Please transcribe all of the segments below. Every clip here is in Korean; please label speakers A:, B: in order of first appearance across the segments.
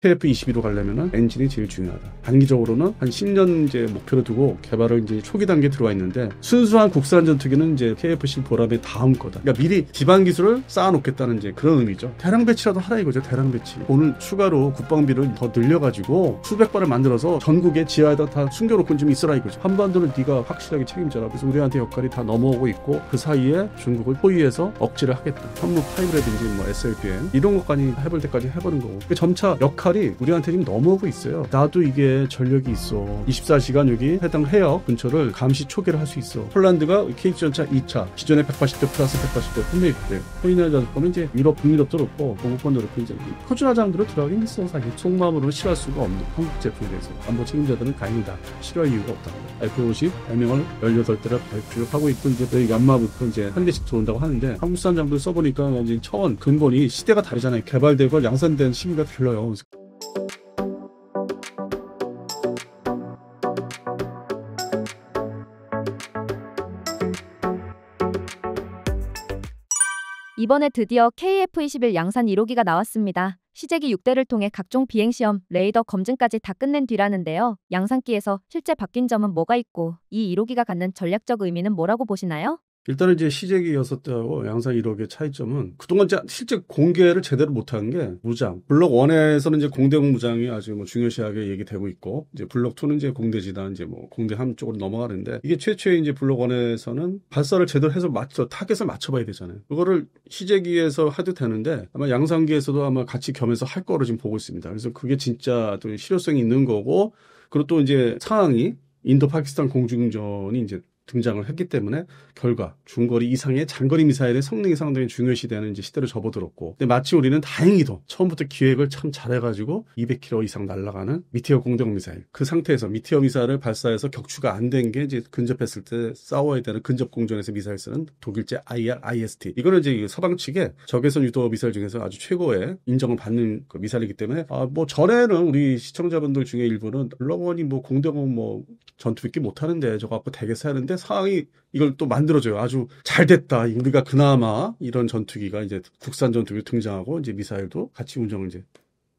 A: KF-22로 가려면은 엔진이 제일 중요하다. 단기적으로는 한 10년 이제 목표로 두고 개발을 이제 초기 단계에 들어와 있는데 순수한 국산 전투기는 이제 KF-10 보람의 다음 거다. 그러니까 미리 기반 기술을 쌓아놓겠다는 이제 그런 의미죠. 대량 배치라도 하라 이거죠. 대량 배치. 오늘 추가로 국방비를 더 늘려가지고 수백 발을 만들어서 전국에 지하에다 다 숨겨놓고 좀 있어라 이거죠. 한반도는 네가 확실하게 책임져라. 그래서 우리한테 역할이 다 넘어오고 있고 그 사이에 중국을 포위해서 억지를 하겠다. 현무 파이브라든지 뭐 SLBM 이런 것까지 해볼 때까지 해보는 거고. 점차 역할이 우리한테 지금 넘어오고 있어요. 나도 이게 전력이 있어. 24시간 여기 해당 해역 근처를 감시 초기를 할 수 있어. 폴란드가 KH-전차 2차 기존의 180대 플러스 180대 포메이크대 포인을 거는 이제 유럽 북유럽도 그렇고 보급권도 그렇고 이제 표준화장으로 들어가긴 했어. 사실 속마음으로 싫어할 수가 없는 한국 제품에 대해서 안보 책임자들은 다행이다. 싫어할 이유가 없다. F-50 발명을 18대를 발표를 하고 있고 이제 연마부터 이제 한 대씩 들어온다고 하는데 한국산 장비를 써보니까 이제 차원 근본이 시대가 다르잖아요. 개발되고 양산된 시기가 달라요.
B: 이번에 드디어 KF-21 양산 1호기가 나왔습니다. 시제기 6대를 통해 각종 비행시험, 레이더 검증까지 다 끝낸 뒤라는데요. 양산기에서 실제 바뀐 점은 뭐가 있고 이 1호기가 갖는 전략적 의미는 뭐라고 보시나요?
A: 일단은 이제 시제기 6대하고 양산 1호기의 차이점은 그동안 실제 공개를 제대로 못한 게 무장. 블록 1에서는 이제 공대공 무장이 아주 뭐 중요시하게 얘기되고 있고 이제 블록 2는 이제 공대지단 이제 뭐 공대함 쪽으로 넘어가는데 이게 최초의 이제 블록 1에서는 발사를 제대로 해서 타겟을 맞춰봐야 되잖아요. 그거를 시제기에서 해도 되는데 아마 양산기에서도 아마 같이 겸해서 할 거로 지금 보고 있습니다. 그래서 그게 진짜 또 실효성이 있는 거고 그리고 또 이제 상황이 인도 파키스탄 공중전이 이제 등장을 했기 때문에 결과 중거리 이상의 장거리 미사일의 성능이 상당히 중요시되는 이제 시대를 접어들었고 근데 마치 우리는 다행히도 처음부터 기획을 참 잘해가지고 200km 이상 날아가는 미티어 공대공 미사일 그 상태에서 미티어 미사일을 발사해서 격추가 안 된 게 이제 근접했을 때 싸워야 되는 근접 공전에서 미사일 쓰는 독일제 IR-IST 이거는 이제 서방 측의 적외선 유도 미사일 중에서 아주 최고의 인정을 받는 그 미사일이기 때문에 뭐 전에는 우리 시청자분들 중에 일부는 블록원이 뭐 공대공 뭐 전투기끼 못하는데 저거 갖고 대개 하는데 상황이 이걸 또 만들어줘요. 아주 잘 됐다. 우리가 그나마 이런 전투기가 이제 국산 전투기 등장하고 이제 미사일도 같이 운영을 이제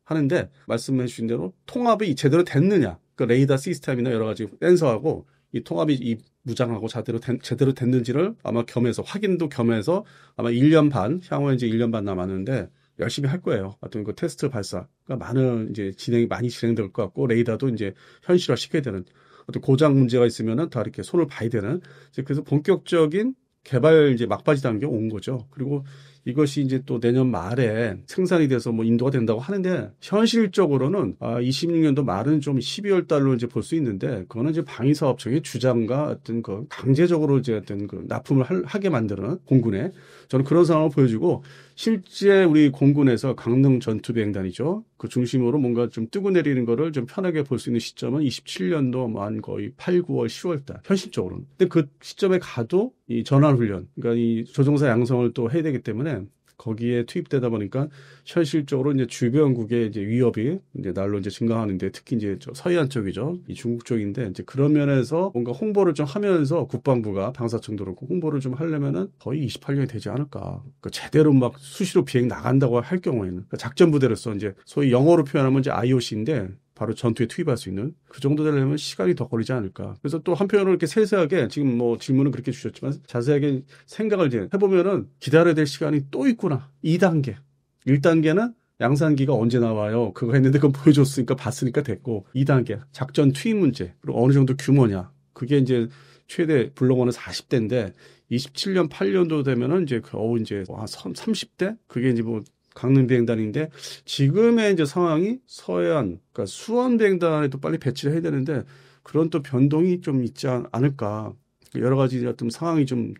A: 하는데 말씀해 주신 대로 통합이 제대로 됐느냐. 그 레이더 시스템이나 여러 가지 센서하고 이 통합이 이 무장하고 제대로 됐는지를 아마 겸해서 확인도 겸해서 아마 1년 반 향후에 이제 1년 반 남았는데 열심히 할 거예요. 어떤 그 테스트 발사가 많이 진행될 것 같고 레이더도 이제 현실화 시켜야 되는 어떤 고장 문제가 있으면은 다 이렇게 손을 봐야 되는 그래서 본격적인 개발 이제 막바지 단계에 온 거죠. 그리고 이것이 이제 또 내년 말에 생산이 돼서 뭐 인도가 된다고 하는데 현실적으로는 26년도 말은 좀 12월 달로 이제 볼 수 있는데 그거는 이제 방위사업청의 주장과 어떤 그 강제적으로 이제 어떤 그 납품을 하게 만드는 공군에 저는 그런 상황을 보여주고 실제 우리 공군에서 강릉 전투비행단이죠. 그 중심으로 뭔가 좀 뜨고 내리는 거를 좀 편하게 볼 수 있는 시점은 27년도 한 거의 8, 9월, 10월 달 현실적으로는. 근데 그 시점에 가도 이 전환훈련, 그러니까 이 조종사 양성을 또 해야 되기 때문에 거기에 투입되다 보니까 현실적으로 이제 주변국의 이제 위협이 이제 날로 이제 증가하는데 특히 이제 저 서해안 쪽이죠. 이 중국 쪽인데 이제 그런 면에서 뭔가 홍보를 좀 하면서 국방부가 방사청도 그렇고 홍보를 좀 하려면은 거의 28년이 되지 않을까. 그러니까 제대로 막 수시로 비행 나간다고 할 경우에는 그러니까 작전 부대로서 이제 소위 영어로 표현하면 이제 IOC인데 바로 전투에 투입할 수 있는 그 정도 되려면 시간이 더 걸리지 않을까. 그래서 또 한편으로 이렇게 세세하게 지금 뭐 질문은 그렇게 주셨지만 자세하게 생각을 이제 해보면은 기다려야 될 시간이 또 있구나. 2단계. 1단계는 양산기가 언제 나와요? 그거 했는데 그거 보여줬으니까 봤으니까 됐고 2단계 작전 투입 문제 그리고 어느 정도 규모냐. 그게 이제 최대 블록원은 40대인데 27년 8년도 되면은 이제 겨우 이제 30대? 그게 이제 뭐 강릉 비행단인데 지금의 이제 상황이 서해안, 그러니까 수원 비행단에도 빨리 배치를 해야 되는데 그런 또 변동이 좀 있지 않을까. 여러 가지 어떤 상황이 좀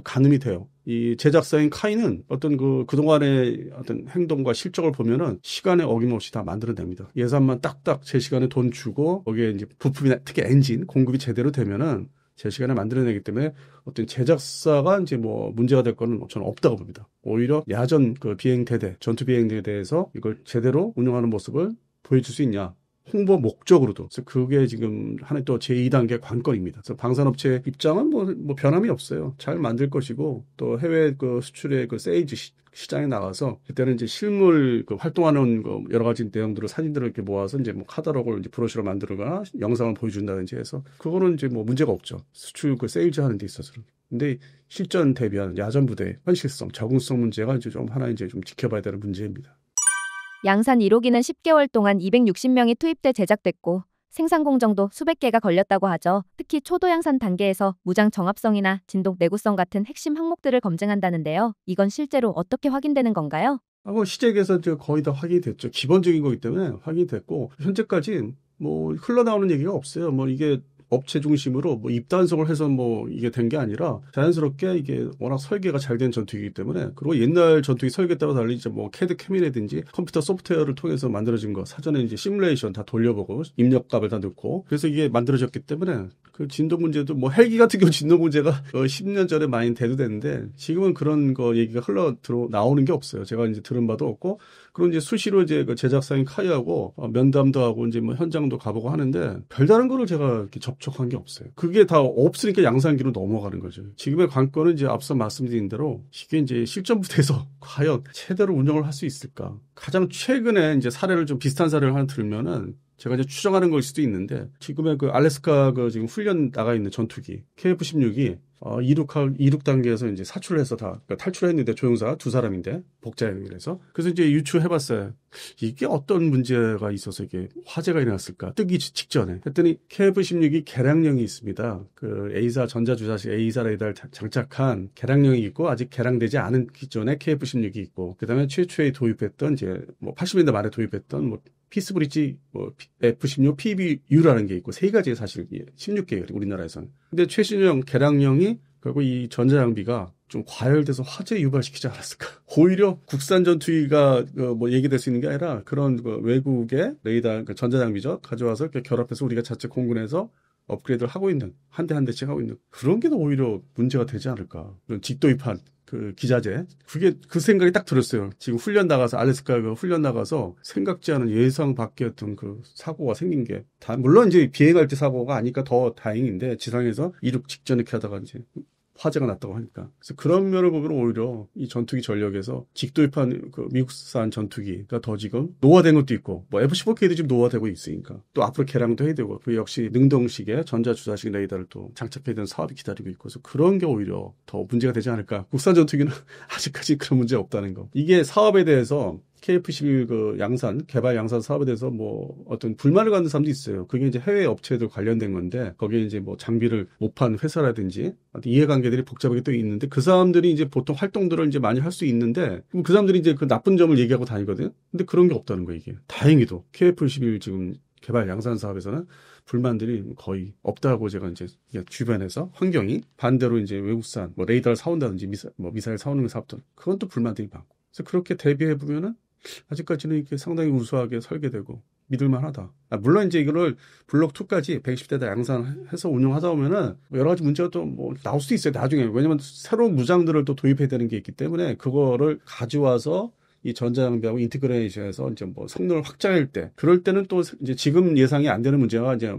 A: 가늠이 돼요. 이 제작사인 카이는 어떤 그동안의 어떤 행동과 실적을 보면은 시간에 어김없이 다 만들어냅니다. 예산만 딱딱 제 시간에 돈 주고 거기에 이제 부품이나 특히 엔진 공급이 제대로 되면은 제 시간에 만들어내기 때문에 어떤 제작사가 이제 뭐 문제가 될 거는 저는 없다고 봅니다. 오히려 야전 그 비행대대, 전투 비행대대에서 이걸 제대로 운영하는 모습을 보여줄 수 있냐. 홍보 목적으로도. 그래서 그게 지금 하는 또 제2단계 관건입니다. 그래서 방산업체 입장은 뭐 변함이 없어요. 잘 만들 것이고 또 해외 그 수출의 그 세일즈 시장에 나가서 그때는 이제 실물 그 활동하는 거 여러 가지 내용들을 사진들을 이렇게 모아서 이제 뭐 카탈로그를 이제 브로셔로 만들거나 영상을 보여준다든지 해서 그거는 이제 뭐 문제가 없죠. 수출 그 세일즈 하는 데 있어서는. 근데 실전 대비하는 야전 부대 현실성, 적응성 문제가 이제 좀 하나 이제 좀 지켜봐야 되는 문제입니다.
B: 양산 1호기는 10개월 동안 260명이 투입돼 제작됐고 생산 공정도 수백 개가 걸렸다고 하죠. 특히 초도 양산 단계에서 무장 정합성이나 진동 내구성 같은 핵심 항목들을 검증한다는데요. 이건 실제로 어떻게 확인되는 건가요?
A: 뭐 시제에서 거의 다 확인이 됐죠. 기본적인 거기 때문에 확인이 됐고 현재까지 뭐 흘러나오는 얘기가 없어요. 뭐 이게 업체 중심으로 뭐 입단속을 해서 뭐 이게 된 게 아니라 자연스럽게 이게 워낙 설계가 잘 된 전투기이기 때문에 그리고 옛날 전투기 설계에 따라 달리 이제 뭐 캐드 캐미라든지 컴퓨터 소프트웨어를 통해서 만들어진 거 사전에 이제 시뮬레이션 다 돌려보고 입력값을 다 넣고 그래서 이게 만들어졌기 때문에 그 진도 문제도 뭐 헬기 같은 경우 진도 문제가 10년 전에 많이 대두됐는데 지금은 그런 거 얘기가 나오는 게 없어요. 제가 이제 들은 바도 없고 그런 이제 수시로 이제 그 제작사인 카이하고 면담도 하고 이제 뭐 현장도 가보고 하는데 별다른 거를 제가 이렇게 접촉한 게 없어요. 그게 다 없으니까 양산기로 넘어가는 거죠. 지금의 관건은 이제 앞서 말씀드린 대로 이게 이제 실전 부대에서 과연 제대로 운영을 할 수 있을까? 가장 최근에 이제 사례를 좀 비슷한 사례를 하나 들면은 제가 이제 추정하는 걸 수도 있는데 지금의 그 알래스카 그 지금 훈련 나가 있는 전투기 KF-16이 이륙 단계에서 이제 사출을 해서 그러니까 탈출했는데 조종사 두 사람인데 복자형이라서 그래서 이제 유추해봤어요. 이게 어떤 문제가 있어서 이게 화재가 일어났을까? 뜨기 직전에 했더니 KF-16이 개량령이 있습니다. 그 A사 전자주사식 A사 레이더를 장착한 개량령이 있고 아직 개량되지 않은 기존의 KF-16이 있고 그다음에 최초에 도입했던 이제 뭐 80년대 말에 도입했던 뭐 피스브릿지 뭐 F-16 PBU라는 게 있고 세 가지의 사실 16개예요 우리나라에서는. 근데 최신형 개량령이 결국 이 전자장비가 좀 과열돼서 화재 유발시키지 않았을까? 오히려 국산 전투기가 뭐 얘기될 수 있는 게 아니라 그런 그 외국의 레이더 그러니까 전자장비죠 가져와서 이렇게 결합해서 우리가 자체 공군해서 업그레이드를 하고 있는 한 대 한 대씩 하고 있는 그런 게 더 오히려 문제가 되지 않을까? 직도입한 그 기자재 그게 그 생각이 딱 들었어요. 지금 훈련 나가서 알래스카 그 훈련 나가서 생각지 않은 예상 밖이었던 그 사고가 생긴 게 다 물론 이제 비행할 때 사고가 아니까 더 다행인데 지상에서 이륙 직전에 이렇게 하다가 이제 화재가 났다고 하니까. 그래서 그런 면을 보면 오히려 이 전투기 전력에서 직도입한 그 미국산 전투기가 더 지금 노화된 것도 있고, 뭐 F-15K도 지금 노화되고 있으니까. 또 앞으로 개량도 해야 되고, 그 역시 능동식의 전자주사식 레이더를 또 장착해야 되는 사업이 기다리고 있고, 그래서 그런 게 오히려 더 문제가 되지 않을까. 국산 전투기는 아직까지 그런 문제 없다는 거. 이게 사업에 대해서 KF-11 그 양산, 개발 양산 사업에 대해서 뭐 어떤 불만을 갖는 사람도 있어요. 그게 이제 해외 업체들 관련된 건데, 거기에 이제 뭐 장비를 못 판 회사라든지, 이해관계들이 복잡하게 또 있는데, 그 사람들이 이제 보통 활동들을 이제 많이 할 수 있는데, 그 사람들이 이제 그 나쁜 점을 얘기하고 다니거든요. 근데 그런 게 없다는 거예요, 이게. 다행히도. KF-11 지금 개발 양산 사업에서는 불만들이 거의 없다고 제가 이제 주변에서 환경이 반대로 이제 외국산 뭐 레이더를 사온다든지 미사일 사오는 사업들, 그건 또 불만들이 많고. 그래서 그렇게 대비해 보면은 아직까지는 이게 상당히 우수하게 설계되고 믿을만하다. 물론 이제 이거를 블록 2까지 120대다 양산해서 운영하다 보면은 여러 가지 문제가 또 뭐 나올 수도 있어요. 나중에 왜냐면 새로운 무장들을 또 도입해야 되는 게 있기 때문에 그거를 가져와서 이 전자장비하고 인티그레이션해서 이제 뭐 성능을 확장할 때 그럴 때는 또 이제 지금 예상이 안 되는 문제가 이제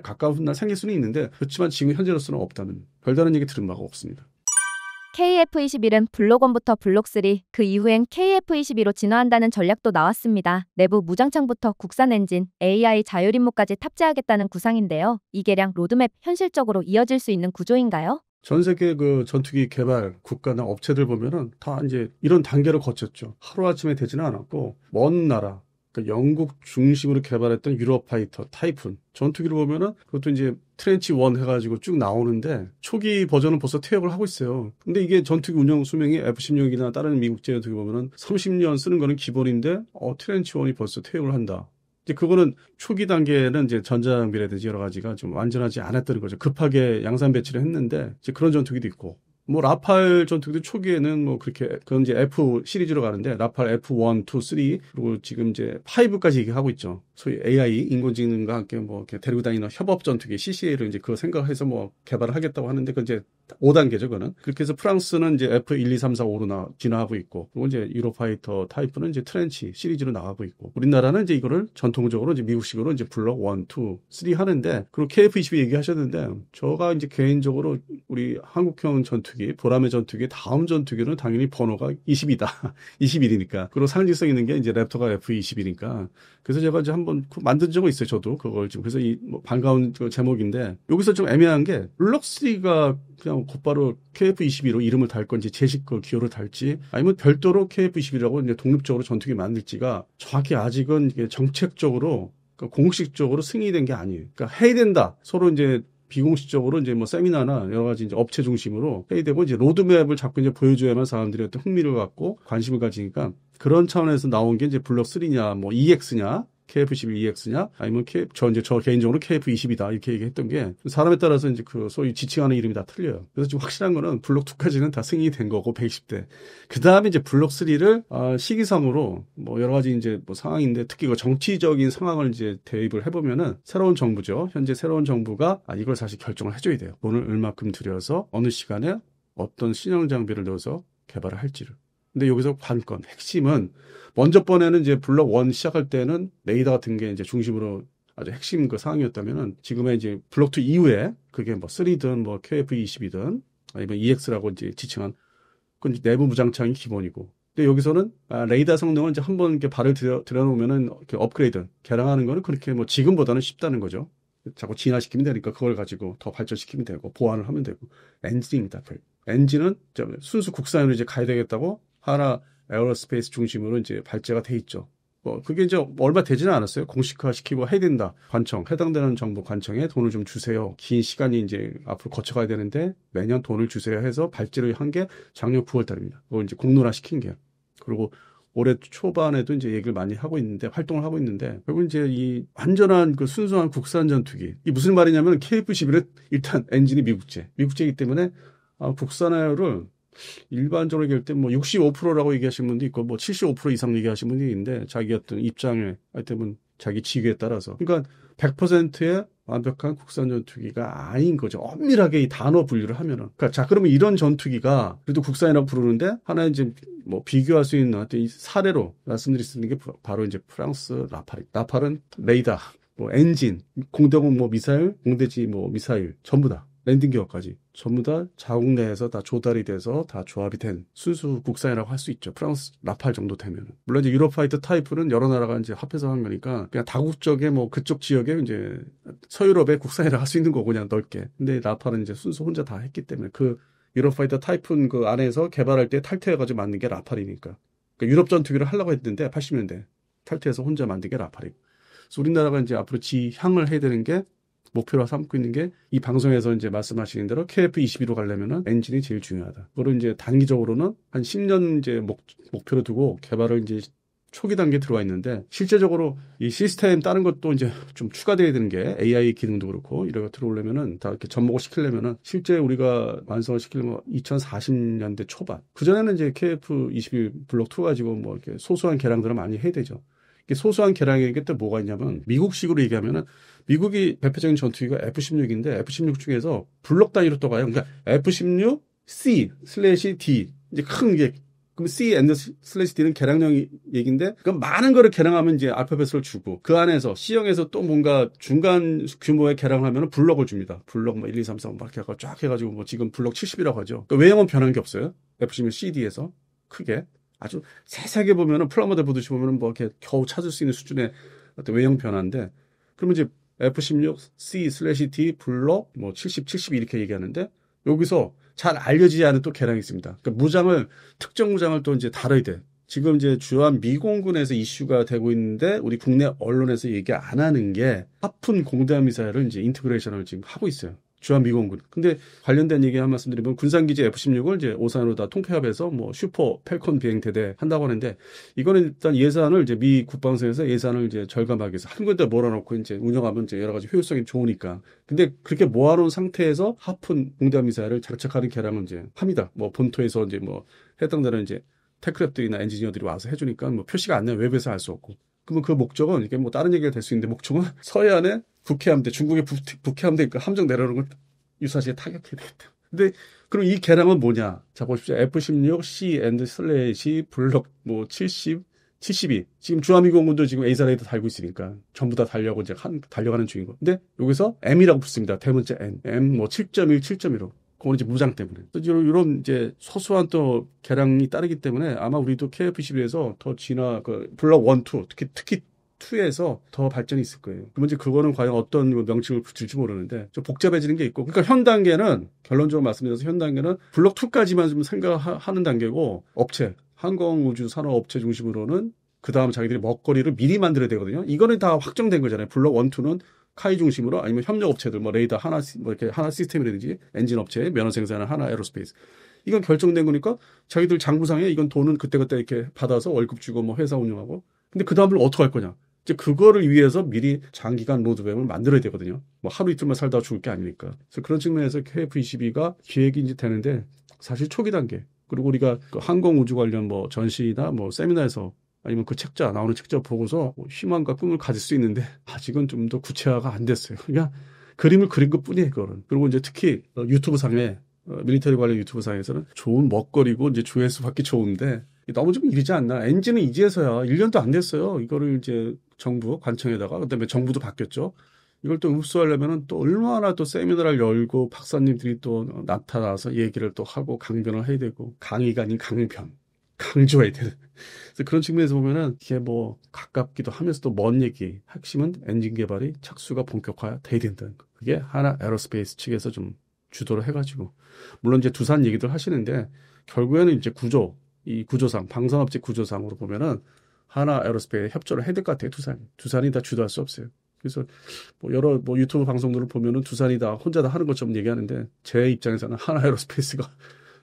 A: 가까운 훗날 생길 수는 있는데 그렇지만 지금 현재로서는 없다는 별다른 얘기 들은 바가 없습니다.
B: KF-21은 블록 1부터 블록 3, 그 이후엔 KF-22로 진화한다는 전략도 나왔습니다. 내부 무장창부터 국산 엔진, AI 자율임무까지 탑재하겠다는 구상인데요. 이 개량 로드맵 현실적으로 이어질 수 있는 구조인가요?
A: 전 세계 그 전투기 개발 국가나 업체들 보면은 다 이제 이런 단계를 거쳤죠. 하루아침에 되지는 않았고 먼 나라 그러니까 영국 중심으로 개발했던 유로파이터, 타이푼 전투기를 보면은 그것도 이제 트렌치 1 해가지고 쭉 나오는데 초기 버전은 벌써 퇴역을 하고 있어요. 근데 이게 전투기 운영 수명이 F-16이나 다른 미국제 전투기 보면은 30년 쓰는 거는 기본인데 트렌치 1이 벌써 퇴역을 한다. 이제 그거는 초기 단계에는 이제 전자장비라든지 여러 가지가 좀 완전하지 않았다는 거죠. 급하게 양산 배치를 했는데 이제 그런 전투기도 있고 뭐 라팔 전투기도 초기에는 뭐 그렇게 그건 이제 F 시리즈로 가는데 라팔 F1, 2, 3 그리고 지금 이제 5까지 얘기하고 있죠. 소위 AI 인공지능과 함께 뭐 이렇게 데리고 다니는 협업 전투기 CCA를 이제 그거 생각해서 뭐 개발을 하겠다고 하는데 그 이제 5단계죠, 그거는. 그렇게 해서 프랑스는 이제 F1, 2, 3, 4, 5로 진화하고 있고, 그리고 이제 유로파이터 타이프는 이제 트렌치 시리즈로 나가고 있고, 우리나라는 이제 이거를 전통적으로 이제 미국식으로 이제 블록 1, 2, 3 하는데, 그리고 KF-22 얘기하셨는데, 저가 이제 개인적으로 우리 한국형 전투기, 보라매 전투기, 다음 전투기는 당연히 번호가 20이다. 21이니까. 그리고 상징성 있는 게 이제 랩터가 F-21이니까. 그래서 제가 이제 한번 만든 적은 있어요, 저도. 그걸 지금. 그래서 이 뭐 반가운 그 제목인데, 여기서 좀 애매한 게, 블록 3가 그냥 곧바로 KF-22로 이름을 달 건지, 제식 그 기호를 달지, 아니면 별도로 KF-22라고 이제 독립적으로 전투기 만들지가 정확히 아직은 이게 정책적으로, 그러니까 공식적으로 승인된 게 아니에요. 그러니까 해야 된다. 서로 이제 비공식적으로 이제 뭐 세미나나 여러 가지 이제 업체 중심으로 해야 되고 이제 로드맵을 자꾸 이제 보여줘야만 사람들이 어떤 흥미를 갖고 관심을 가지니까 그런 차원에서 나온 게 이제 블록 3냐, 뭐 EX냐, KF-22EX냐, 아니면 저 개인적으로 KF-20이다 이렇게 얘기했던 게 사람에 따라서 이제 그 소위 지칭하는 이름이 다 틀려요. 그래서 지금 확실한 거는 블록 2까지는 다 승인이 된 거고 120대. 그 다음에 이제 블록 3를 시기상으로 뭐 여러 가지 이제 뭐 상황인데 특히 그 정치적인 상황을 이제 대입을 해보면은 새로운 정부죠. 현재 새로운 정부가 이걸 사실 결정을 해줘야 돼요. 돈을 얼마큼 들여서 어느 시간에 어떤 신형 장비를 넣어서 개발을 할지를. 근데 여기서 관건, 핵심은 먼저 번에는 이제 블록 1 시작할 때는 레이더 같은 게 이제 중심으로 아주 핵심 그 상황이었다면은 지금의 이제 블록 2 이후에 그게 뭐 3든 뭐 KF-20이든 아니면 EX라고 이제 지칭한 그건 내부 무장창이 기본이고. 근데 여기서는 레이더 성능을 이제 한번 이렇게 발을 들여놓으면은 이렇게 업그레이드, 개량하는 거는 그렇게 뭐 지금보다는 쉽다는 거죠. 자꾸 진화시키면 되니까 그걸 가지고 더 발전시키면 되고 보완을 하면 되고. 엔진입니다. 엔진은 순수 국산으로 이제 가야 되겠다고 하나 에어로스페이스 중심으로 이제 발제가 돼 있죠. 뭐 그게 이제 얼마 되지는 않았어요. 공식화 시키고 해야 된다. 관청, 해당되는 정부 관청에 돈을 좀 주세요. 긴 시간이 이제 앞으로 거쳐가야 되는데 매년 돈을 주세요 해서 발제를 한 게 작년 9월 달입니다. 그걸 이제 공론화 시킨 게요. 그리고 올해 초반에도 이제 얘기를 많이 하고 있는데, 활동을 하고 있는데, 결국 이제 이 완전한 그 순수한 국산 전투기. 이 무슨 말이냐면 KF-11은 일단 엔진이 미국제이기 때문에 국산화를 일반적으로 얘기할 때 뭐 65%라고 얘기하시는 분도 있고 뭐 75% 이상 얘기하시는 분이 있는데 자기 어떤 입장에 하여튼 자기 직위에 따라서 그러니까 100%의 완벽한 국산 전투기가 아닌 거죠. 엄밀하게 이 단어 분류를 하면은. 그러니까 자 그러면 이런 전투기가 그래도 국산이라고 부르는데 하나 이제 뭐 비교할 수 있는 이 사례로 말씀드릴 수 있는 게 바로 이제 프랑스 라팔. 라팔은 레이더, 뭐 엔진, 공대공 뭐 미사일, 공대지 뭐 미사일 전부 다. 랜딩 기어까지 전부 다 자국 내에서 다 조달이 돼서 다 조합이 된 순수 국산이라고 할 수 있죠. 프랑스 라팔 정도 되면. 물론 이제 유로파이터 타이프는 여러 나라가 이제 합해서 한 거니까 그냥 다국적의 뭐 그쪽 지역에 이제 서유럽의 국산이라고 할 수 있는 거고 그냥 넓게. 근데 라팔은 이제 순수 혼자 다 했기 때문에 그 유로파이터 타이프는 그 안에서 개발할 때 탈퇴해가지고 만든 게 라팔이니까. 그러니까 유럽 전투기를 하려고 했는데 80년대 탈퇴해서 혼자 만든 게 라팔이고. 그래서 우리나라가 이제 앞으로 지향을 해야 되는 게 목표로 삼고 있는 게 이 방송에서 이제 말씀하시는 대로 KF-22로 가려면은 엔진이 제일 중요하다. 그거를 이제 단기적으로는 한 10년 이제 목표로 두고 개발을 이제 초기 단계에 들어와 있는데 실제적으로 이 시스템 다른 것도 이제 좀 추가돼야 되는 게 AI 기능도 그렇고 이런 거 들어오려면은 다 이렇게 접목을 시키려면은 실제 우리가 완성을 시키려면 2040년대 초반. 그전에는 이제 KF-21 블록 2 가지고 뭐 이렇게 소소한 개량들을 많이 해야 되죠. 소소한 개량이 또 뭐가 있냐면 미국식으로 얘기하면은 미국이 대표적인 전투기가 F-16인데 F-16 중에서 블록 단위로 또 가요. 그러니까 F-16 C/D 이제 큰 게 그럼 C and D는 개량형 얘기인데 그럼 많은 거를 개량하면 이제 알파벳을 주고 그 안에서 C형에서 또 뭔가 중간 규모의 개량하면 블록을 줍니다. 블록 뭐 1, 2, 3, 4 막 이렇게 쫙 해가지고 뭐 지금 블록 70이라고 하죠. 그러니까 외형은 변한 게 없어요. F-16 CD에서 크게. 아주 세세하게 보면은 플라모델 보듯이 보면은 뭐 이렇게 겨우 찾을 수 있는 수준의 어떤 외형 변화인데 그러면 이제 F-16 C/D 블록 뭐 70, 72 이렇게 얘기하는데 여기서 잘 알려지지 않은 또 개량이 있습니다. 그러니까 특정 무장을 또 이제 다뤄야 돼. 지금 이제 주한 미공군에서 이슈가 되고 있는데 우리 국내 언론에서 얘기 안 하는 게 하푼 공대함 미사일을 이제 인테그레이션을 지금 하고 있어요. 주한미군군. 근데 관련된 얘기 한 말씀 드리면 군산기지 F-16을 이제 오산으로 다 통폐합해서 뭐 슈퍼 펠컨 비행대대 한다고 하는데 이거는 일단 예산을 이제 미 국방성에서 예산을 이제 절감하기 위해서 한 군데 몰아놓고 이제 운영하면 이제 여러 가지 효율성이 좋으니까. 근데 그렇게 모아놓은 상태에서 하푼 공대함 미사일을 장착하는 개량을 이제 합니다. 뭐 본토에서 이제 뭐 해당되는 이제 테크랩들이나 엔지니어들이 와서 해주니까 뭐 표시가 안 나요. 웹에서 알 수 없고. 그러면 그 목적은 이게 뭐 다른 얘기가 될 수 있는데 목적은 서해안에 북해함대, 중국의 북해함대 그 함정 내려오는 걸 유사시에 타격해야 되겠다. 근데 그럼 이 개량은 뭐냐? 자 보십시오. F-16, C&슬래시 블록 뭐 70, 72. 지금 주한미군도 지금 A사레이더 달고 있으니까 전부 다 달려고 이제 달려가는 중이고. 근데 여기서 M이라고 붙습니다. 대문자 N. M 뭐 7.1, 7.15. 그건 이제 무장 때문에. 이런 이제 소소한 또 개량이 따르기 때문에 아마 우리도 KF-21에서 더 그 블록 1, 2, 특히 2에서 더 발전이 있을 거예요. 그러면 이제 그거는 과연 어떤 명칭을 붙일지 모르는데 좀 복잡해지는 게 있고. 그러니까 현 단계는 결론적으로 말씀드려서 현 단계는 블록 2까지만 좀 생각하는 단계고 업체, 항공우주산업업체 중심으로는 그 다음 자기들이 먹거리를 미리 만들어야 되거든요. 이거는 다 확정된 거잖아요. 블록 1, 2는 카이 중심으로 아니면 협력업체들 뭐 레이더 하나 뭐 이렇게 하나 시스템이라든지 엔진 업체 면허 생산은 하나 에어로스페이스 이건 결정된 거니까 자기들 장부상에 이건 돈은 그때그때 이렇게 받아서 월급 주고 뭐 회사 운영하고 근데 그 다음을 어떻게 할 거냐 이제 그거를 위해서 미리 장기간 로드맵을 만들어야 되거든요. 뭐 하루 이틀만 살다가 죽을 게 아니니까. 그래서 그런 측면에서 KF-22가 기획이 이제 되는데 사실 초기 단계 그리고 우리가 그 항공우주 관련 뭐 전시나 뭐 세미나에서 아니면 그 책자 나오는 책자 보고서 희망과 꿈을 가질 수 있는데 아직은 좀 더 구체화가 안 됐어요. 그냥 그림을 그린 것뿐이에요. 그거는. 그리고 이제 특히 유튜브 상에 밀리터리 관련 유튜브 상에서는 좋은 먹거리고 이제 조회수 받기 좋은데 너무 좀 이르지 않나. 엔진은 이제서야 1년도 안 됐어요. 이거를 이제 정부 관청에다가 그다음에 정부도 바뀌었죠. 이걸 또 흡수하려면은 또 얼마나 또 세미나를 열고 박사님들이 또 나타나서 얘기를 또 하고 강변을 해야 되고 강의가 아닌 강변. 강조해야 되는. 그래서 그런 측면에서 보면은 이게 뭐 가깝기도 하면서도 먼 얘기. 핵심은 엔진 개발이 착수가 본격화돼야 된다는 거. 그게 하나 에어로스페이스 측에서 좀 주도를 해가지고 물론 이제 두산 얘기들 하시는데 결국에는 이제 이 구조상 방산업체 구조상으로 보면은 하나 에어로스페이스 협조를 해야 될 것 같아요. 두산이 다 주도할 수 없어요. 그래서 뭐 여러 뭐 유튜브 방송들을 보면은 두산이 다 혼자 다 하는 것처럼 얘기하는데 제 입장에서는 하나 에어로스페이스가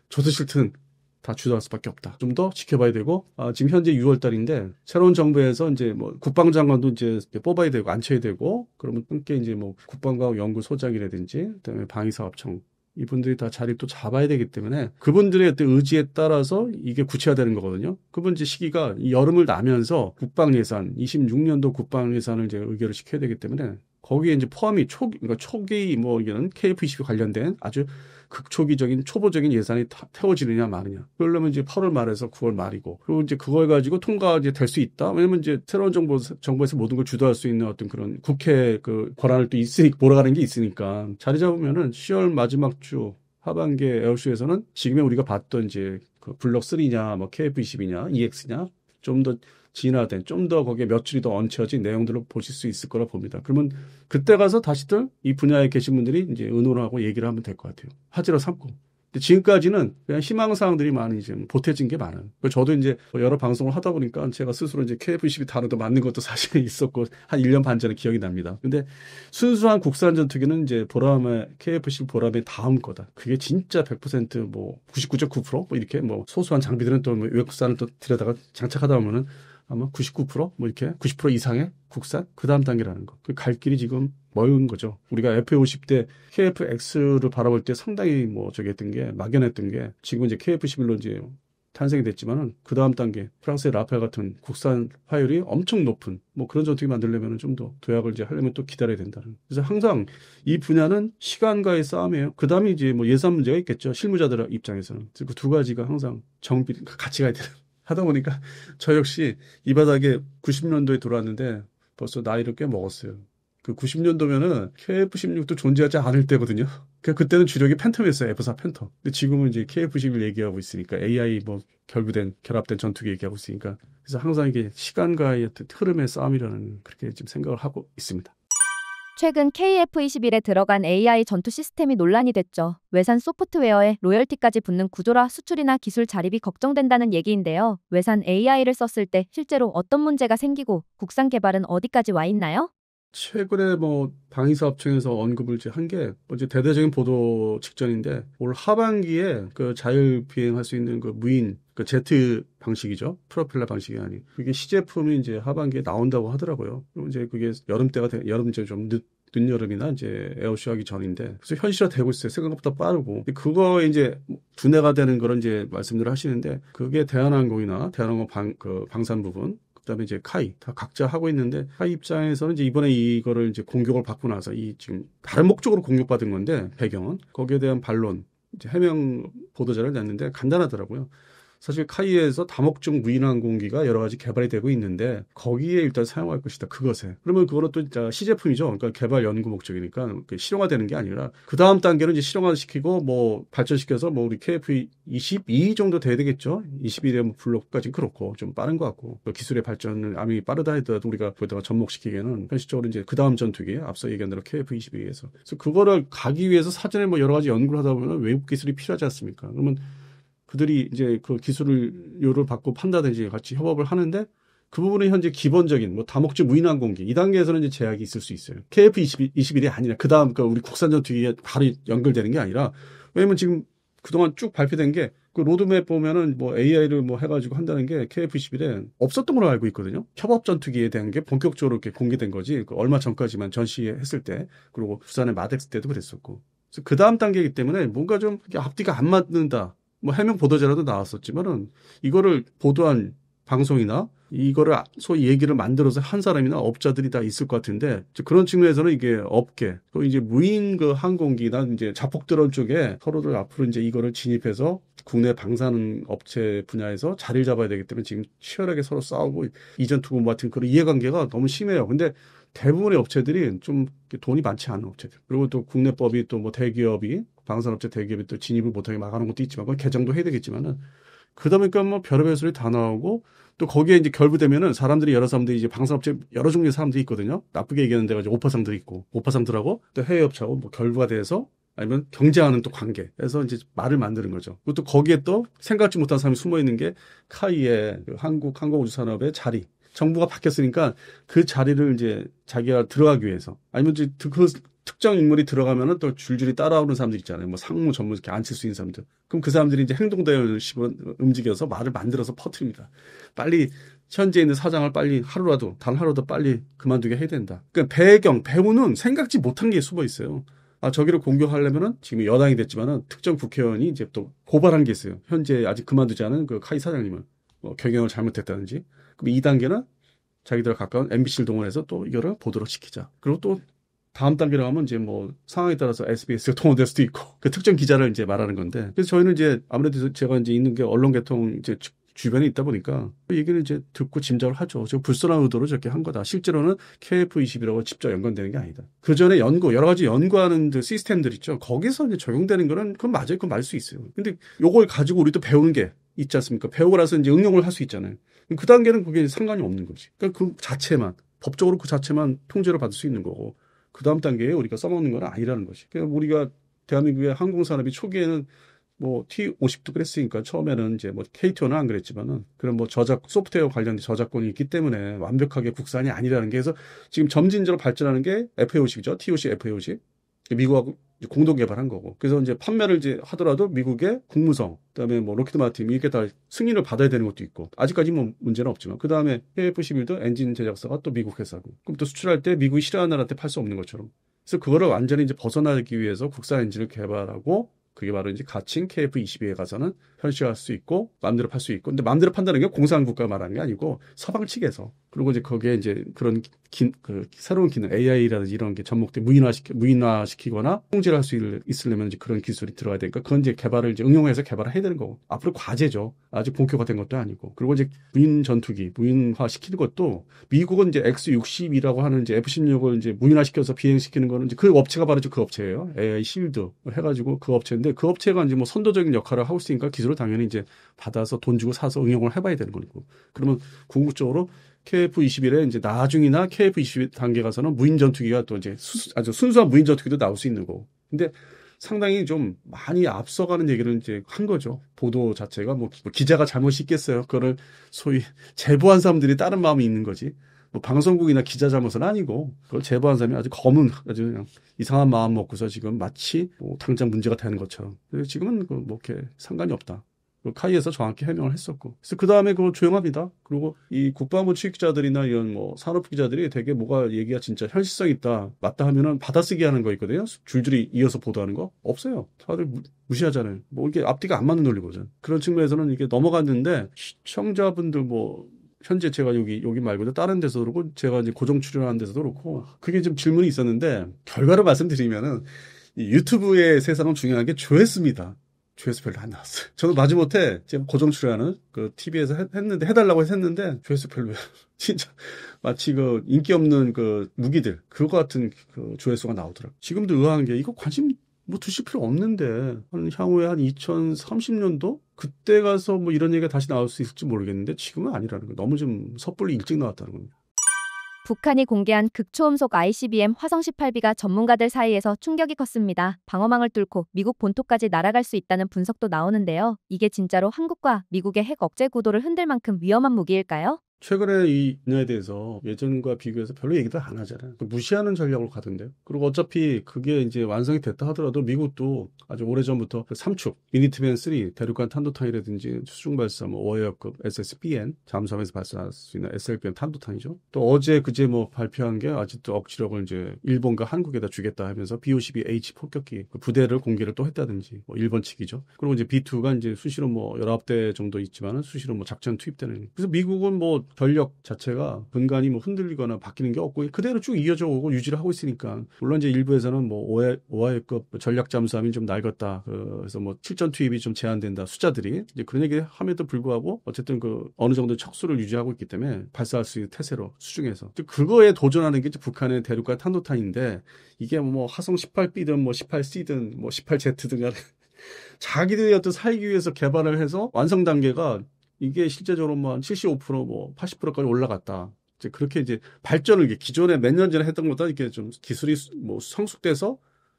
A: 저도 싫든 다 주도할 수밖에 없다. 좀 더 지켜봐야 되고 지금 현재 6월 달인데 새로운 정부에서 이제 뭐 국방장관도 이제 뽑아야 되고 앉혀야 되고 그러면 함께 이제 뭐 국방과학 연구소장이라든지 그다음에 방위사업청 이분들이 다 자리를 또 잡아야 되기 때문에 그분들의 어떤 의지에 따라서 이게 구체화되는 거거든요. 그분 이제 시기가 이 여름을 나면서 국방 예산 26년도 국방 예산을 이제 의결을 시켜야 되기 때문에 거기에 이제 포함이 그러니까 초기 뭐 이게는 KF-22 관련된 아주 극초기적인 초보적인 예산이 태워지느냐 마느냐. 그러려면 이제 8월 말에서 9월 말이고 그리고 이제 그걸 가지고 통과가 이제 될 수 있다. 왜냐면 이제 새로운 정부에서 모든 걸 주도할 수 있는 어떤 그런 국회 그 권한을 또 몰아가는 게 있으니까 자리 잡으면은 10월 마지막 주 하반기에 에어쇼에서는 지금의 우리가 봤던 이제 그 블록 3냐 뭐 KF-22냐 EX냐 좀 더 진화된 좀 더 거기에 몇 줄이 더 얹혀진 내용들을 보실 수 있을 거라 봅니다. 그러면 그때 가서 다시들 이 분야에 계신 분들이 이제 의논을 하고 얘기를 하면 될 것 같아요. 화제로 삼고. 근데 지금까지는 그냥 희망사항들이 많이 이제 보태진 게 많아요. 저도 이제 여러 방송을 하다 보니까 제가 스스로 이제 KF-22 단어도 맞는 것도 사실 있었고 한 1년 반 전에 기억이 납니다. 근데 순수한 국산 전투기는 이제 보람의 KF-22 보람의 다음 거다. 그게 진짜 100%뭐 99.9%뭐 이렇게 뭐 소소한 장비들은 또 외국산을 또 들여다가 장착하다 보면은 아마 99%뭐 이렇게 90% 이상의 국산 그 다음 단계라는 거. 그 갈 길이 지금 멀은 거죠. 우리가 F-50대 KF-X를 바라볼 때 상당히 뭐 저기 했던 게 막연했던 게 지금 이제 KF-11로 이제 탄생이 됐지만은 그 다음 단계 프랑스의 라펠 같은 국산 화율이 엄청 높은 뭐 그런 전투기 만들려면 좀 더 도약을 이제 하려면 또 기다려야 된다는. 그래서 항상 이 분야는 시간과의 싸움이에요. 그 다음에 이제 뭐 예산 문제가 있겠죠. 실무자들 입장에서는. 그 두 가지가 항상 같이 가야 되는. 하다 보니까 저 역시 이 바닥에 90년도에 들어왔는데 벌써 나이를 꽤 먹었어요. 그 90년도면은 KF-16도 존재하지 않을 때거든요. 그때는 주력이 팬텀이었어요. F4 팬텀. 근데 지금은 이제 KF-11 얘기하고 있으니까 AI 뭐 결합된 전투기 얘기하고 있으니까 그래서 항상 이게 시간과의 어떤 흐름의 싸움이라는 그렇게 지금 생각을 하고 있습니다.
B: 최근 KF-21에 들어간 AI 전투 시스템이 논란이 됐죠. 외산 소프트웨어에 로열티까지 붙는 구조라 수출이나 기술 자립이 걱정된다는 얘기인데요. 외산 AI를 썼을 때 실제로 어떤 문제가 생기고 국산 개발은 어디까지 와 있나요?
A: 최근에 뭐 방위사업청에서 언급을 이제 한 게 이제 대대적인 보도 직전인데 올 하반기에 그 자율 비행할 수 있는 그 무인 그 제트 방식이죠. 프로펠러 방식이 아닌 그게 시제품이 이제 하반기에 나온다고 하더라고요. 그럼 이제 그게 여름 이제 좀 늦여름이나 이제 에어쇼 하기 전인데 그래서 현실화되고 있어요. 생각보다 빠르고 그거 이제 두뇌가 되는 그런 이제 말씀들을 하시는데 그게 대한항공이나 대한항공 방산 부분 그다음에 이제 카이 다 각자 하고 있는데 카이 입장에서는 이제 이번에 이거를 이제 공격을 받고 나서 이 지금 다른 목적으로 공격받은 건데 배경은 거기에 대한 반론 이제 해명 보도자를 냈는데 간단하더라고요. 사실 카이에서 다목적 무인 항공기가 여러 가지 개발이 되고 있는데 거기에 일단 사용할 것이다. 그것에. 그러면 그거는 또 진짜 시제품이죠. 그러니까 개발 연구 목적이니까 실용화되는 게 아니라 그 다음 단계는 이제 실용화시키고 뭐 발전시켜서 뭐 우리 KF-22 정도 돼야 되겠죠. 21의 블록까지 그렇고 좀 빠른 것 같고 기술의 발전을 아무리 빠르다 하더라도 우리가 거기다가 접목시키기에는 현실적으로 이제 그 다음 전투기 앞서 얘기한 대로 KF-22에서 그래서 그거를 가기 위해서 사전에 뭐 여러 가지 연구를 하다 보면 외국 기술이 필요하지 않습니까? 그러면 그들이 이제 그 기술료를 받고 판다든지 같이 협업을 하는데 그 부분은 현재 기본적인 뭐 다목적 무인 항공기 이 단계에서는 이제 제약이 있을 수 있어요. KF-21이 아니라 그 다음 우리 국산 전투기에 바로 연결되는 게 아니라 왜냐면 지금 그동안 쭉 발표된 게 그 로드맵 보면은 뭐 AI를 뭐 해가지고 한다는 게 KF-21에 없었던 걸로 알고 있거든요. 협업 전투기에 대한 게 본격적으로 이렇게 공개된 거지. 얼마 전까지만 전시했을 때 그리고 부산의 마덱스 때도 그랬었고. 그래서 그 다음 단계이기 때문에 뭔가 좀 앞뒤가 안 맞는다. 뭐 해명 보도자료도 나왔었지만은 이거를 보도한 방송이나 이거를 소위 얘기를 만들어서 한 사람이나 업자들이 다 있을 것 같은데 그런 측면에서는 이게 업계 또 이제 무인 그 항공기나 이제 자폭드론 쪽에 서로들 앞으로 이제 이거를 진입해서 국내 방산 업체 분야에서 자리를 잡아야 되기 때문에 지금 치열하게 서로 싸우고 이전 투구 같은 그런 이해관계가 너무 심해요. 근데 대부분의 업체들이 좀 돈이 많지 않은 업체들 그리고 또 국내법이 또 뭐 대기업이 방산업체 대기업이 또 진입을 못하게 막아놓은 것도 있지만 그건 개정도 해야 되겠지만은 그러다 보니까 뭐 별의별 소리 다 나오고 또 거기에 이제 결부되면은 여러 사람들이 이제 방산업체 여러 종류의 사람들이 있거든요. 나쁘게 얘기하는 데가 이제 오파상들이 있고 오파상들하고 또 해외업체하고 뭐 결부가 돼서 아니면 경쟁하는 또 관계. 그래서 이제 말을 만드는 거죠. 그리고 또 거기에 또 생각지 못한 사람이 숨어 있는 게 카이의 그 한국 항공우주산업의 자리. 정부가 바뀌었으니까 그 자리를 이제 자기가 들어가기 위해서 아니면 이제 그 특정 인물이 들어가면은 또 줄줄이 따라오는 사람들 있잖아요. 뭐 상무 전문 이렇게 앉힐 수 있는 사람들. 그럼 그 사람들이 이제 행동대열식으로 움직여서 말을 만들어서 퍼뜨립니다. 빨리 현재 있는 사장을 빨리 단 하루라도 빨리 그만두게 해야 된다. 그러니까 배후는 생각지 못한 게 숨어 있어요. 저기를 공격하려면은 지금 여당이 됐지만은 특정 국회의원이 이제 또 고발한 게 있어요. 현재 아직 그만두지 않은 그 카이 사장님을 경영을 잘못했다든지. 그럼 2단계는 자기들 가까운 MBC를 동원해서 또 이거를 보도록 시키자. 그리고 또 다음 단계로 가면 이제 뭐 상황에 따라서 SBS가 동원될 수도 있고 그 특정 기자를 이제 말하는 건데 그래서 저희는 이제 아무래도 제가 이제 있는 게 언론계통 이제 주변에 있다 보니까 그 얘기를 이제 듣고 짐작을 하죠. 저 불순한 의도로 저렇게 한 거다. 실제로는 KF-21하고 직접 연관되는 게 아니다. 그 전에 여러 가지 연구하는 그 시스템들 있죠. 거기서 이제 적용되는 거는 그건 맞아요. 그건 맞을 수 있어요. 근데 요걸 가지고 우리도 배우는 게 있지 않습니까? 배우고 나서 이제 응용을 할 수 있잖아요. 그 단계는 그게 상관이 없는 거지. 그러니까 그 자체만 법적으로 그 자체만 통제를 받을 수 있는 거고 그 다음 단계에 우리가 써먹는 건 아니라는 거지. 그러니까 우리가 대한민국의 항공산업이 초기에는 뭐 T50도 그랬으니까 처음에는 이제 뭐 K2는 안 그랬지만은 그런 뭐 소프트웨어 관련된 저작권이 있기 때문에 완벽하게 국산이 아니라는 게 해서 지금 점진적으로 발전하는 게 FA50이죠. T50, FA50. 미국하고 공동 개발한 거고. 그래서 이제 판매를 이제 하더라도 미국의 국무성, 그다음에 뭐 로키드 마틴 이렇게 다 승인을 받아야 되는 것도 있고. 아직까지 뭐 문제는 없지만. 그다음에 KF-11도 엔진 제작사가 또 미국 회사고. 그럼 또 수출할 때 미국이 싫어하는 나라한테 팔 수 없는 것처럼. 그래서 그거를 완전히 이제 벗어나기 위해서 국산 엔진을 개발하고 그게 바로 이제 가칭 KF-22에 가서는 현실화할 수 있고 마음대로 팔 수 있고. 근데 마음대로 판다는 게 공산국가 말하는 게 아니고 서방 측에서. 그리고 이제 거기에 이제 그런 새로운 기능 AI라든지 이런 게 접목돼 무인화시키거나 통제를 할 수 있으려면 이제 그런 기술이 들어가야 되니까 그건 이제 개발을 이제 응용해서 개발을 해야 되는 거고. 앞으로 과제죠. 아직 본격화된 것도 아니고. 그리고 이제 무인 전투기 무인화시키는 것도 미국은 이제 X-60이라고 하는 이제 F-16을 이제 무인화시켜서 비행시키는 거는 이제 그 업체가 바로 그 업체예요. AI 실드 해가지고 그 업체인데 그 업체가 이제 뭐 선도적인 역할을 하고 있으니까 기술을 당연히 이제 받아서 돈 주고 사서 응용을 해봐야 되는 거고. 그러면 궁극적으로 KF-21에 이제 나중이나 KF-22 단계 가서는 무인 전투기가 또 이제 아주 순수한 무인 전투기도 나올 수 있는 거고. 근데 상당히 좀 많이 앞서가는 얘기를 이제 한 거죠. 보도 자체가 뭐 기자가 잘못이 있겠어요. 그거를 소위 제보한 사람들이 다른 마음이 있는 거지. 뭐 방송국이나 기자 잘못은 아니고 그걸 제보한 사람이 아주 검은 아주 그냥 이상한 마음 먹고서 지금 마치 뭐 당장 문제가 되는 것처럼. 지금은 뭐 이렇게 상관이 없다. 카이에서 정확히 해명을 했었고. 그래서 그 다음에 그거 조용합니다. 그리고 이 국방부 출입 기자들이나 이런 뭐 산업 기자들이 되게 뭐가 얘기가 진짜 현실성 있다. 맞다 하면은 받아쓰기 하는 거 있거든요. 줄줄이 이어서 보도하는 거 없어요. 다들 무시하잖아요. 뭐 이게 앞뒤가 안 맞는 논리거든. 그런 측면에서는 이게 넘어갔는데 시청자분들 뭐 현재 제가 여기 말고도 다른 데서도 그렇고 제가 이제 고정 출연하는 데서도 그렇고 그게 좀 질문이 있었는데 결과를 말씀드리면은 이 유튜브의 세상은 중요한 게 조회수입니다. 조회수 별로 안 나왔어요. 저도 마지못해 제가 고정 출연하는 그 TV에서 했는데 해달라고 해서 했는데 조회수 별로예요. 진짜 마치 그 인기 없는 그 무기들 그거 같은 그 조회수가 나오더라고요. 지금도 의아한 게 이거 관심 뭐 두실 필요 없는데 한 향후에 한 2030년도 그때 가서 뭐 이런 얘기가 다시 나올 수 있을지 모르겠는데 지금은 아니라는 거예요. 너무 좀 섣불리 일찍 나왔다는 겁니다.
B: 북한이 공개한 극초음속 ICBM 화성 18B가 전문가들 사이에서 충격이 컸습니다. 방어망을 뚫고 미국 본토까지 날아갈 수 있다는 분석도 나오는데요. 이게 진짜로 한국과 미국의 핵 억제 구도를 흔들 만큼 위험한 무기일까요?
A: 최근에 이 분야에 대해서 예전과 비교해서 별로 얘기도 안 하잖아요. 무시하는 전략으로 가던데요. 그리고 어차피 그게 이제 완성이 됐다 하더라도 미국도 아주 오래전부터 그 삼축, 미니트맨 3, 대륙간 탄도탄이라든지 수중 발사, 뭐 워해어급 SSBN, 잠수함에서 발사할 수 있는 SLBM 탄도탄이죠. 또 어제 그제 뭐 발표한 게 아직도 억지력을 이제 일본과 한국에다 주겠다 하면서 B-52H 폭격기 그 부대를 공개를 또 했다든지 뭐 일본 측이죠. 그리고 이제 B2가 이제 수시로 뭐 19대 정도 있지만은 수시로 뭐 작전 투입되는. 그래서 미국은 뭐 전력 자체가 근간이 뭐 흔들리거나 바뀌는 게 없고 그대로 쭉 이어져 오고 유지를 하고 있으니까 물론 이제 일부에서는 뭐 오하이급 전략 잠수함이 좀 낡았다 그래서 뭐 실전 투입이 좀 제한된다 숫자들이 이제 그런 얘기 함에도 불구하고 어쨌든 그 어느 정도 척수를 유지하고 있기 때문에 발사할 수 있는 태세로 수중에서 그거에 도전하는 게 이제 북한의 대륙간 탄도탄인데 이게 뭐 화성 18B든 뭐 18C든 뭐 18Z든 간에 자기들이 어떤 살기 위해서 개발을 해서 완성 단계가 이게 실제적으로 뭐 한 75%뭐 80%까지 올라갔다. 이제 그렇게 이제 발전을 기존에 몇 년 전에 했던 것보다 이렇게 좀 기술이 뭐 성숙돼서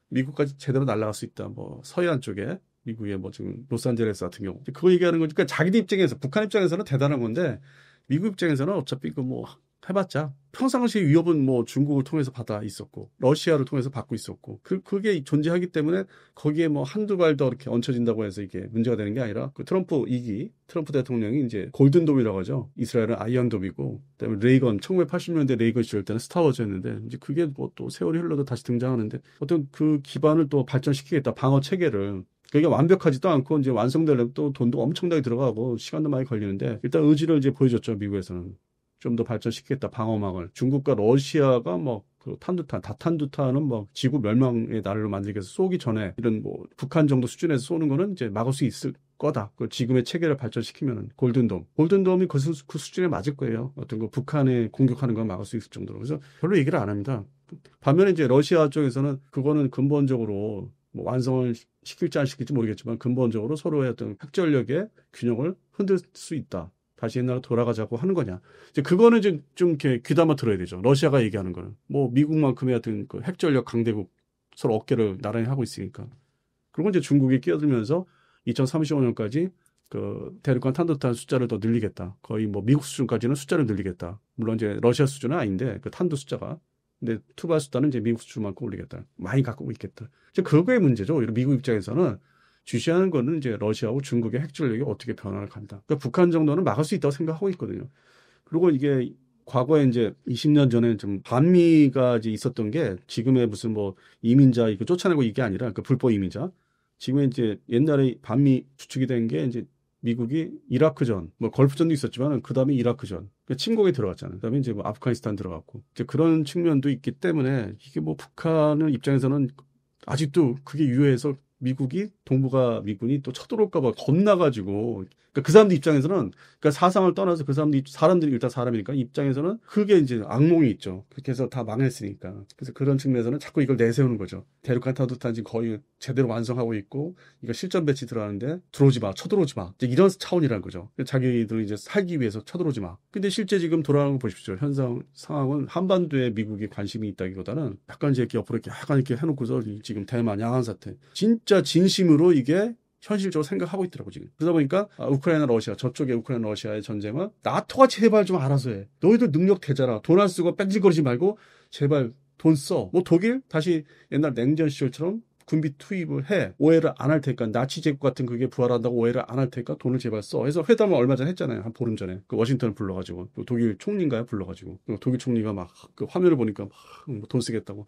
A: 미국까지 제대로 날아갈 수 있다. 뭐 서해안 쪽에 미국의 뭐 지금 로스앤젤레스 같은 경우 그거 얘기하는 거니까 자기들 입장에서 북한 입장에서는 대단한 건데 미국 입장에서는 어차피 그 뭐 해봤자 평상시 위협은 뭐 중국을 통해서 받아 있었고 러시아를 통해서 받고 있었고 그게 존재하기 때문에 거기에 뭐 한두 발 더 이렇게 얹혀진다고 해서 이게 문제가 되는 게 아니라 그 트럼프 대통령이 이제 골든돔이라고 하죠. 이스라엘은 아이언돔이고 그다음에 레이건 1980년대 레이건 시절 때는 스타워즈였는데 이제 그게 뭐 또 세월이 흘러도 다시 등장하는데 어떤 그 기반을 또 발전시키겠다 방어 체계를 그게 완벽하지도 않고 이제 완성되려면 또 돈도 엄청나게 들어가고 시간도 많이 걸리는데 일단 의지를 이제 보여줬죠. 미국에서는. 좀 더 발전시키겠다 방어망을. 중국과 러시아가 뭐 그 탄두탄, 다탄두탄은 뭐 지구 멸망의 날로 만들기 위해서 쏘기 전에 이런 뭐 북한 정도 수준에서 쏘는 거는 이제 막을 수 있을 거다. 그 지금의 체계를 발전시키면은 골든돔이 그 수준에 맞을 거예요. 어떤 그 북한에 공격하는 걸 막을 수 있을 정도로. 그래서 별로 얘기를 안 합니다. 반면에 이제 러시아 쪽에서는 그거는 근본적으로 뭐 완성을 시킬지 안 시킬지 모르겠지만 근본적으로 서로의 어떤 핵전력의 균형을 흔들 수 있다. 다시 옛날로 돌아가자고 하는 거냐. 이제 그거는 좀 이렇게 귀담아 들어야 되죠. 러시아가 얘기하는 거는. 뭐 미국만큼의 어떤 그 핵전력 강대국 서로 어깨를 나란히 하고 있으니까. 그리고 이제 중국이 끼어들면서 2035년까지 그 대륙간 탄도탄 숫자를 더 늘리겠다. 거의 뭐 미국 수준까지는 숫자를 늘리겠다. 물론 이제 러시아 수준은 아닌데 그 탄도 숫자가. 근데 투발 숫자는 이제 미국 수준만큼 올리겠다. 많이 갖고 있겠다. 이제 그거의 문제죠. 미국 입장에서는 주시하는 거는 이제 러시아하고 중국의 핵전력이 어떻게 변화를 간다. 그러니까 북한 정도는 막을 수 있다고 생각하고 있거든요. 그리고 이게 과거에 이제 20년 전에 좀 반미가 이제 있었던 게 지금의 무슨 뭐 이민자 이거 쫓아내고 이게 아니라 그 불법 이민자. 지금에 이제 옛날에 반미 주축이 된 게 이제 미국이 이라크전, 뭐 걸프전도 있었지만 그 다음에 이라크전, 그러니까 침공에 들어갔잖아요. 그 다음에 이제 뭐 아프가니스탄 들어갔고 이제 그런 측면도 있기 때문에 이게 뭐 북한은 입장에서는 아직도 그게 유효해서 미국이 동북아 미군이 또 쳐들어올까봐 겁나가지고 그러니까 그 사람들 입장에서는 그러니까 사상을 떠나서 그 사람들이 일단 사람이니까 입장에서는 그게 이제 악몽이 있죠. 그렇게 해서 다 망했으니까. 그래서 그런 측면에서는 자꾸 이걸 내세우는 거죠. 대륙간 탄도탄 지금 거의 제대로 완성하고 있고 이거 실전 배치 들어가는데 들어오지 마, 쳐들어오지 마. 이제 이런 차원이라는 거죠. 자기들 이제 살기 위해서 쳐들어오지 마. 근데 실제 지금 돌아가는 거 보십시오. 현상 상황은 한반도에 미국이 관심이 있다기보다는 약간 이제 옆으로 이렇게 약간 이렇게 해놓고서 지금 대만 양안 사태 진짜 진심으로 이게 현실적으로 생각하고 있더라고 지금. 그러다 보니까 우크라이나 러시아 저쪽에 우크라이나 러시아의 전쟁은 나토가 제발 좀 알아서 해. 너희들 능력 되잖아. 돈 안 쓰고 뺀질거리지 말고 제발 돈 써. 뭐 독일 다시 옛날 냉전 시절처럼 군비 투입을 해. 오해를 안 할 테니까 나치 제국 같은 그게 부활한다고 오해를 안 할 테니까 돈을 제발 써. 해서 회담을 얼마 전에 했잖아요. 한 보름 전에. 그 워싱턴을 불러가지고 그 독일 총리인가요? 불러가지고 독일 총리가 막 그 화면을 보니까 막 돈 쓰겠다고.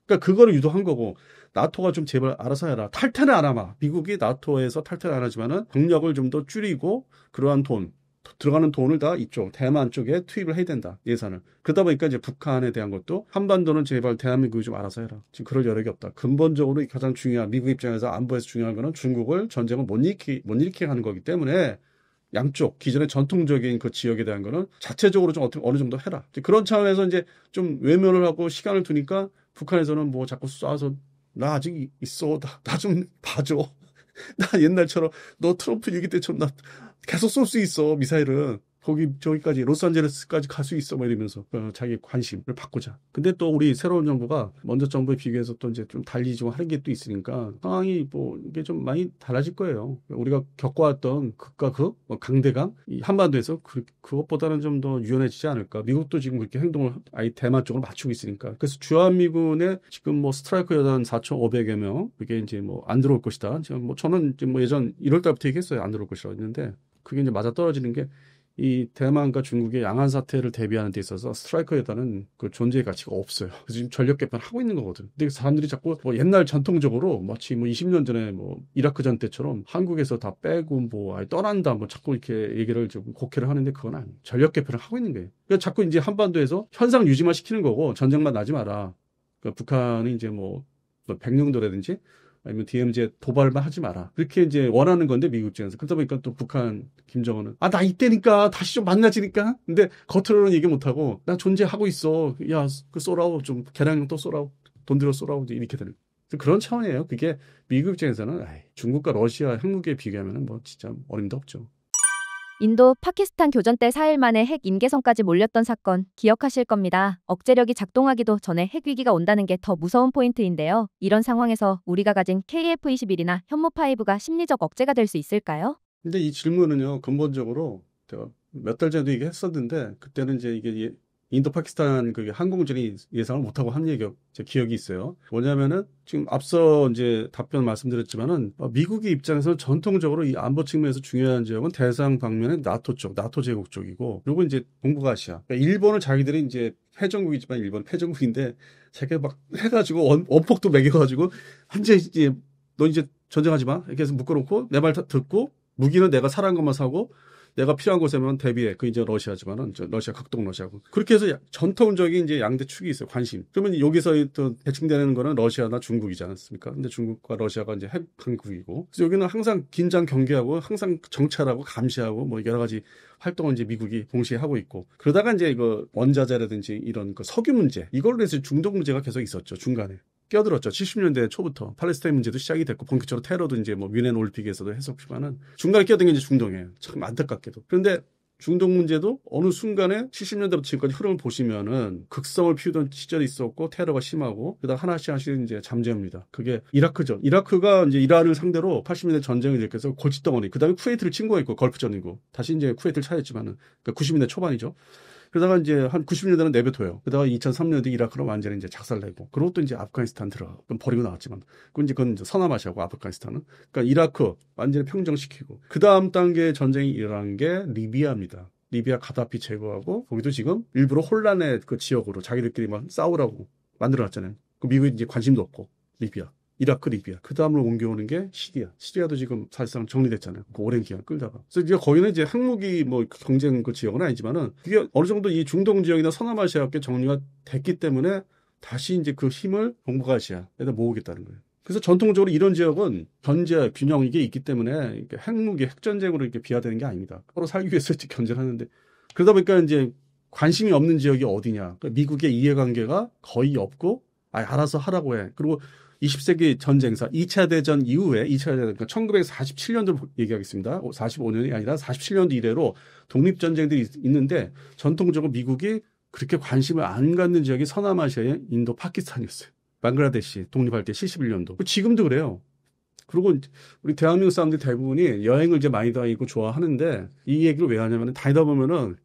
A: 그러니까 그거를 유도한 거고 나토가 좀 제발 알아서 해라. 탈퇴는 안 하마. 미국이 나토에서 탈퇴는 안 하지만은 병력을 좀 더 줄이고 그러한 돈 들어가는 돈을 다 이쪽 대만 쪽에 투입을 해야 된다. 예산을. 그러다 보니까 이제 북한에 대한 것도 한반도는 제발 대한민국이 좀 알아서 해라. 지금 그럴 여력이 없다. 근본적으로 가장 중요한 미국 입장에서 안보에서 중요한 거는 중국을 전쟁을 못 일으키게 하는 거기 때문에 양쪽 기존의 전통적인 그 지역에 대한 거는 자체적으로 좀 어느 정도 해라. 그런 차원에서 이제 좀 외면을 하고 시간을 두니까 북한에서는 뭐 자꾸 쏴서 나 아직 있어. 나 좀 봐줘. 나 옛날처럼 너 트럼프 얘기 때처럼 나 계속 쏠 수 있어. 미사일은. 저기까지 로스앤젤레스까지 갈 수 있어. 뭐 이러면서 자기 관심을 바꾸자. 근데 또 우리 새로운 정부가 먼저 정부에 비교해서 또 이제 좀 달리 좀 하는 게 또 있으니까 상황이 뭐 이게 좀 많이 달라질 거예요. 우리가 겪어왔던 극과 극, 강대강 이 한반도에서 그것보다는 좀 더 유연해지지 않을까. 미국도 지금 그렇게 행동을 아예 대만 쪽으로 맞추고 있으니까. 그래서 주한미군의 지금 뭐 스트라이커 여단 4,500여 명 그게 이제 뭐 안 들어올 것이다. 지금 뭐 저는 이제 뭐 예전 1월 달부터 얘기했어요. 안 들어올 것이라고 했는데 그게 이제 맞아 떨어지는 게 이 대만과 중국의 양안 사태를 대비하는 데 있어서 스트라이커 여단은 그 존재의 가치가 없어요. 그래서 지금 전력 개편하고 있는 거거든. 근데 사람들이 자꾸 뭐 옛날 전통적으로 마치 뭐 20년 전에 뭐 이라크전 때처럼 한국에서 다 빼고 뭐 아예 떠난다 뭐 자꾸 이렇게 얘기를 좀 곡해를 하는데 그건 아니에요. 전력 개편을 하고 있는 거예요. 그러니까 자꾸 이제 한반도에서 현상 유지만 시키는 거고 전쟁만 나지 마라. 그러니까 북한이 이제 뭐 백령도라든지 아니면 DMZ 도발만 하지 마라. 그렇게 이제 원하는 건데 미국 입장에서. 그러다 보니까 또 북한 김정은은 나 이때니까 다시 좀 만나지니까. 근데 겉으로는 얘기 못 하고 나 존재하고 있어. 야, 그 쏘라고 좀 개량 또 쏘라고 돈 들여 쏘라고 이렇게 되는. 그런 차원이에요. 그게 미국 입장에서는 중국과 러시아 핵무기에 비교하면 뭐 진짜 어림도 없죠.
B: 인도 파키스탄 교전 때 4일 만에 핵 임계선까지 몰렸던 사건 기억하실 겁니다. 억제력이 작동하기도 전에 핵 위기가 온다는 게 더 무서운 포인트인데요. 이런 상황에서 우리가 가진 KF-21이나 현무5가 심리적 억제가 될 수 있을까요?
A: 근데 이 질문은요, 근본적으로 제가 몇 달 전에도 얘기했었는데 그때는 이제 이게 인도 파키스탄 그 항공전이 예상을 못하고 한 얘기가 제 기억이 있어요. 뭐냐면은 지금 앞서 이제 답변 말씀드렸지만은 미국의 입장에서는 전통적으로 이 안보 측면에서 중요한 지역은 대상 방면의 나토 쪽, 나토 제국 쪽이고 그리고 이제 동북아시아. 그러니까 일본은 자기들이 이제 패전국이지만 일본 패전국인데 자기가 막 해가지고 원폭도 매겨가지고 한제 이제 너 이제 전쟁하지 마 이렇게 해서 묶어놓고 내 말 듣고 무기는 내가 사랑한 것만 사고. 내가 필요한 곳에만 대비해. 그 이제 러시아지만은 러시아 극동 러시아고. 그렇게 해서 전통적인 이제 양대 축이 있어요. 관심. 그러면 여기서 또 대칭되는 거는 러시아나 중국이지 않습니까? 근데 중국과 러시아가 이제 핵 강국이고. 그래서 여기는 항상 긴장 경계하고 항상 정찰하고 감시하고 뭐 여러 가지 활동을 이제 미국이 동시에 하고 있고. 그러다가 이제 이거 원자재라든지 이런 그 석유 문제 이걸로 해서 중동 문제가 계속 있었죠. 중간에. 끼어들었죠. 70년대 초부터 팔레스타인 문제도 시작이 됐고 본격적으로 테러도 이제 뭐 뮌헨 올림픽에서도 했었지만은 중간에 끼어든 게 이제 중동이에요. 참 안타깝게도. 그런데 중동 문제도 어느 순간에 70년대부터 지금까지 흐름을 보시면은 극성을 피우던 시절이 있었고 테러가 심하고 그러다 하나씩 이제 잠재웁니다. 그게 이라크전. 이라크가 이제 이란을 상대로 80년대 전쟁을 일으켜서 골칫덩어리. 그다음에 쿠웨이트를 침공했고 걸프전이고 다시 이제 쿠웨이트를 차지했지만은 그러니까 90년대 초반이죠. 그러다가 이제 한 90년대는 내뱉어요. 그러다가 2003년대 이라크로 완전히 이제 작살내고, 그리고 또 이제 아프가니스탄 버리고 나왔지만, 그건 이제 서남아시아고 아프가니스탄은. 그러니까 이라크 완전히 평정시키고, 그 다음 단계의 전쟁이 일어난 게 리비아입니다. 리비아 가다피 제거하고, 거기도 지금 일부러 혼란의 그 지역으로 자기들끼리 막 싸우라고 만들어놨잖아요. 그 미국이 이제 관심도 없고, 리비아. 이라크, 리비아. 그 다음으로 옮겨오는 게 시리아. 시리아도 지금 사실상 정리됐잖아요. 그 오랜 기간 끌다가. 그래서 이제 거기는 이제 핵무기 뭐 경쟁 그 지역은 아니지만은 그게 어느 정도 이 중동 지역이나 서남아시아께 정리가 됐기 때문에 다시 이제 그 힘을 동북아시아에다 모으겠다는 거예요. 그래서 전통적으로 이런 지역은 견제, 균형 이게 있기 때문에 핵무기, 핵전쟁으로 이렇게 비화되는 게 아닙니다. 서로 살기 위해서 이렇게 견제를 하는데 그러다 보니까 이제 관심이 없는 지역이 어디냐. 그러니까 미국의 이해관계가 거의 없고 알아서 하라고 해. 그리고 20세기 전쟁사 2차 대전 이후에 2차 대전 그러니까 1947년도를 얘기하겠습니다. 45년이 아니라 47년도 이래로 독립전쟁들이 있는데 전통적으로 미국이 그렇게 관심을 안 갖는 지역이 서남아시아의 인도 파키스탄이었어요. 방글라데시 독립할 때 71년도. 지금도 그래요. 그리고 우리 대한민국 사람들 대부분이 여행을 이제 많이 다니고 좋아하는데 이 얘기를 왜 하냐면 다니다 보면은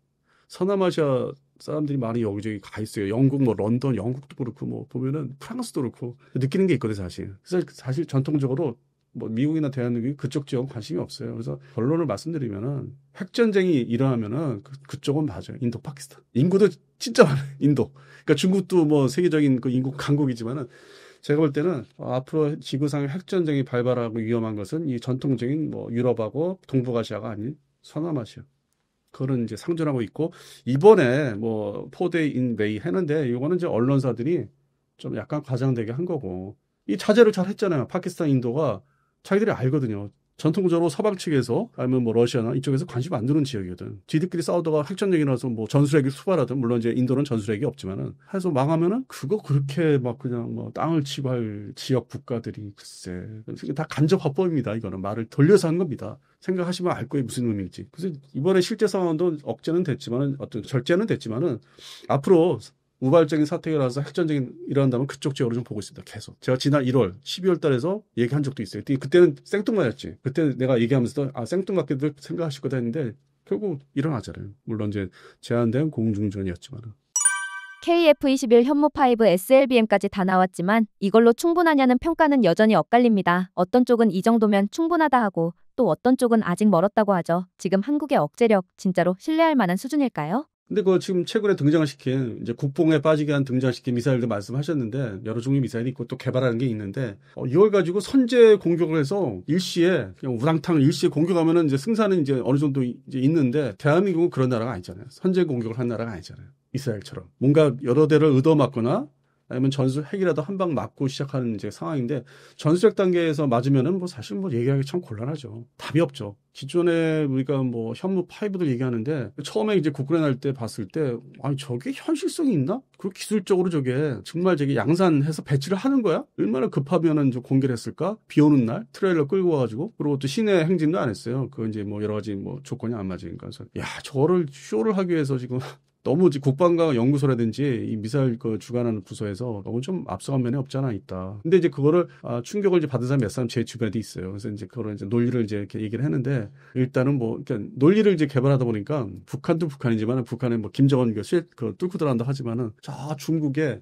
A: 서남아시아 사람들이 많이 여기저기 가 있어요. 영국, 뭐 런던, 영국도 그렇고 뭐 보면은 프랑스도 그렇고 느끼는 게 있거든요, 사실. 그래서 사실 전통적으로 뭐 미국이나 대한민국이 그쪽 지역 관심이 없어요. 그래서 결론을 말씀드리면은 핵전쟁이 일어나면은 그쪽은 맞아요. 인도, 파키스탄. 인구도 진짜 많아요. 인도. 그러니까 중국도 뭐 세계적인 그 인구 강국이지만은 제가 볼 때는 앞으로 지구상의 핵전쟁이 발발하고 위험한 것은 이 전통적인 뭐 유럽하고 동북아시아가 아닌 서남아시아. 그거는 이제 상존하고 있고 이번에 뭐 포데이 인 메이 했는데 이거는 이제 언론사들이 좀 약간 과장되게 한 거고 이 자제를 잘 했잖아요. 파키스탄, 인도가 자기들이 알거든요. 전통적으로 서방 측에서 아니면 뭐 러시아나 이쪽에서 관심 안 두는 지역이거든. 지들끼리 싸우다가 핵전쟁이 나서 뭐 전술핵이 수발하든 물론 이제 인도는 전술핵이 없지만은 해서 망하면은 그거 그렇게 막 그냥 뭐 땅을 치고 할 지역 국가들이 글쎄 다 간접 화법입니다. 이거는 말을 돌려서 한 겁니다. 생각하시면 알 거예요 무슨 의미인지. 그래서 이번에 실제 상황도 억제는 됐지만은 어떤 절제는 됐지만은 앞으로 우발적인 사태가 나서 핵전쟁이 일어난다면 그쪽 지역으로 좀 보고 있습니다. 계속. 제가 지난 1월, 12월 달에서 얘기한 적도 있어요. 그때는 생뚱맞았지. 그때 내가 얘기하면서도 생뚱맞게도 생각하실 거다 했는데 결국 일어나잖아요. 물론 이제 제한된 공중전이었지만.
B: KF-21 현무5 SLBM까지 다 나왔지만 이걸로 충분하냐는 평가는 여전히 엇갈립니다. 어떤 쪽은 이 정도면 충분하다 하고 또 어떤 쪽은 아직 멀었다고 하죠. 지금 한국의 억제력 진짜로 신뢰할 만한 수준일까요?
A: 근데 그 지금 최근에 등장을 시킨 이제 국뽕에 빠지게 한 등장시킨 미사일도 말씀하셨는데 여러 종류 미사일이 있고 또 개발하는 게 있는데 이걸 가지고 선제 공격을 해서 일시에 그냥 우당탕 일시에 공격하면은 이제 승산은 이제 어느 정도 이제 있는데 대한민국은 그런 나라가 아니잖아요. 선제 공격을 한 나라가 아니잖아요. 이스라엘처럼 뭔가 여러 대를 얻어맞거나 아니면 전술핵이라도 한 방 맞고 시작하는 이제 상황인데 전술핵 단계에서 맞으면은 뭐 사실 뭐 얘기하기 참 곤란하죠. 답이 없죠. 기존에 우리가 뭐 현무 5들 얘기하는데 처음에 이제 국군에 때 봤을 때 아니 저게 현실성이 있나? 그 기술적으로 저게 정말 저게 양산해서 배치를 하는 거야? 얼마나 급하면은 좀 공개를 했을까? 비 오는 날 트레일러 끌고 와가지고 그리고 또 시내 행진도 안 했어요. 그 이제 뭐 여러 가지 뭐 조건이 안 맞으니까 그래서 야 저를 쇼를 하기 위해서 지금 너무 국방과 연구소라든지 이 미사일 그 주관하는 부서에서 너무 좀 앞서간 면이 없지 않아 있다. 근데 이제 그거를 충격을 이제 받은 사람 몇 사람 제 주변에도 있어요. 그래서 이제 그거를 이제 논리를 이제 이렇게 얘기를 했는데 일단은 뭐 그러니까 논리를 이제 개발하다 보니까 북한도 북한이지만 북한에 뭐 김정은 그 뚫고 들어간다 하지만은 저 중국에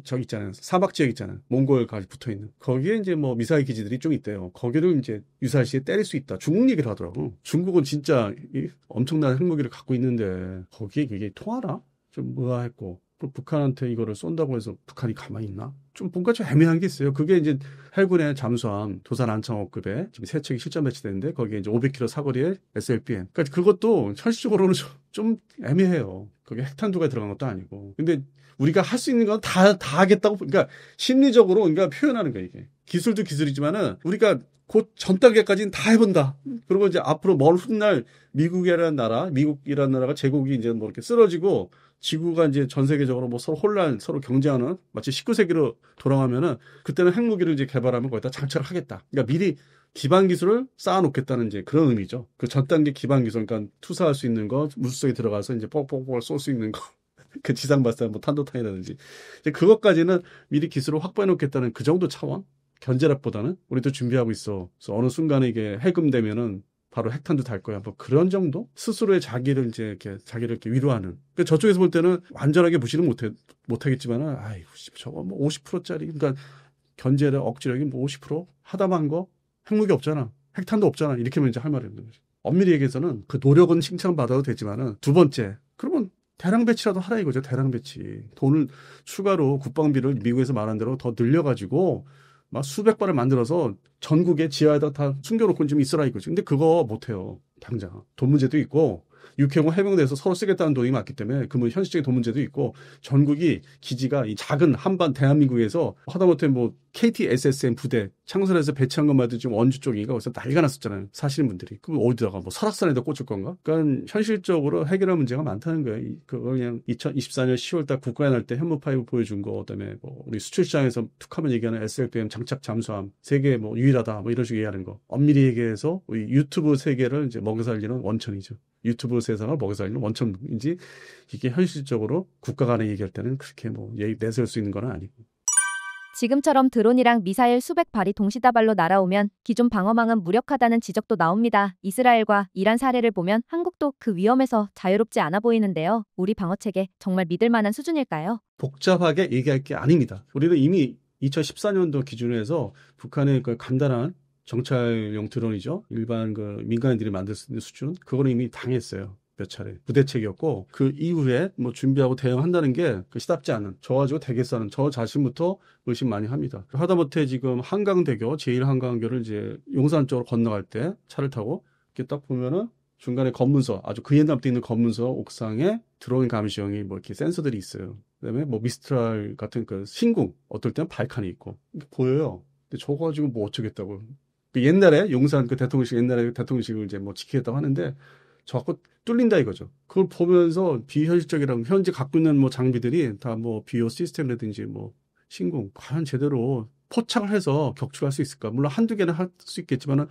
A: 저기 있잖아요. 사막 지역 있잖아요. 몽골까지 붙어 있는 거기에 이제 뭐 미사일 기지들이 좀 있대요. 거기를 이제 유사시에 때릴 수 있다. 중국 얘기를 하더라고. 중국은 진짜 엄청난 핵무기를 갖고 있는데 거기에 그게 통하나? 좀 의아했고 북한한테 이거를 쏜다고 해서 북한이 가만히 있나? 좀 뭔가 좀 애매한 게 있어요. 그게 이제 해군의 잠수함 도산 안창호급에 지금 세 척이 실전 배치되는데 거기에 이제 500km 사거리에 SLBM. 그러니까 그것도 현실적으로는 좀 애매해요. 그게 핵탄두가 들어간 것도 아니고. 근데 우리가 할 수 있는 건 다 하겠다고. 그러니까 심리적으로 그러니까 표현하는 거예요 이게. 기술도 기술이지만은 우리가 곧 전 단계까지는 다 해본다. 그리고 이제 앞으로 먼 훗날 미국이라는 나라가 제국이 이제 뭐 이렇게 쓰러지고 지구가 이제 전 세계적으로 뭐 서로 혼란, 서로 경쟁하는 마치 19세기로 돌아가면은 그때는 핵무기를 이제 개발하면 거기다 장착을 하겠다. 그러니까 미리 기반 기술을 쌓아놓겠다는 이제 그런 의미죠. 그 전 단계 기반 기술, 그러니까 투사할 수 있는 거, 물속에 들어가서 이제 뻑뻑뻑 쏠 수 있는 거. 그 지상 발사 뭐 탄도탄이라든지 이제 그것까지는 미리 기술을 확보해 놓겠다는 그 정도 차원. 견제력보다는 우리도 준비하고 있어. 그래서 어느 순간에 이게 해금되면은 바로 핵탄두 달 거야. 뭐 그런 정도? 스스로의 자기를 이렇게 위로하는. 그러니까 저쪽에서 볼 때는 완전하게 무시는 못하겠지만은, 아이고, 저거 뭐 50%짜리. 그러니까 견제력, 억지력이 뭐 50%? 하다만 거? 핵무기 없잖아. 핵탄두 없잖아. 이렇게만 이제 할 말이 없는 거죠. 엄밀히 얘기해서는 그 노력은 칭찬받아도 되지만은 두 번째. 그러면 대량 배치라도 하라 이거죠. 대량 배치. 돈을 추가로 국방비를 미국에서 말한 대로 더 늘려가지고 막 수백 발을 만들어서 전국에 지하에다 다 숨겨놓고 좀 있어라 이거지. 근데 그거 못해요. 당장. 돈 문제도 있고 육해공 해병대에서 서로 쓰겠다는 돈이 많기 때문에 그 현실적인 돈 문제도 있고 전국이 기지가 이 작은 한반 대한민국에서 하다못해 뭐 KT-SSM 부대 창설해서 배치한 것만 해도 지금 원주 쪽인가 그래서 난리가 났었잖아요. 사시는 분들이. 그럼 어디다가 뭐 설악산에다 꽂을 건가? 그러니까 현실적으로 해결할 문제가 많다는 거예요. 그거 그냥 2024년 10월달 국가에 날 때 현무5 보여준 거 그다음에 뭐 우리 수출 시장에서 툭하면 얘기하는 SLBM 장착 잠수함 세계 뭐 유일하다 뭐 이런 식으로 얘기하는 거. 엄밀히 얘기해서 우리 유튜브 세계를 이제 먹여 살리는 원천이죠. 유튜브 세상을 먹여 살리는 원천인지 이게 현실적으로 국가 간에 얘기할 때는 그렇게 뭐 내세울 수 있는 건 아니고.
B: 지금처럼 드론이랑 미사일 수백 발이 동시다발로 날아오면 기존 방어망은 무력하다는 지적도 나옵니다. 이스라엘과 이란 사례를 보면 한국도 그 위험에서 자유롭지 않아 보이는데요. 우리 방어체계 정말 믿을 만한 수준일까요?
A: 복잡하게 얘기할 게 아닙니다. 우리는 이미 2014년도 기준으로 해서 북한의 그 간단한 정찰용 드론이죠. 일반 그 민간인들이 만들 수 있는 수준, 그거는 이미 당했어요. 몇 차례 부대책이었고, 그 이후에 뭐 준비하고 대응한다는 게 그 시답지 않은, 저 가지고 되겠어는 저 자신부터 의심 많이 합니다. 하다못해 지금 한강대교, 제1한강교를 이제 용산 쪽으로 건너갈 때 차를 타고 이렇게 딱 보면은 중간에 검문소, 아주 그 옛날부터 있는 검문소 옥상에 드론 감시용이 뭐 이렇게 센서들이 있어요. 그다음에 뭐 미스트랄 같은 그 신궁, 어떨 때는 발칸이 있고 보여요. 근데 저거 가지고 뭐 어쩌겠다고. 그 옛날에 용산 그 대통령실, 옛날에 대통령실을 이제 뭐 지키겠다고 하는데 자꾸 뚫린다 이거죠. 그걸 보면서 비현실적이라고, 현재 갖고 있는 뭐 장비들이 다 뭐 비오 시스템이라든지 뭐 신궁 과연 제대로 포착을 해서 격추할 수 있을까? 물론 한두 개는 할 수 있겠지만은,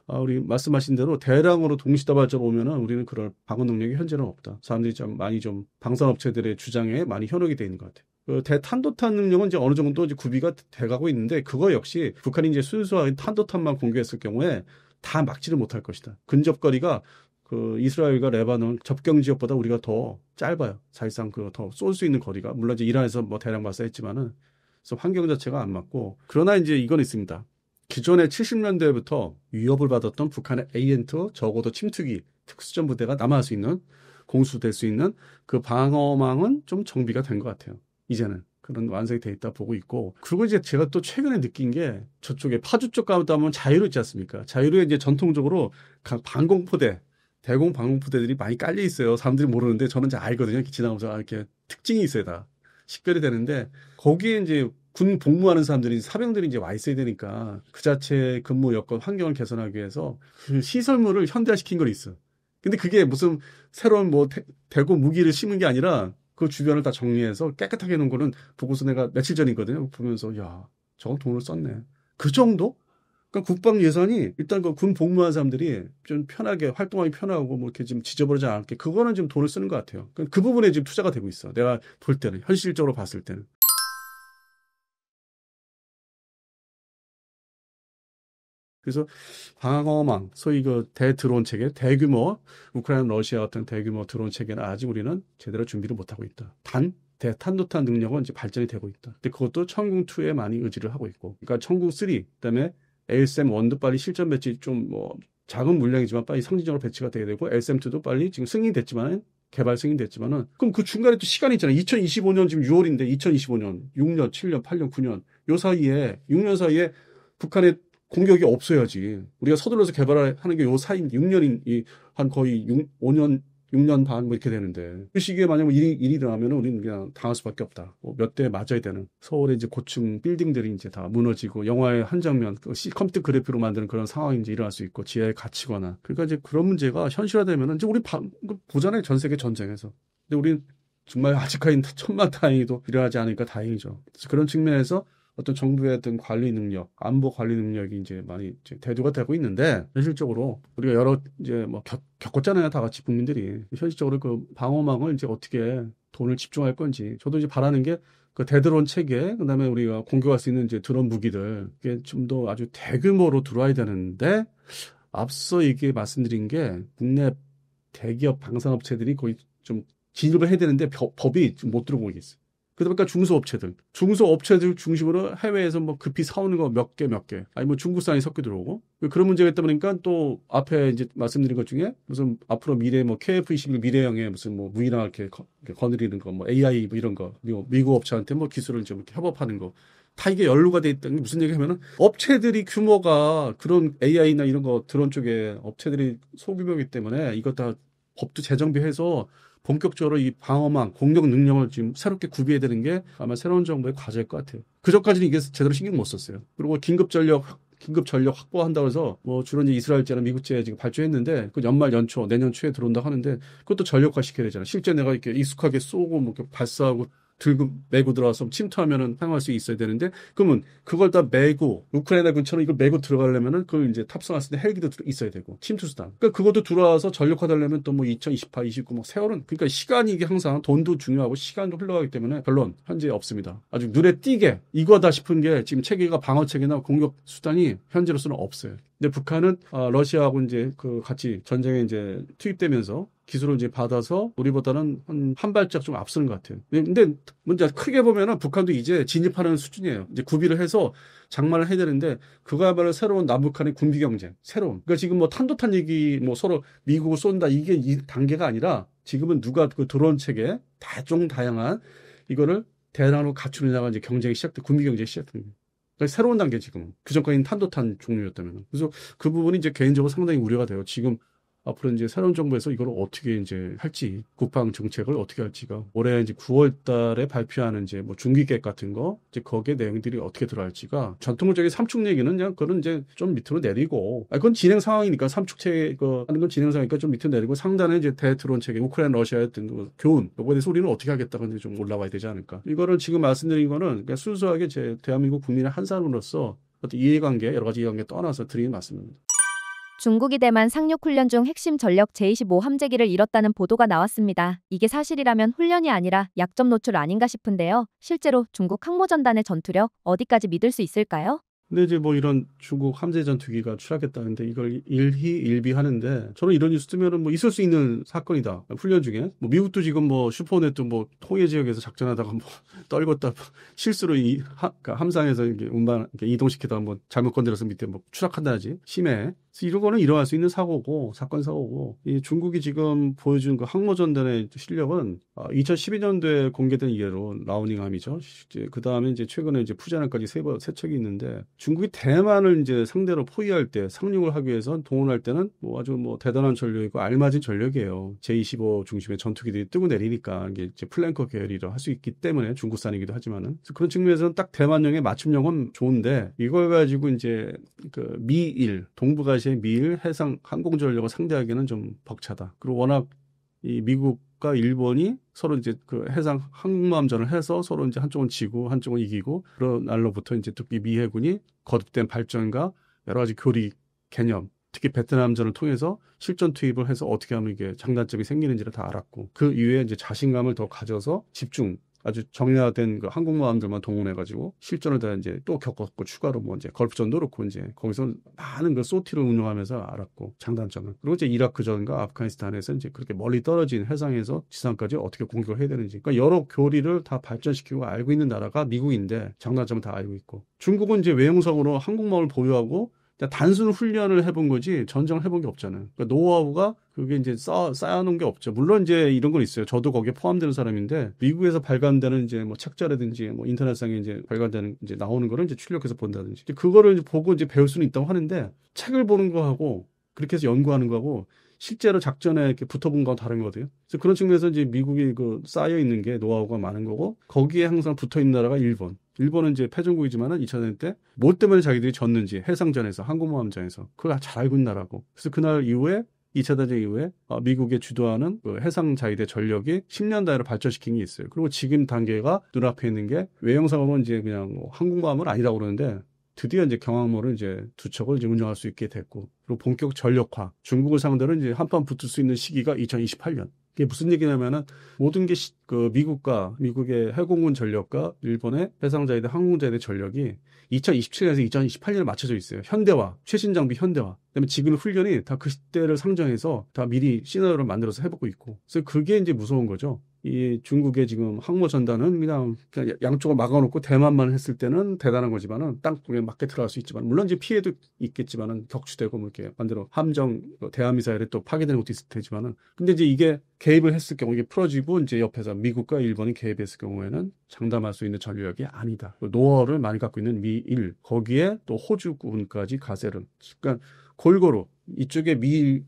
A: 우리 말씀하신 대로 대량으로 동시다발적으로 오면은 우리는 그럴 방어 능력이 현재는 없다. 사람들이 좀 많이 좀 방산업체들의 주장에 많이 현혹이 돼 있는 것 같아요. 그 대탄도탄 능력은 이제 어느 정도 이제 구비가 돼가고 있는데, 그거 역시 북한이 이제 순수한 탄도탄만 공개했을 경우에 다 막지를 못할 것이다. 근접거리가 그 이스라엘과 레바논 접경 지역보다 우리가 더 짧아요. 사실상 그 더 쏠 수 있는 거리가, 물론 이제 이란에서 뭐 대량 발사했지만은, 그래서 환경 자체가 안 맞고. 그러나 이제 이건 있습니다. 기존에 70년대부터 위협을 받았던 북한의 A&T, 적어도 침투기 특수전 부대가 남아할 수 있는, 공수될 수 있는 그 방어망은 좀 정비가 된 것 같아요. 이제는 그런 완성이 돼 있다 보고 있고. 그리고 이제 제가 또 최근에 느낀 게, 저쪽에 파주 쪽 가다 보면 자유로 있지 않습니까? 자유로에 이제 전통적으로 각 방공포대, 대공 방공포대들이 많이 깔려 있어요. 사람들이 모르는데 저는 이제 알거든요. 지나가면서 이렇게 특징이 있어요. 다 식별이 되는데, 거기에 이제 군 복무하는 사람들이, 사병들이 이제 와 있어야 되니까 그 자체 근무 여건 환경을 개선하기 위해서 그 시설물을 현대화시킨 걸 있어. 근데 그게 무슨 새로운 뭐 대공 무기를 심은 게 아니라 그 주변을 다 정리해서 깨끗하게 해놓은 거는 보고서 내가 며칠 전이거든요. 보면서 야, 저건 돈을 썼네. 그 정도? 그러니까 국방 예산이 일단 그 군 복무하는 사람들이 좀 편하게 활동하기 편하고 뭐 이렇게 좀 지저분하지 않게, 그거는 좀 돈을 쓰는 것 같아요. 그러니까 그 부분에 지금 투자가 되고 있어. 내가 볼 때는, 현실적으로 봤을 때는. 그래서 방어망, 소위 그 대드론 체계, 대규모 우크라이나 러시아 같은 대규모 드론 체계는 아직 우리는 제대로 준비를 못하고 있다. 단 대탄도탄 능력은 이제 발전이 되고 있다. 근데 그것도 천궁2에 많이 의지를 하고 있고, 그러니까 천궁3, 그다음에 LSM1도 빨리 실전 배치, 좀 뭐 작은 물량이지만 빨리 상징적으로 배치가 돼야 되고, LSM2도 빨리 지금 승인됐지만, 개발 승인됐지만은, 그럼 그 중간에 또 시간이 있잖아요. 2025년 지금 6월인데 2025년 6년, 7년, 8년, 9년 요 사이에, 6년 사이에 북한의 공격이 없어야지. 우리가 서둘러서 개발하는 게 요 사이 6년인, 한 거의 5년, 6년 반 뭐 이렇게 되는데, 그 시기에 만약에 일이 일어나면 우리는 그냥 당할 수밖에 없다. 뭐 몇 대 맞아야 되는, 서울의 이제 고층 빌딩들이 이제 다 무너지고, 영화의 한 장면, 그 컴퓨터 그래픽으로 만드는 그런 상황이 이제 일어날 수 있고, 지하에 갇히거나. 그러니까 이제 그런 문제가 현실화되면은 이제 우리 보잖아요. 전 세계 전쟁에서. 근데 우리는 정말 아직까지는 천만 다행히도 일어나지 않으니까 다행이죠. 그래서 그런 측면에서 어떤 정부의 어떤 관리 능력, 안보 관리 능력이 이제 많이 이제 대두가 되고 있는데, 현실적으로 우리가 여러 이제 뭐 겪었잖아요. 다 같이 국민들이. 현실적으로 그 방어망을 이제 어떻게 돈을 집중할 건지. 저도 이제 바라는 게 그 대드론 체계, 그다음에 우리가 공격할 수 있는 이제 드론 무기들, 이게 좀 더 아주 대규모로 들어와야 되는데, 앞서 얘기 말씀드린 게 국내 대기업 방산업체들이 거의 좀 진입을 해야 되는데 법이 좀 못 들어오고 있어요. 그러다 보니까 중소업체들 중심으로 해외에서 뭐 급히 사오는 거 몇 개, 아니 뭐 중국산이 섞여 들어오고, 그런 문제가 있다 보니까 또 앞에 이제 말씀드린 것 중에 무슨 앞으로 미래 뭐 KF-21 미래형의 무슨 뭐 무기나 이렇게 거느리는 거, 뭐 AI 뭐 이런 거, 미국 업체한테 뭐 기술을 좀 이렇게 협업하는 거, 다 이게 연루가 돼 있다는 게 무슨 얘기 하면은, 업체들이 규모가 그런 AI나 이런 거 드론 쪽에 업체들이 소규모이기 때문에 이거 다 법도 재정비해서 본격적으로 이 방어망, 공격 능력을 지금 새롭게 구비해야 되는 게 아마 새로운 정부의 과제일 것 같아요. 그전까지는 이게 제대로 신경 못 썼어요. 그리고 긴급 전력 확보한다고 해서 뭐 주로 이제 이스라엘제나 미국제 지금 발주했는데, 그 연말 연초, 내년 초에 들어온다고 하는데, 그것도 전력화 시켜야 되잖아요. 실제 내가 이렇게 익숙하게 쏘고 뭐 이렇게 발사하고 들고 메고 들어와서 침투하면은 사용할 수 있어야 되는데 그러면 그걸 다 메고 우크라이나 군처럼 이걸 메고 들어가려면은 그걸 이제 탑승했을 때 헬기도 있어야 되고 침투 수단. 그러니까 그것도 들어와서 전력화되려면 또 뭐 2028, 29, 뭐 세월은 그러니까 시간이 이게 항상 돈도 중요하고 시간도 흘러가기 때문에 별론 현재 없습니다. 아주 눈에 띄게 이거다 싶은 게 지금 체계가 방어 체계나 공격 수단이 현재로서는 없어요. 근데 북한은 러시아하고 이제 그 같이 전쟁에 이제 투입되면서 기술을 이제 받아서 우리보다는 한 발짝 좀 앞서는 것 같아요. 근데 문제 크게 보면은 북한도 이제 진입하는 수준이에요. 이제 구비를 해서 장만을 해야 되는데 그거야말로 새로운 남북한의 군비 경쟁, 새로운. 그러니까 지금 뭐 탄도탄 얘기 뭐 서로 미국을 쏜다 이게 이 단계가 아니라 지금은 누가 그 드론 체계 다양한 이거를 대란으로 갖추느냐가 이제 경쟁이 시작돼 군비 경쟁이 시작됩니다. 그러니까 새로운 단계 지금 그전까지는 탄도탄 종류였다면 그래서 그 부분이 이제 개인적으로 상당히 우려가 돼요. 지금 앞으로 이제 새로운 정부에서 이걸 어떻게 이제 할지, 국방 정책을 어떻게 할지가 올해 이제 9월 달에 발표하는 이제 뭐 중기 계획 같은 거, 이제 거기에 내용들이 어떻게 들어갈지가 전통적인 삼축 얘기는 그냥 그건 이제 좀 밑으로 내리고, 그건 진행 상황이니까 삼축체 하는 건 진행 상황이니까 좀 밑으로 내리고 상단에 이제 대드론 체계, 우크라이나 러시아의 교훈, 이거에 대해서 우리는 어떻게 하겠다고 이제 좀 올라와야 되지 않을까. 이거를 지금 말씀드린 거는 그냥 순수하게 제 대한민국 국민의 한 사람으로서 어떤 이해관계, 여러 가지 이해관계 떠나서 드리는 말씀입니다.
B: 중국이 대만 상륙 훈련 중 핵심 전력 제25 함재기를 잃었다는 보도가 나왔습니다. 이게 사실이라면 훈련이 아니라 약점 노출 아닌가 싶은데요. 실제로 중국 항모전단의 전투력 어디까지 믿을 수 있을까요?
A: 근데 이제 뭐 이런 중국 함재 전투기가 추락했다는데 이걸 일희일비하는데 저는 이런 뉴스 뜨면은 뭐 있을 수 있는 사건이다. 훈련 중에 뭐 미국도 지금 뭐 슈퍼넷도 뭐 통해 지역에서 작전하다가 뭐 떨궜다 실수로 그러니까 함상에서 이렇게 운반 이렇게 이동시키다가 뭐 잘못 건드려서 밑에 뭐 추락한다지 심해. 그래서 이런 거는 일어날 수 있는 사고고 사건 사고고 이 중국이 지금 보여준 그 항모전단의 실력은 2012년도에 공개된 이래로 라우닝함이죠. 그 다음에 이제 최근에 이제 푸젠함까지 세 척이 있는데 중국이 대만을 이제 상대로 포위할 때 상륙을 하기 위해서 동원할 때는 뭐 아주 뭐 대단한 전력이고 알맞은 전력이에요. 제25 중심의 전투기들이 뜨고 내리니까 이게 이제 플랭커 계열이라 할 수 있기 때문에 중국산이기도 하지만은 그래서 그런 측면에서는 딱 대만형의 맞춤형은 좋은데 이걸 가지고 이제 그 미일 동북아시아의 미일 해상 항공전력을 상대하기는 좀 벅차다. 그리고 워낙 이 미국과 일본이 서로 이제 그 해상 항공모함전을 해서 서로 이제 한쪽은 지고 한쪽은 이기고 그런 날로부터 이제 특히 미 해군이 거듭된 발전과 여러 가지 교리 개념 특히 베트남전을 통해서 실전 투입을 해서 어떻게 하면 이게 장단점이 생기는지를 다 알았고 그 이후에 이제 자신감을 더 가져서 집중 아주 정례화된 그 항공모함들만 동원해가지고 실전을 다 이제 또 겪었고 추가로 뭐 이제 걸프전도 그렇고 이제 거기서 많은 그 소티를 운용하면서 알았고 장단점을 그리고 이제 이라크전과 아프가니스탄에서 이제 그렇게 멀리 떨어진 해상에서 지상까지 어떻게 공격을 해야 되는지 그러니까 여러 교리를 다 발전시키고 알고 있는 나라가 미국인데 장단점을 다 알고 있고 중국은 이제 외형적으로 항공모함을 보유하고 단순 훈련을 해본 거지 전쟁을 해본 게 없잖아요. 그러니까 노하우가 그게 이제 쌓아놓은 게 없죠. 물론 이제 이런 건 있어요. 저도 거기에 포함되는 사람인데 미국에서 발간되는 이제 뭐 책자라든지 뭐 인터넷상에 이제 발간되는 이제 나오는 거를 이제 출력해서 본다든지 그거를 이제 보고 이제 배울 수는 있다고 하는데 책을 보는 거하고 그렇게 해서 연구하는 거하고 실제로 작전에 이렇게 붙어본 거와 다른 거거든요. 그래서 그런 측면에서 이제 미국이 그 쌓여 있는 게 노하우가 많은 거고 거기에 항상 붙어 있는 나라가 일본. 일본은 이제 패전국이지만은 2000년 때 뭐 때문에 자기들이 졌는지 해상전에서 항공모함전에서 그걸 잘 알고 있는 나라고. 그래서 그날 이후에 2차 대전 이후에 미국이 주도하는 그 해상 자위대 전력이 10년 단위로 발전시킨 게 있어요. 그리고 지금 단계가 눈앞에 있는 게 외형상으로는 이제 그냥 뭐 항공모함은 아니라고 그러는데 드디어 이제 경항모를 이제 두 척을 이제 운영할 수 있게 됐고 그리고 본격 전력화 중국을 상대로 이제 한판 붙을 수 있는 시기가 2028년. 이게 무슨 얘기냐면은 모든 게 그 미국과 미국의 해공군 전력과 일본의 해상자위대 항공자위대 전력이 2027년에서 2028년에 맞춰져 있어요. 현대화, 최신 장비 현대화. 그다음에 지금 훈련이 다 그 시대를 상정해서 다 미리 시나리오를 만들어서 해보고 있고. 그래서 그게 이제 무서운 거죠. 이 중국의 지금 항모 전단은 그냥 양쪽을 막아놓고 대만만 했을 때는 대단한 거지만은 땅속에 맞게 들어갈 수 있지만 물론 이제 피해도 있겠지만은 격추되고 뭐 이렇게 반대로 함정 대한미사일에 또 파괴되는 것도 있을 테지만은 근데 이제 이게 개입을 했을 경우 이게 풀어지고 이제 옆에서 미국과 일본이 개입했을 경우에는 장담할 수 있는 전력이 아니다. 노하우를 많이 갖고 있는 미일 거기에 또 호주군까지 가세를 그러니까 골고루 이쪽에 미일이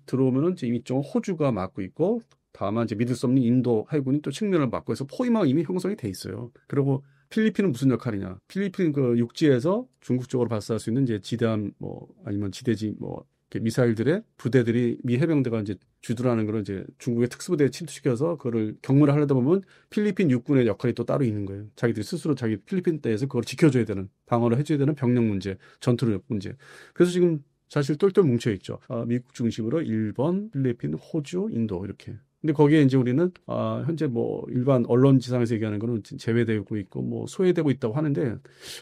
A: 들어오면은 이제 이쪽은 호주가 막고 있고. 다만 이제 믿을 수 없는 인도 해군이 또 측면을 맡고 해서 포위망 이미 형성이 돼 있어요. 그리고 필리핀은 무슨 역할이냐? 필리핀 그 육지에서 중국 쪽으로 발사할 수 있는 이제 지대함 뭐 아니면 지대지 뭐 미사일들의 부대들이 미 해병대가 이제 주둔하는 거를 이제 중국의 특수부대에 침투시켜서 그거를 경무를 하려다 보면 필리핀 육군의 역할이 또 따로 있는 거예요. 자기들이 스스로 자기 필리핀 내에서 그걸 지켜줘야 되는, 방어를 해줘야 되는 병력 문제, 전투력 문제. 그래서 지금 사실 똘똘 뭉쳐 있죠. 미국 중심으로 일본, 필리핀, 호주, 인도 이렇게. 근데 거기에 이제 우리는 현재 뭐 일반 언론 지상에서 얘기하는 거는 제외되고 있고 뭐 소외되고 있다고 하는데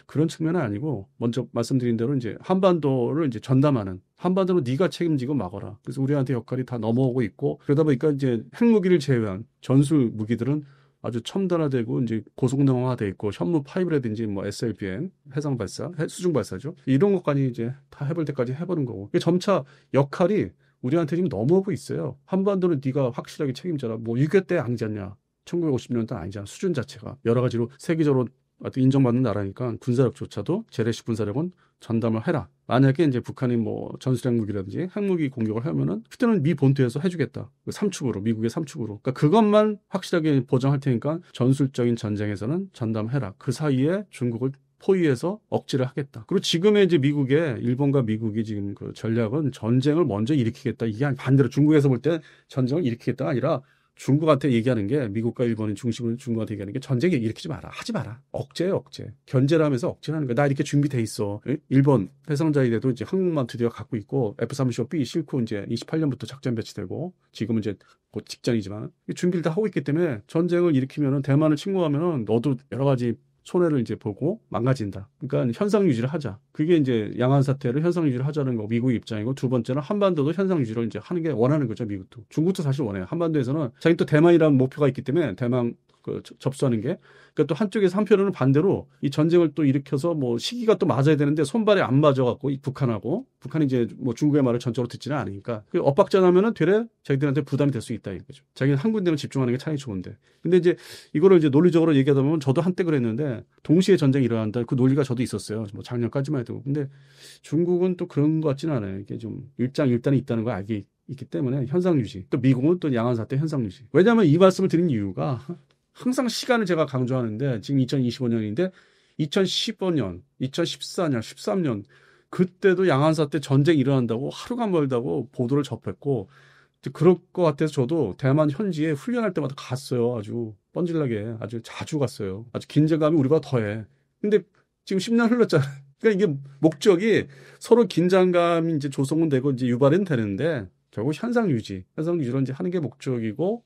A: 그런 측면은 아니고 먼저 말씀드린 대로 이제 한반도를 이제 전담하는 한반도는 네가 책임지고 막아라. 그래서 우리한테 역할이 다 넘어오고 있고 그러다 보니까 이제 핵무기를 제외한 전술 무기들은 아주 첨단화되고 이제 고성능화돼 있고 현무 파이브라든지 뭐 SLBM 해상 발사, 수중 발사죠. 이런 것까지 이제 다 해볼 때까지 해보는 거고. 점차 역할이 우리한테 지금 넘어오고 있어요. 한반도는 네가 확실하게 책임져라. 뭐 6.25 때 아니잖냐. 1950년대 아니잖아. 수준 자체가. 여러 가지로 세계적으로 인정받는 나라니까 군사력조차도 재래식 군사력은 전담을 해라. 만약에 이제 북한이 뭐 전술핵 무기라든지 핵무기 공격을 하면은 그때는 미 본토에서 해주겠다. 삼축으로 미국의 삼축으로. 그러니까 그것만 확실하게 보장할 테니까 전술적인 전쟁에서는 전담해라. 그 사이에 중국을 포위해서 억지를 하겠다. 그리고 지금의 이제 일본과 미국이 지금 그 전략은 전쟁을 먼저 일으키겠다. 이게 반대로 중국에서 볼 때 전쟁을 일으키겠다가 아니라 중국한테 얘기하는 게 미국과 일본이 중심으로 중국한테 얘기하는 게 전쟁 일으키지 마라. 하지 마라. 억제예요, 억제. 견제를 하면서 억제하는 거야. 나 이렇게 준비돼 있어. 일본 해상자위대도 이제 한국만 드디어 갖고 있고 F-35B 싣고 이제 28년부터 작전 배치되고 지금은 이제 곧 직전이지만 준비를 다 하고 있기 때문에 전쟁을 일으키면은 대만을 침공하면은 너도 여러 가지 손해를 이제 보고 망가진다. 그러니까 현상 유지를 하자. 그게 이제 양안 사태를 현상 유지를 하자는 거 미국 입장이고 두 번째는 한반도도 현상 유지를 이제 하는 게 원하는 거죠. 미국도. 중국도 사실 원해요. 한반도에서는 자기 또 대만이라는 목표가 있기 때문에 대만 접수하는 게. 그러니까 또 한쪽에서 한편으로는 반대로 이 전쟁을 또 일으켜서 뭐 시기가 또 맞아야 되는데 손발이 안 맞아갖고 이 북한이 이제 뭐 중국의 말을 전적으로 듣지는 않으니까 엇박자나면은 되레 자기들한테 부담이 될 수 있다 이거죠. 자기는 한 군데만 집중하는 게 차라리 좋은데. 근데 이제 이거를 이제 논리적으로 얘기하다 보면 저도 한때 그랬는데 동시에 전쟁이 일어난다. 그 논리가 저도 있었어요. 뭐 작년까지만 해도. 근데 중국은 또 그런 것 같지는 않아요. 이게 좀 일단이 있다는 걸 알기 있기 때문에 현상 유지. 또 미국은 또 양안 사태 현상 유지. 왜냐하면 이 말씀을 드린 이유가 항상 시간을 제가 강조하는데 지금 2025년인데 2015년, 2014년, 13년 그때도 양안사 때 전쟁이 일어난다고 하루가 멀다고 보도를 접했고 그럴 것 같아서 저도 대만 현지에 훈련할 때마다 갔어요. 아주 뻔질나게 아주 자주 갔어요. 아주 긴장감이 우리보다 더해. 근데 지금 10년 흘렀잖아요. 그러니까 이게 목적이 서로 긴장감이 이제 조성은 되고 이제 유발은 되는데 결국 현상 유지로 이제 하는 게 목적이고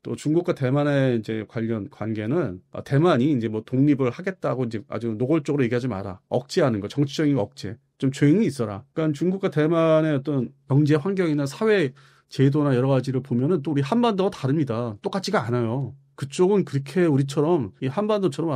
A: 또 중국과 대만의 이제 관련 관계는 대만이 이제 뭐 독립을 하겠다고 이제 아주 노골적으로 얘기하지 마라. 억제하는 거, 정치적인 억제. 좀 조용히 있어라. 그러니까 중국과 대만의 어떤 경제 환경이나 사회 제도나 여러 가지를 보면은 또 우리 한반도가 다릅니다. 똑같지가 않아요. 그쪽은 그렇게 우리처럼 이 한반도처럼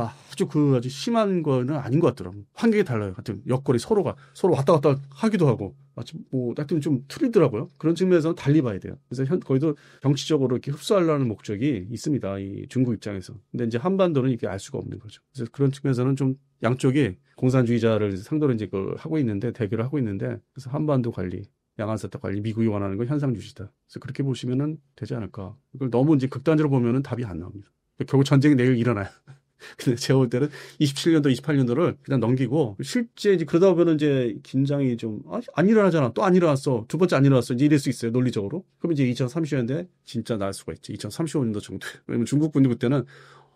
A: 아주 심한 거는 아닌 것 같더라고요. 환경이 달라요. 하여튼 옆구리 서로 왔다 갔다 하기도 하고 하여튼 좀 틀리더라고요. 그런 측면에서는 달리 봐야 돼요. 그래서 거기도 정치적으로 이렇게 흡수하려는 목적이 있습니다. 이 중국 입장에서. 근데 이제 한반도는 이게 알 수가 없는 거죠. 그래서 그런 측면에서는 좀 양쪽이 공산주의자를 상대로 이제 하고 있는데 대결을 하고 있는데 그래서 한반도 관리 양안사태 관리, 미국이 원하는 건 현상 유지다. 그래서 그렇게 보시면은 되지 않을까. 이걸 너무 이제 극단적으로 보면은 답이 안 나옵니다. 결국 전쟁이 내일 일어나요. 근데 제가 볼 때는 27년도, 28년도를 그냥 넘기고 실제 이제 그러다 보면 이제 긴장이 좀 안 일어나잖아. 또 안 일어났어. 두 번째 안 일어났어. 이제 이럴 수 있어요. 논리적으로. 그럼 이제 2030년대 진짜 날 수가 있지. 2035년도 정도. 왜냐면 중국군이 그때는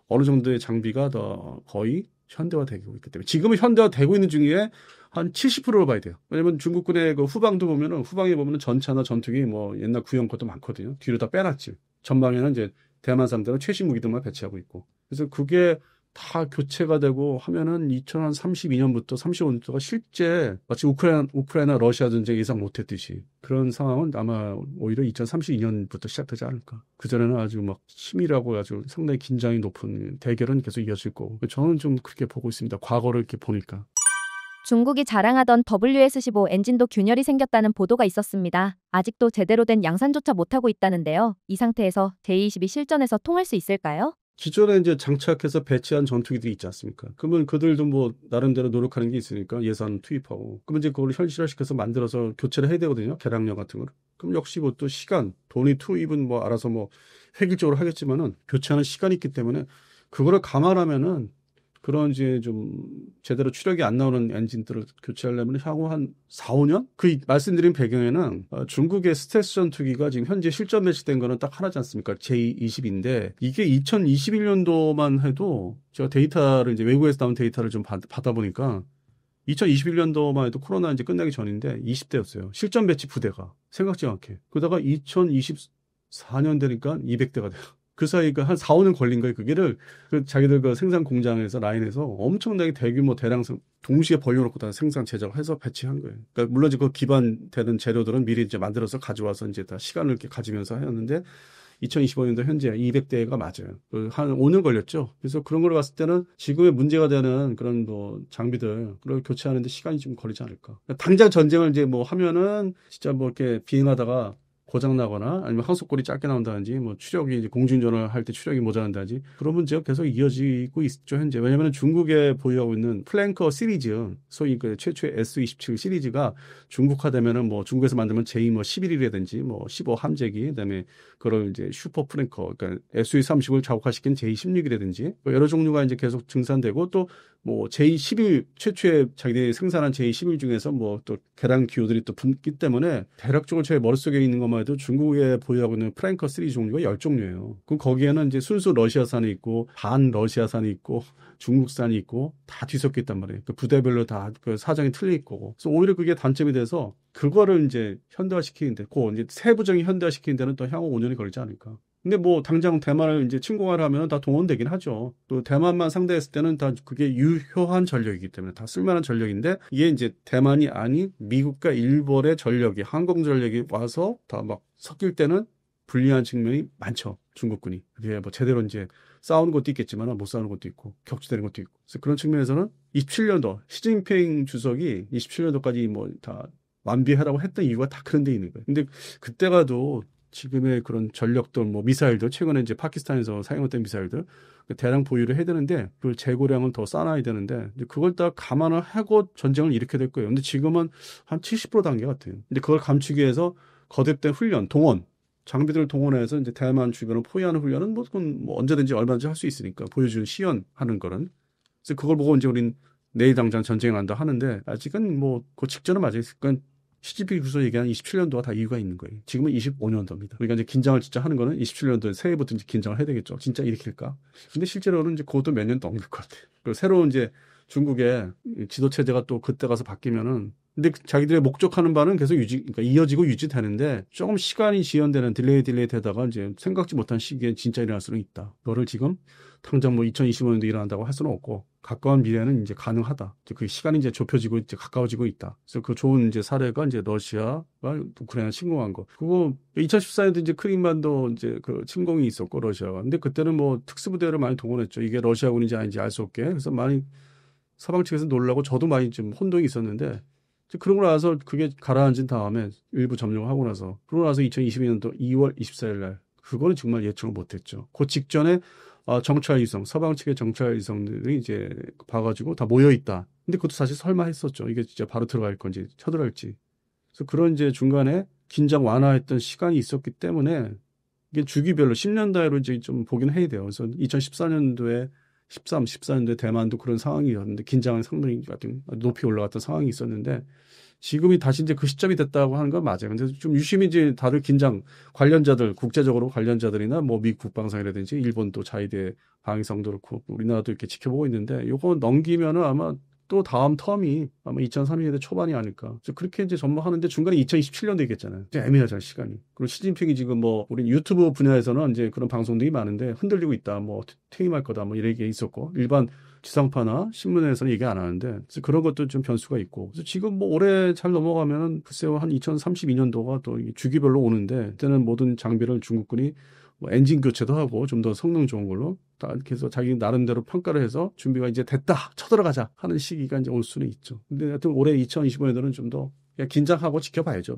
A: 어느 정도의 장비가 더 거의 현대화되고 있기 때문에 지금은 현대화되고 있는 중에 한 70%를 봐야 돼요. 왜냐면 중국군의 그 후방에 보면은 전차나 전투기 뭐 옛날 구형 것도 많거든요. 뒤로 다 빼놨지. 전방에는 이제 대만 상대로 최신 무기들만 배치하고 있고. 그래서 그게 다 교체가 되고 하면은 2032년부터 35년부터가 실제 마치 우크라이나 러시아 전쟁 예상 못했듯이 그런 상황은 아마 오히려 2032년부터 시작되지 않을까. 그전에는 아주 막 치밀하고 아주 상당히 긴장이 높은 대결은 계속 이어질 거고. 저는 좀 그렇게 보고 있습니다. 과거를 이렇게 보니까.
B: 중국이 자랑하던 WS-15 엔진도 균열이 생겼다는 보도가 있었습니다. 아직도 제대로 된 양산조차 못하고 있다는데요. 이 상태에서 제22 실전에서 통할 수 있을까요?
A: 기존에 이제 장착해서 배치한 전투기들이 있지 않습니까? 그러면 그들도 뭐 나름대로 노력하는 게 있으니까 예산 투입하고 그러면 이제 그걸 현실화시켜서 만들어서 교체를 해야 되거든요. 개량력 같은 거를. 그럼 역시 뭐 또 시간, 돈이 투입은 뭐 알아서 뭐 획일적으로 하겠지만은 교체하는 시간이 있기 때문에 그거를 감안하면은 그런 이제 좀 제대로 추력이 안 나오는 엔진들을 교체하려면 향후 한 4, 5년? 그 말씀드린 배경에는 중국의 스텔스 전투기가 지금 현재 실전 배치된 거는 딱 하나지 않습니까? J-20인데 이게 2021년도만 해도 제가 데이터를 이제 외국에서 나온 데이터를 좀 받아보니까 2021년도만 해도 코로나 이제 끝나기 전인데 20대였어요. 실전 배치 부대가 생각지 않게. 그러다가 2024년 되니까 200대가 돼요. 그 사이가 한 4, 5년 걸린 거예요. 그게를 자기들 그 생산 공장에서 라인에서 엄청나게 대규모 대량 동시에 벌려놓고 다 생산 제작을 해서 배치한 거예요. 그러니까 물론 이제 그 기반되는 재료들은 미리 이제 만들어서 가져와서 이제 다 시간을 이렇게 가지면서 했는데 2025년도 현재 200대가 맞아요. 한 5년 걸렸죠. 그래서 그런 걸 봤을 때는 지금의 문제가 되는 그런 뭐 장비들을 교체하는데 시간이 좀 걸리지 않을까. 그러니까 당장 전쟁을 이제 뭐 하면은 진짜 뭐 이렇게 비행하다가 고장 나거나 아니면 항속골이 짧게 나온다든지 뭐 추력이 이제 공중전을 할 때 추력이 모자란다든지 그런 문제가 계속 이어지고 있죠 현재. 왜냐하면 중국에 보유하고 있는 플랭커 시리즈 소위 그 최초의 S-27 시리즈가 중국화되면은 뭐 중국에서 만들면 J 뭐 11이라든지 뭐 15 함재기 그다음에 그걸 이제 슈퍼 플랭커 그러니까 SU-30을 자국화시킨 J-16이라든지 뭐 여러 종류가 이제 계속 증산되고 또 뭐 J11 최초의 자기들이 생산한 J11 중에서 뭐 또 계량 기호들이 또 붙기 때문에 대략적으로 제 머릿속에 있는 것만 해도 중국에 보유하고 있는 프랭커 시리즈 종류가 10종류예요. 그럼 거기에는 이제 순수 러시아산이 있고 반 러시아산이 있고 중국산이 있고 다 뒤섞여 있단 말이에요. 그 부대별로 다 그 사정이 틀릴 거고. 그래서 오히려 그게 단점이 돼서 그거를 이제 현대화시키는데 그 이제 세부적인 현대화시키는 데는 또 향후 5년이 걸리지 않을까. 근데 뭐 당장 대만을 이제 침공하려 하면 다 동원되긴 하죠. 또 대만만 상대했을 때는 다 그게 유효한 전력이기 때문에 다 쓸만한 전력인데 이게 이제 대만이 아닌 미국과 일본의 전력이 항공 전력이 와서 다 막 섞일 때는 불리한 측면이 많죠. 중국군이. 그게 뭐 제대로 이제 싸우는 것도 있겠지만 못 싸우는 것도 있고 격추되는 것도 있고. 그래서 그런 측면에서는 27년도 시진핑 주석이 27년도까지 뭐 다 완비하라고 했던 이유가 다 그런 데 있는 거예요. 근데 그때가도 지금의 그런 전력들, 뭐 미사일들, 최근에 이제 파키스탄에서 사용했던 미사일들 대량 보유를 해야 되는데 그 재고량은 더 쌓아야 되는데 이제 그걸 다 감안을 하고 전쟁을 일으켜야 될 거예요. 근데 지금은 한 70% 단계 같아요. 근데 그걸 감추기 위해서 거듭된 훈련, 동원, 장비들을 동원해서 이제 대만 주변을 포위하는 훈련은 뭐 언제든지 얼마든지 할 수 있으니까 보여주는 시연하는 거는. 그래서 그걸 보고 이제 우린 내일 당장 전쟁을 한다 하는데 아직은 뭐 그 직전은 맞아요. 그러니까 시진핑 주석 얘기한 27년도가 다 이유가 있는 거예요. 지금은 25년도입니다. 우리가 이제 긴장을 진짜 하는 거는 27년도에 새해부터 이제 긴장을 해야 되겠죠. 진짜 일으킬까? 근데 실제로는 이제 그것도 몇 년 넘길 것 같아요. 그리고 새로운 이제 중국의 지도 체제가 또 그때 가서 바뀌면은 근데 자기들의 목적하는 바는 계속 그러니까 이어지고 유지되는데 조금 시간이 지연되는 딜레이 되다가 이제 생각지 못한 시기에 진짜 일어날 수는 있다. 너를 지금 당장 뭐 2025년도 일어난다고 할 수는 없고 가까운 미래는 이제 가능하다. 이제 그 시간이 이제 좁혀지고 이제 가까워지고 있다. 그래서 그 좋은 이제 사례가 이제 러시아가 우크라이나 침공한 거. 그거 2014년도 이제 크림반도 이제 그 침공이 있었고 러시아가. 근데 그때는 뭐 특수부대를 많이 동원했죠. 이게 러시아군인지 아닌지 알 수 없게. 그래서 많이 서방 측에서 놀라고 저도 많이 좀 혼동이 있었는데 그러고 나서 그게 가라앉은 다음에 일부 점령을 하고 나서 그러고 나서 2022년도 2월 24일 날 그거는 정말 예측을 못했죠. 그 직전에 정찰 위성, 서방 측의 정찰 위성들이 이제 봐가지고 다 모여 있다. 근데 그것도 사실 설마 했었죠. 이게 진짜 바로 들어갈 건지 쳐들어갈지. 그래서 그런 이제 중간에 긴장 완화했던 시간이 있었기 때문에 이게 주기별로 10년 단위로 이제 좀 보긴 해야 돼요. 그래서 2014년도에 14년도에 대만도 그런 상황이었는데 긴장은 상당히 높이 올라갔던 상황이 있었는데 지금이 다시 이제 그 시점이 됐다고 하는 건 맞아요. 근데 좀 유심히 이제 다들 긴장 관련자들 국제적으로 관련자들이나 뭐 미국 국방상이라든지 일본 또 자위대 방위성도 그렇고 우리나라도 이렇게 지켜보고 있는데 요거 넘기면은 아마 또 다음 텀이 아마 2030년대 초반이 아닐까. 그렇게 이제 전망하는데 중간에 2027년도 있겠잖아요. 이제 애매하잖아요, 시간이. 그리고 시진핑이 지금 뭐, 우리 유튜브 분야에서는 이제 그런 방송들이 많은데 흔들리고 있다, 뭐, 퇴임할 거다, 뭐, 이런 얘기 있었고, 일반 지상파나 신문에서는 얘기 안 하는데, 그래서 그런 것도 좀 변수가 있고. 그래서 지금 뭐, 올해 잘 넘어가면은 글쎄요, 한 2032년도가 또 주기별로 오는데, 그때는 모든 장비를 중국군이 뭐 엔진 교체도 하고 좀 더 성능 좋은 걸로 다 이렇게 해서 자기 나름대로 평가를 해서 준비가 이제 됐다 쳐들어가자 하는 시기가 이제 올 수는 있죠. 근데 하여튼 올해 2025년도는 좀 더 긴장하고 지켜봐야죠.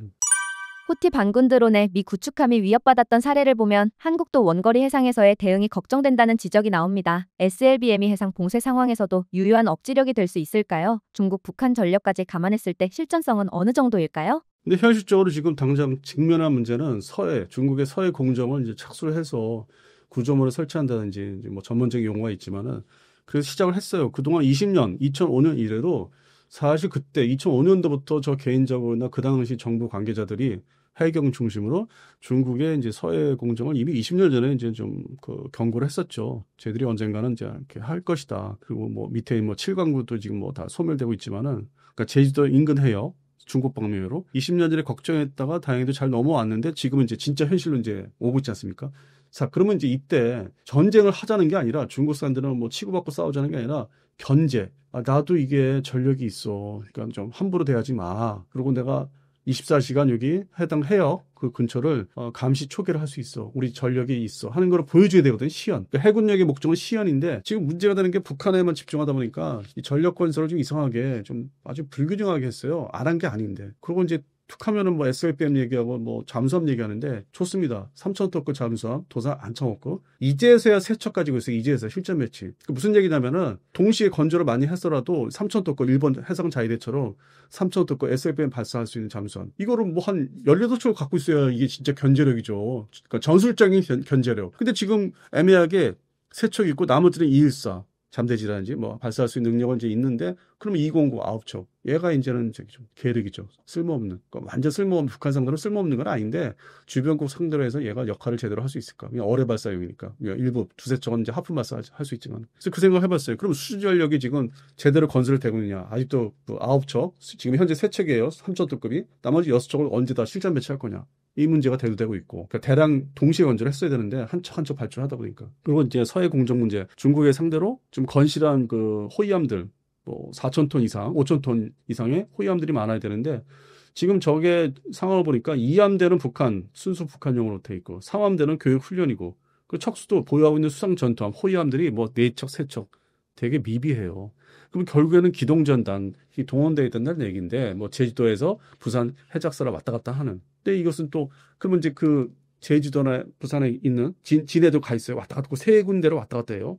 B: 후티 반군 드론에 미 구축함이 위협받았던 사례를 보면 한국도 원거리 해상에서의 대응이 걱정된다는 지적이 나옵니다. SLBM이 해상 봉쇄 상황에서도 유효한 억지력이 될 수 있을까요? 중국, 북한 전력까지 감안했을 때 실전성은 어느 정도일까요?
A: 근데 현실적으로 지금 당장 직면한 문제는 중국의 서해 공정을 이제 착수를 해서 구조물을 설치한다든지 이제 뭐 전문적인 용어가 있지만은 그래서 시작을 했어요. 그동안 20년, 2005년 이래로 사실 그때 2005년도부터 저 개인적으로나 그 당시 정부 관계자들이 해경 중심으로 중국의 이제 서해 공정을 이미 20년 전에 이제 좀 그 경고를 했었죠. 쟤들이 언젠가는 이제 이렇게 할 것이다. 그리고 뭐 밑에 뭐 칠광구도 지금 뭐 다 소멸되고 있지만은 그러니까 제주도 인근 해역 중국 방면으로 20년 전에 걱정했다가 다행히도 잘 넘어왔는데 지금은 이제 진짜 현실로 이제 오고 있지 않습니까? 자, 그러면 이제 이때 전쟁을 하자는 게 아니라 중국 사람들은 뭐 치고받고 싸우자는 게 아니라 견제. 아, 나도 이게 전력이 있어. 그러니까 좀 함부로 대하지 마. 그리고 내가 24시간 여기 해당 해역 그 근처를 감시 초계를 할 수 있어. 우리 전력이 있어. 하는 걸 보여줘야 되거든. 시연. 그러니까 해군력의 목적은 시연인데 지금 문제가 되는 게 북한에만 집중하다 보니까 이 전력 건설을 좀 이상하게 좀 아주 불균형하게 했어요. 안 한 게 아닌데. 그리고 이제 툭 하면은 뭐 SLBM 얘기하고 뭐 잠수함 얘기하는데 좋습니다. 3,000톤급 잠수함 도산 안 쳐먹고 이제서야 세 척 가지고 있어요. 이제서 실전 배치. 무슨 얘기냐면은 동시에 건조를 많이 했더라도 3,000톤급 일본 해상 자위대처럼 3,000톤급 SLBM 발사할 수 있는 잠수함. 이거를 뭐 한 18척 갖고 있어야 이게 진짜 견제력이죠. 그러니까 전술적인 견제력. 근데 지금 애매하게 세 척 있고 나머지는 214. 잠대지라든지 뭐 발사할 수 있는 능력은 이제 있는데 그러면 209 9척 얘가 이제는 저기 좀 계륵이죠. 쓸모없는 그러니까 완전 쓸모없는 북한 상대로 쓸모없는 건 아닌데 주변국 상대로 해서 얘가 역할을 제대로 할 수 있을까? 그냥 어뢰 발사용이니까 일부 두세 척은 이제 하프 발사 할 수 있지만 그래서 그 생각을 해봤어요. 그럼 수주전력이 지금 제대로 건설을 되고 있느냐? 아직도 그 9척 지금 현재 3척이에요. 3,000톤급이 나머지 6척을 언제 다 실전 배치할 거냐? 이 문제가 대두되고 있고 그러니까 대량 동시에 건조를 했어야 되는데 한 척 한 척 발전하다 보니까 그리고 이제 서해 공정 문제 중국의 상대로 좀 건실한 그 호위함들 뭐 4,000톤 이상 5,000톤 이상의 호위함들이 많아야 되는데 지금 저게 상황을 보니까 2함대는 북한 순수 북한용으로 돼 있고 3함대는 교육 훈련이고 그 척수도 보유하고 있는 수상 전투함 호위함들이 뭐 4척 3척 되게 미비해요. 그럼 결국에는 기동전단이 동원되어 있다는 얘기인데 뭐 제주도에서 부산 해작사를 왔다 갔다 하는 근데 이것은 또 그러면 이제 그 제주도나 부산에 있는 진해도 가 있어요. 왔다 갔다 세 군데로 왔다 갔다 해요.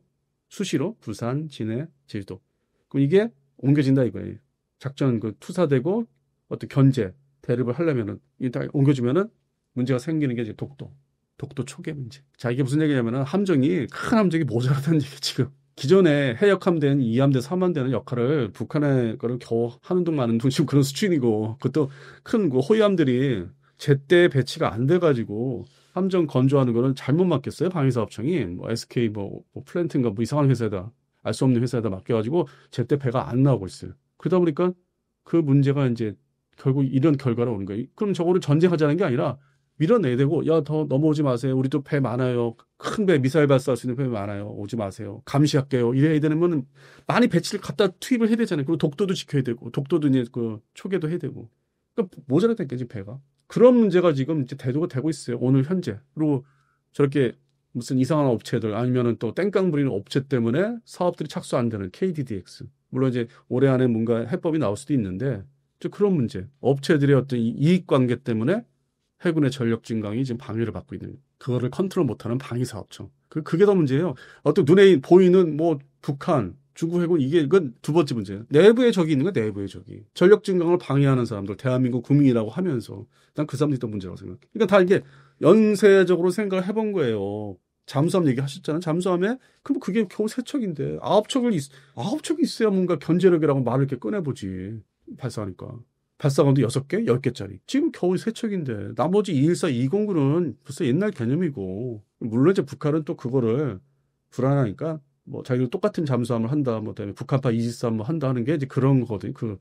A: 수시로 부산, 진해, 제주도. 그럼 이게 옮겨진다 이거예요. 작전 그 투사되고 어떤 견제 대립을 하려면은 이다 옮겨주면은 문제가 생기는 게 이제 독도 초계 문제. 자 이게 무슨 얘기냐면은 함정이 큰 함정이 모자라다는 얘기 지금. 기존에 해역함대는 2함대, 3함대는 역할을 북한의 거를 겨우 하는 동 마는 동 지금 그런 수준이고 그것도 큰 그 호위함들이 제때 배치가 안 돼가지고 함정 건조하는 거는 잘못 맡겼어요. 방위사업청이 뭐 SK 뭐 플랜트인가 뭐 이상한 회사에다 알 수 없는 회사에다 맡겨가지고 제때 배가 안 나오고 있어요. 그러다 보니까 그 문제가 이제 결국 이런 결과로 오는 거예요. 그럼 저거를 전쟁하자는 게 아니라 밀어내야 되고 야 더 넘어오지 마세요. 우리도 배 많아요. 큰 배 미사일 발사할 수 있는 배 많아요. 오지 마세요. 감시할게요. 이래야 되면 많이 배치를 갖다 투입을 해야 되잖아요. 그리고 독도도 지켜야 되고 독도도 이제 그 초계도 해야 되고 그러니까 모자라다니까 지금 배가. 그런 문제가 지금 이제 대두가 되고 있어요. 오늘 현재. 그리고 저렇게 무슨 이상한 업체들 아니면은 또 땡깡 부리는 업체 때문에 사업들이 착수 안 되는 KDDX. 물론 이제 올해 안에 뭔가 해법이 나올 수도 있는데 그런 문제. 업체들의 어떤 이익 관계 때문에 해군의 전력 증강이 지금 방해를 받고 있는 그거를 컨트롤 못하는 방위사업청. 그게 더 문제예요. 어떤 눈에 보이는 뭐 북한, 중국 해군 이건 두 번째 문제예요. 내부의 적이 있는 거야. 내부의 적이. 전력 증강을 방해하는 사람들, 대한민국 국민이라고 하면서 난 그 사람들이 더 문제라고 생각해. 그러니까 다 이게 연쇄적으로 생각을 해본 거예요. 잠수함 얘기하셨잖아요. 잠수함에 그럼 그게 겨우 세 척인데 아홉 척이 있어야 뭔가 견제력이라고 말을 이렇게 꺼내보지. 발사하니까. 발사관도 6개, 10개짜리. 지금 겨우 세 척인데 나머지 214, 209는 벌써 옛날 개념이고 물론 이제 북한은 또 그거를 불안하니까 뭐 자기들 똑같은 잠수함을 한다, 뭐 그다음에 북한파 이지스함 뭐 한다 하는 게 이제 그런 거거든요. 근데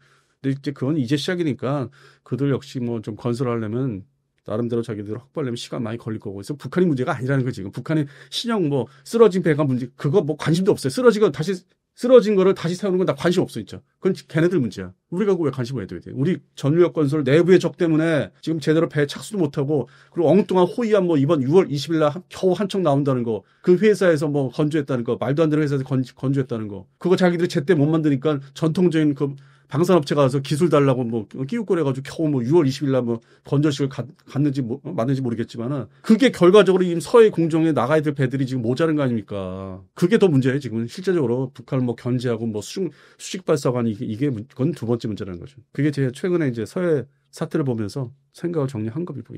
A: 이제 그건 이제 시작이니까 그들 역시 뭐 좀 건설하려면 나름대로 자기들 확보하려면 시간 많이 걸릴 거고. 그래서 북한이 문제가 아니라는 거지. 지금 북한의 신형 뭐 쓰러진 배가 문제, 그거 뭐 관심도 없어요. 쓰러진 거를 다시 세우는 건 나 관심 없어, 진짜. 그건 걔네들 문제야. 우리가 왜 관심을 해둬야 돼? 우리 전력 건설 내부의 적 때문에 지금 제대로 배 착수도 못하고, 그리고 엉뚱한 호위함 뭐 이번 6월 20일 날 겨우 한 척 나온다는 거, 그 회사에서 뭐 건조했다는 거, 말도 안 되는 회사에서 건조했다는 거, 그거 자기들이 제때 못 만드니까 전통적인 그 방산업체 가서 기술 달라고 뭐 끼우꼬려가지고 겨우 뭐 6월 20일 날 뭐 건조식을 갔는지 맞는지 모르겠지만은 그게 결과적으로 이 서해 공정에 나가야 될 배들이 지금 모자란 거 아닙니까? 그게 더 문제예요. 지금 실제적으로 북한을 뭐 견제하고 뭐 수직 발사관 이게 그건 두 번째 문제라는 거죠. 그게 제 최근에 이제 서해 사태를 보면서 생각을 정리한 겁니다.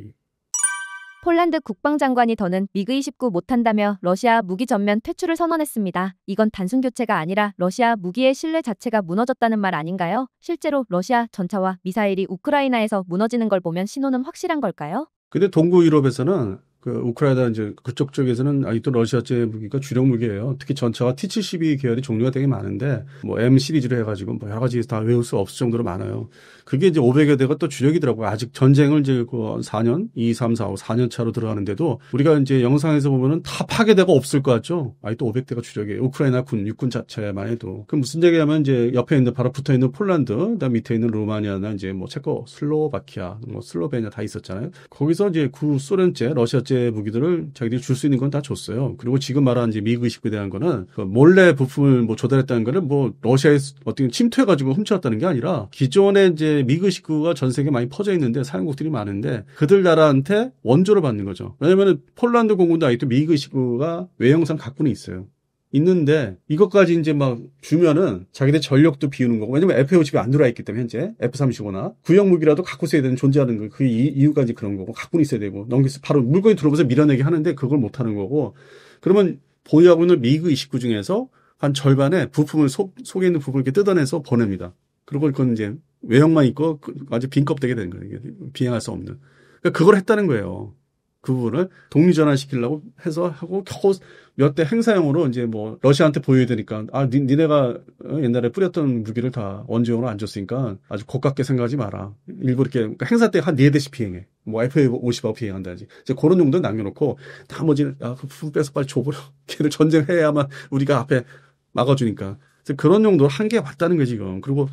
B: 폴란드 국방장관이 더는 미그-29 못한다며 러시아 무기 전면 퇴출을 선언했습니다. 이건 단순 교체가 아니라 러시아 무기의 신뢰 자체가 무너졌다는 말 아닌가요? 실제로 러시아 전차와 미사일이 우크라이나에서 무너지는 걸 보면 신호는 확실한 걸까요?
A: 근데 동구 유럽에서는 그 우크라이나 이제 그쪽 쪽에서는 아직도 러시아제 무기가 주력 무기예요. 특히 전차가 T-72 계열이 종류가 되게 많은데 뭐 M 시리즈로 해가지고 뭐 여러 가지 다 외울 수 없을 정도로 많아요. 그게 이제 500여 대가 또 주력이더라고요. 아직 전쟁을 이제 그 4년, 2, 3, 4, 5, 4년 차로 들어가는데도 우리가 이제 영상에서 보면은 다 파괴되고 없을 것 같죠. 아직도 500대가 주력이에요. 우크라이나 육군 자체만 해도. 그 무슨 얘기냐면 이제 옆에 있는 바로 붙어 있는 폴란드, 그다음 밑에 있는 루마니아나 이제 뭐 체코, 슬로바키아, 뭐 슬로베니아 다 있었잖아요. 거기서 이제 구소련제, 러시아제 무기들을 자기들이 줄 수 있는 건 다 줬어요. 그리고 지금 말한 이제 미그-29에 대한 거는 그 몰래 부품을 뭐 조달했다는 거는 뭐 러시아에 어떻게 침투해가지고 훔쳐왔다는 게 아니라 기존에 이제 미그-19가 전 세계에 많이 퍼져 있는데 사용국들이 많은데 그들 나라한테 원조를 받는 거죠. 왜냐면은 폴란드 공군도 아직도 미그-19가 외형상 갖고는 있어요. 있는데 이것까지 이제 막 주면은 자기들 전력도 비우는 거고 왜냐면 F-50이 안 들어와 있기 때문에 현재 F-35나 구형 무기라도 갖고 있어야 되는 존재하는 거 그 이유까지 그런 거고 갖고는 있어야 되고 넘겨서 바로 물건이 들어오면서 밀어내기 하는데 그걸 못 하는 거고 그러면 보유하고 있는 미그-29 중에서 한 절반의 부품을 속에 있는 부품을 이렇게 뜯어내서 보냅니다. 그리고 그건 이제 외형만 있고 아주 빈 껍데기 되는 거예요. 비행할 수 없는. 그러니까 그걸 했다는 거예요. 그 부분을 독립전환시키려고 해서 하고 겨우 몇 대 행사용으로 이제 뭐 러시아한테 보여야 되니까 니네가 옛날에 뿌렸던 무기를 다 원조용으로 안 줬으니까 아주 고깝게 생각하지 마라. 일부 이렇게 그러니까 행사 때 한 4대씩 비행해. 뭐 F-50하고 비행한다든지. 이제 그런 정도 남겨놓고 나머지는 그 부품 빼서 빨리 줘버려. 걔들 전쟁해야만 우리가 앞에 막아주니까. 그래서 그런 정도로 한계가 왔다는 거지 지금. 그리고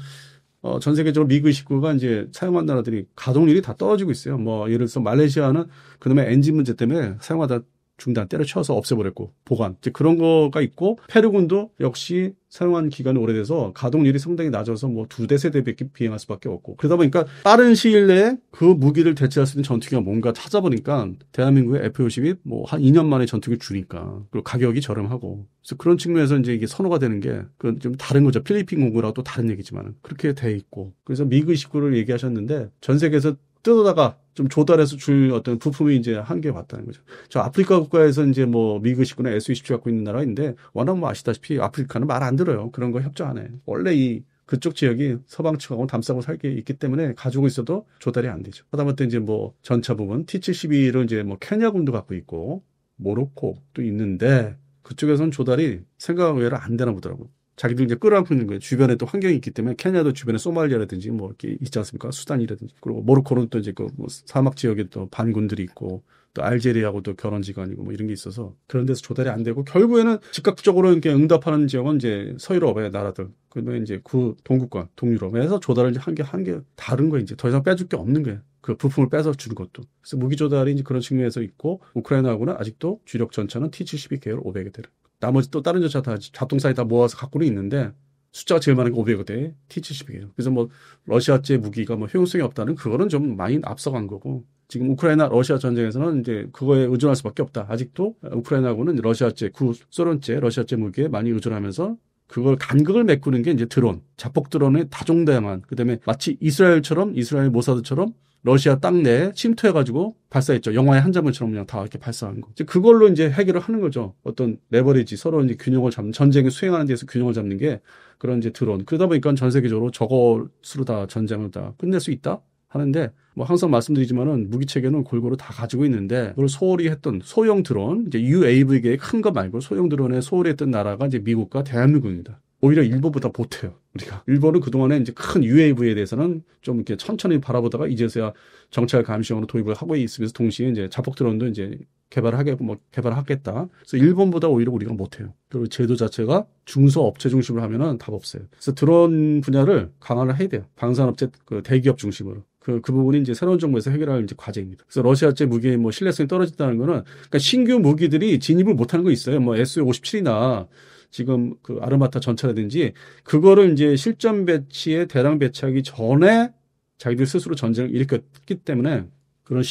A: 전 세계적으로 미그-29가 이제 사용한 나라들이 가동률이 다 떨어지고 있어요. 뭐 예를 들어서 말레이시아는 그놈의 엔진 문제 때문에 사용하다 중단 때려쳐서 없애버렸고 보관 이제 그런 거가 있고 페루군도 역시 사용한 기간이 오래돼서 가동률이 상당히 낮아서 뭐 2대 세대밖에 비행할 수밖에 없고 그러다 보니까 빠른 시일 내에 그 무기를 대체할 수 있는 전투기가 뭔가 찾아보니까 대한민국의 F-50이 뭐 한 2년 만에 전투기를 주니까 그리고 가격이 저렴하고 그래서 그런 측면에서 이제 이게 선호가 되는 게 그건 좀 다른 거죠. 필리핀 공군하고 또 다른 얘기지만 그렇게 돼 있고 그래서 미그-29를 얘기하셨는데 전 세계에서 뜯어다가 좀 조달해서 줄 어떤 부품이 이제 한계가 왔다는 거죠. 저 아프리카 국가에서 이제 뭐 미그-19나 S-27 갖고 있는 나라가 있는데 워낙 뭐 아시다시피 아프리카는 말 안 들어요. 그런 거 협조 안 해. 원래 그쪽 지역이 서방 측하고 담싸고 살게 있기 때문에 가지고 있어도 조달이 안 되죠. 하다못해 이제 뭐 전차 부분 T-72를 이제 뭐 케냐군도 갖고 있고 모로코도 있는데 그쪽에서는 조달이 생각 외로 안 되나 보더라고요. 자기들 이제 끌어안고 있는 거예요. 주변에 또 환경이 있기 때문에 케냐도 주변에 소말리아라든지 뭐 이렇게 있지 않습니까? 수단이라든지 그리고 모로코는 또 이제 그 뭐 사막 지역에 또 반군들이 있고 또 알제리하고 또 결혼지간이고 뭐 이런 게 있어서 그런 데서 조달이 안 되고 결국에는 즉각적으로 이렇게 응답하는 지역은 이제 서유럽의 나라들 그다음에 이제 동구권 동유럽에서 조달을 이제 한 게 다른 거예요. 이제 더 이상 빼줄 게 없는 거예요. 그 부품을 빼서 주는 것도. 그래서 무기 조달이 이제 그런 측면에서 있고 우크라이나하고는 아직도 주력 전차는 T-72 계열 500여 대를. 나머지 또 다른 전차 다 잡동사니 다 모아서 갖고는 있는데 숫자가 제일 많은 게 500대 T-72예요. 그래서 뭐 러시아제 무기가 뭐 효용성이 없다는 그거는 좀 많이 앞서간 거고 지금 우크라이나 러시아 전쟁에서는 이제 그거에 의존할 수밖에 없다. 아직도 우크라이나하고는 러시아제 소련제 러시아제 무기에 많이 의존하면서 그걸 간극을 메꾸는 게 이제 드론, 자폭 드론의 다종다양한 그다음에 마치 이스라엘 모사드처럼 러시아 땅 내에 침투해가지고 발사했죠. 영화의 한 장면처럼 그냥 다 이렇게 발사하는 거. 그걸로 이제 해결을 하는 거죠. 어떤 레버리지, 서로 이제 균형을 잡는, 전쟁에 수행하는 데서 균형을 잡는 게 그런 이제 드론. 그러다 보니까 전 세계적으로 저것으로 다 전쟁을 다 끝낼 수 있다? 하는데, 뭐 항상 말씀드리지만은 무기 체계는 골고루 다 가지고 있는데, 그걸 소홀히 했던 소형 드론, 이제 UAV계의 큰 거 말고 소형 드론에 소홀히 했던 나라가 이제 미국과 대한민국입니다. 오히려 일본보다 못해요, 우리가. 일본은 그동안에 이제 큰 UAV에 대해서는 좀 이렇게 천천히 바라보다가 이제서야 정찰 감시용으로 도입을 하고 있으면서 동시에 이제 자폭 드론도 이제 개발하겠다. 그래서 일본보다 오히려 우리가 못해요. 그리고 제도 자체가 중소업체 중심으로 하면은 답 없어요. 그래서 드론 분야를 강화를 해야 돼요. 방산업체 그 대기업 중심으로. 그 부분이 이제 새로운 정부에서 해결할 이제 과제입니다. 그래서 러시아제 무기의 뭐 신뢰성이 떨어진다는 거는 그러니까 신규 무기들이 진입을 못하는 거 있어요. 뭐 SU-57이나 지금 그 아르마타 전차라든지 그거를 이제 실전 배치에 대량 배치하기 전에 자기들 스스로 전쟁을 일으켰기 때문에 그런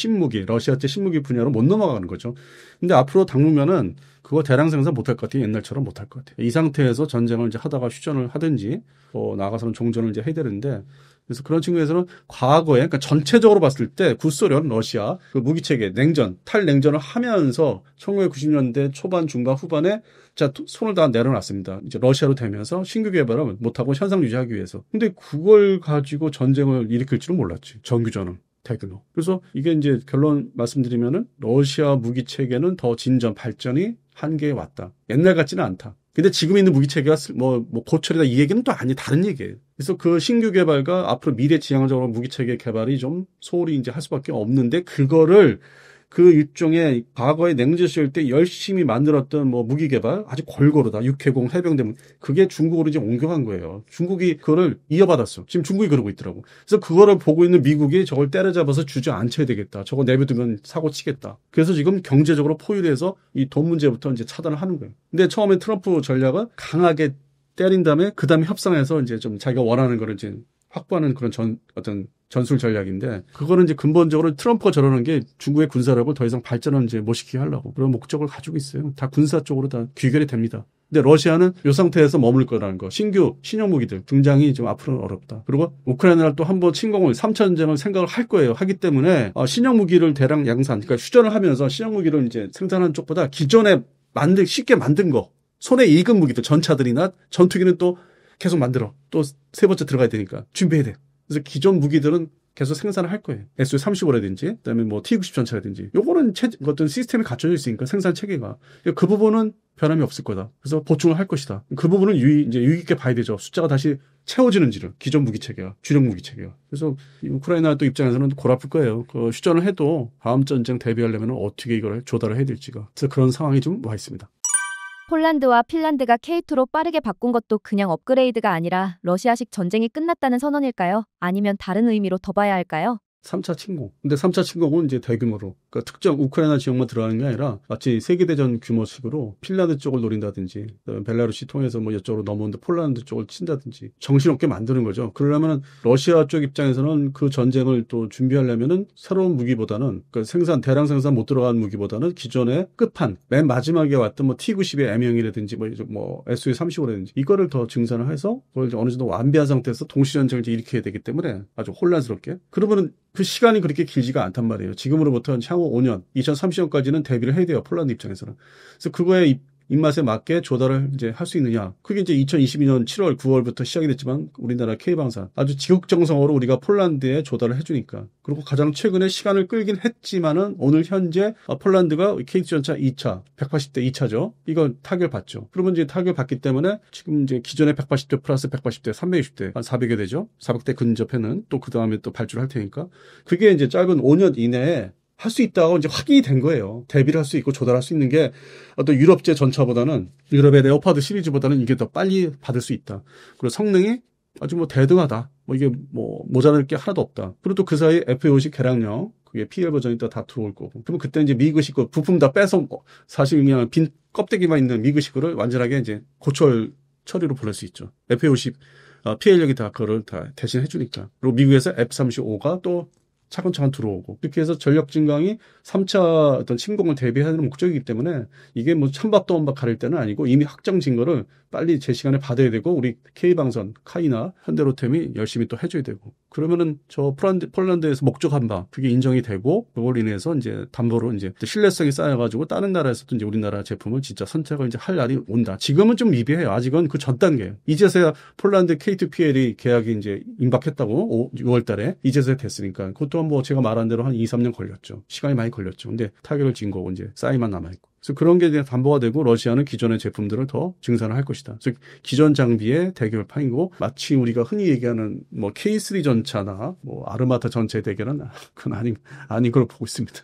A: 러시아제 신무기 분야로 못 넘어가는 거죠. 근데 앞으로 당분간은 그거 대량 생산 못할 것 같아요. 옛날처럼 못할 것 같아요. 이 상태에서 전쟁을 이제 하다가 휴전을 하든지 나가서는 종전을 이제 해야 되는데 그래서 그런 측면에서는 과거에, 그러니까 전체적으로 봤을 때 구소련, 러시아, 그 무기체계, 냉전, 탈냉전을 하면서 1990년대 초반, 중반, 후반에 자, 손을 다 내려놨습니다. 이제 러시아로 되면서 신규 개발을 못하고 현상 유지하기 위해서. 근데 그걸 가지고 전쟁을 일으킬 줄은 몰랐지. 정규전은. 대규모. 그래서 이게 이제 결론 말씀드리면은 러시아 무기 체계는 더 진전, 발전이 한계에 왔다. 옛날 같지는 않다. 근데 지금 있는 무기 체계가 뭐 고철이다 이 얘기는 또 아니 다른 얘기예요. 그래서 그 신규 개발과 앞으로 미래 지향적으로 무기 체계 개발이 좀 소홀히 이제 할 수밖에 없는데 그거를 그 일종의 과거에 냉전 시절 때 열심히 만들었던 뭐 무기 개발 아주 골고루다. 육해공, 해병대 그게 중국으로 이제 옮겨간 거예요. 중국이 그거를 이어받았어. 지금 중국이 그러고 있더라고. 그래서 그거를 보고 있는 미국이 저걸 때려잡아서 주저앉혀야 되겠다. 저거 내버두면 사고 치겠다. 그래서 지금 경제적으로 포위해서 이 돈 문제부터 이제 차단을 하는 거예요. 근데 처음에 트럼프 전략은 강하게 때린 다음에 그 다음에 협상해서 이제 좀 자기가 원하는 거를 이제 확보하는 그런 어떤 전술 전략인데 그거는 이제 근본적으로 트럼프가 저러는 게 중국의 군사력을 더 이상 발전을 이제 못 시키게 하려고 그런 목적을 가지고 있어요. 다 군사 쪽으로 다 귀결이 됩니다. 근데 러시아는 이 상태에서 머물 거라는 거. 신규 신형 무기들 등장이 좀 앞으로는 어렵다. 그리고 우크라이나를 또 한번 침공을 3차 전쟁을 생각을 할 거예요. 하기 때문에 신형 무기를 대량 양산, 그러니까 휴전을 하면서 신형 무기를 이제 생산하는 쪽보다 기존에 쉽게 만든 거, 손에 익은 무기들, 전차들이나 전투기는 또 계속 만들어. 또 세 번째 들어가야 되니까 준비해야 돼. 그래서 기존 무기들은 계속 생산을 할 거예요. SU-35라든지, 그다음에 뭐 T-90 전차라든지. 요거는 어떤 시스템이 갖춰져 있으니까 생산 체계가. 그 부분은 변함이 없을 거다. 그래서 보충을 할 것이다. 그 부분은 이제 유의 깊게 봐야 되죠. 숫자가 다시 채워지는지를. 기존 무기 체계가, 주력 무기 체계가. 그래서 우크라이나 또 입장에서는 골아플 거예요. 그 휴전을 해도 다음 전쟁 대비하려면 어떻게 이걸 조달을 해야 될지가. 그래서 그런 상황이 좀 와 있습니다.
B: 폴란드와 핀란드가 K2로 빠르게 바꾼 것도 그냥 업그레이드가 아니라 러시아식 전쟁이 끝났다는 선언일까요? 아니면 다른 의미로 더 봐야 할까요?
A: 3차 침공. 근데 3차 침공은 이제 대규모로. 그러니까 특정 우크라이나 지역만 들어가는 게 아니라 마치 세계대전 규모식으로 핀란드 쪽을 노린다든지, 벨라루시 통해서 뭐 이쪽으로 넘어오는데 폴란드 쪽을 친다든지 정신없게 만드는 거죠. 그러려면 러시아 쪽 입장에서는 그 전쟁을 또 준비하려면은 새로운 무기보다는 그러니까 대량 생산 못 들어간 무기보다는 기존의 끝판, 맨 마지막에 왔던 뭐 T-90의 M형이라든지 뭐 SU-35라든지 이거를 더 증산을 해서 그걸 어느 정도 완비한 상태에서 동시전쟁을 일으켜야 되기 때문에 아주 혼란스럽게. 그러면은 그 시간이 그렇게 길지가 않단 말이에요. 지금으로부터 향후 5년, 2030년까지는 대비를 해야 돼요. 폴란드 입장에서는. 그래서 그거에 입맛에 맞게 조달을 이제 할 수 있느냐. 그게 이제 2022년 7월, 9월부터 시작이 됐지만 우리나라 K방산 아주 지극정성으로 우리가 폴란드에 조달을 해주니까. 그리고 가장 최근에 시간을 끌긴 했지만은 오늘 현재 폴란드가 K2 전차 2차, 180대 2차죠. 이건 타결 받죠. 그러면 이제 타결 받기 때문에 지금 이제 기존의 180대 플러스 180대, 360대, 한 400여 대죠. 400대 근접해는 또 그 다음에 또 발주를 할 테니까. 그게 이제 짧은 5년 이내에 할 수 있다고 이제 확인이 된 거예요. 대비를 할 수 있고 조달할 수 있는 게 어떤 유럽제 전차보다는 유럽의 레오파드 시리즈보다는 이게 더 빨리 받을 수 있다. 그리고 성능이 아주 뭐 대등하다. 뭐 이게 뭐 모자랄 게 하나도 없다. 그리고 또 그 사이에 FA50 개량형 그게 PL 버전이 또 다 들어올 거고. 그러면 그때 이제 미그식 거 부품 다 빼서 사실 그냥 빈 껍데기만 있는 미그식 거를 완전하게 이제 고철 처리로 보낼 수 있죠. FA50 PL력이 다 그거를 다 대신 해주니까. 그리고 미국에서 F-35가 또 차근차근 들어오고 그렇게 해서 전력 증강이 3차 어떤 침공을 대비하는 목적이기 때문에 이게 뭐 찬밥 더운밥 가릴 때는 아니고 이미 확정진 거를 빨리 제 시간에 받아야 되고 우리 K방선, 카이나, 현대로템이 열심히 또 해줘야 되고 그러면은 저 폴란드에서 목적한 바 그게 인정이 되고 그걸 인해서 이제 담보로 이제 신뢰성이 쌓여가지고 다른 나라에서도 이제 우리나라 제품을 진짜 선택을 이제 할 날이 온다. 지금은 좀 미비해요. 아직은 그 전 단계예요. 이제서야 폴란드 K2PL이 계약이 이제 임박했다고 6월달에 이제서야 됐으니까 그것도 뭐 제가 말한 대로 한 2, 3년 걸렸죠. 시간이 많이 걸렸죠. 근데 타결을 진 거고 이제 싸이만 남아있고. 그래서 그런 게 이제 담보가 되고 러시아는 기존의 제품들을 더 증산을 할 것이다. 즉 기존 장비의 대결판이고 마치 우리가 흔히 얘기하는 뭐 K3 전차나 뭐 아르마타 전차의 대결은 그건 아닌 걸 보고 있습니다.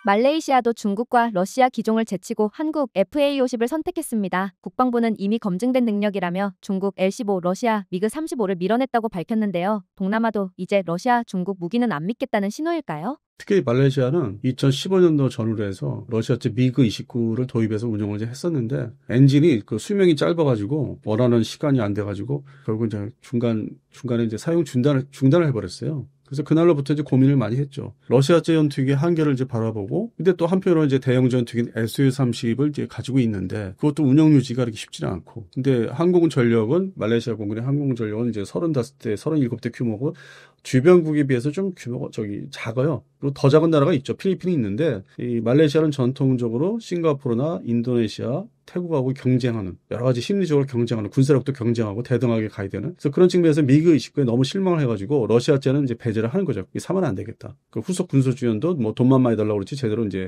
B: 말레이시아도 중국과 러시아 기종을 제치고 한국 FA50을 선택했습니다. 국방부는 이미 검증된 능력이라며 중국 L-15, 러시아 미그-35를 밀어냈다고 밝혔는데요. 동남아도 이제 러시아, 중국 무기는 안 믿겠다는 신호일까요?
A: 특히 말레이시아는 2015년도 전후로 해서 러시아제 미그-29를 도입해서 운영을 이제 했었는데 엔진이 그 수명이 짧아가지고 원하는 시간이 안 돼가지고 결국 이제 중간에 이제 사용 중단을 해버렸어요. 그래서 그날로부터 이제 고민을 많이 했죠. 러시아제 전투기의 한계를 이제 바라보고, 근데 또 한편으로 이제 대형 전투기인 SU-30을 이제 가지고 있는데, 그것도 운영 유지가 그렇게 쉽지는 않고. 근데 항공전력은, 말레이시아 공군의 항공전력은 이제 35대, 37대 규모고, 주변국에 비해서 좀 규모가 작아요. 그리고 더 작은 나라가 있죠. 필리핀이 있는데, 이 말레이시아는 전통적으로 싱가포르나 인도네시아, 태국하고 경쟁하는, 여러 가지 심리적으로 경쟁하는, 군사력도 경쟁하고 대등하게 가야 되는. 그래서 그런 측면에서 미그 29에 너무 실망을 해가지고 러시아제는 이제 배제를 하는 거죠. 이게 사면 안 되겠다. 그 후속 군소 지원도 뭐 돈만 많이 달라고 그렇지 제대로 이제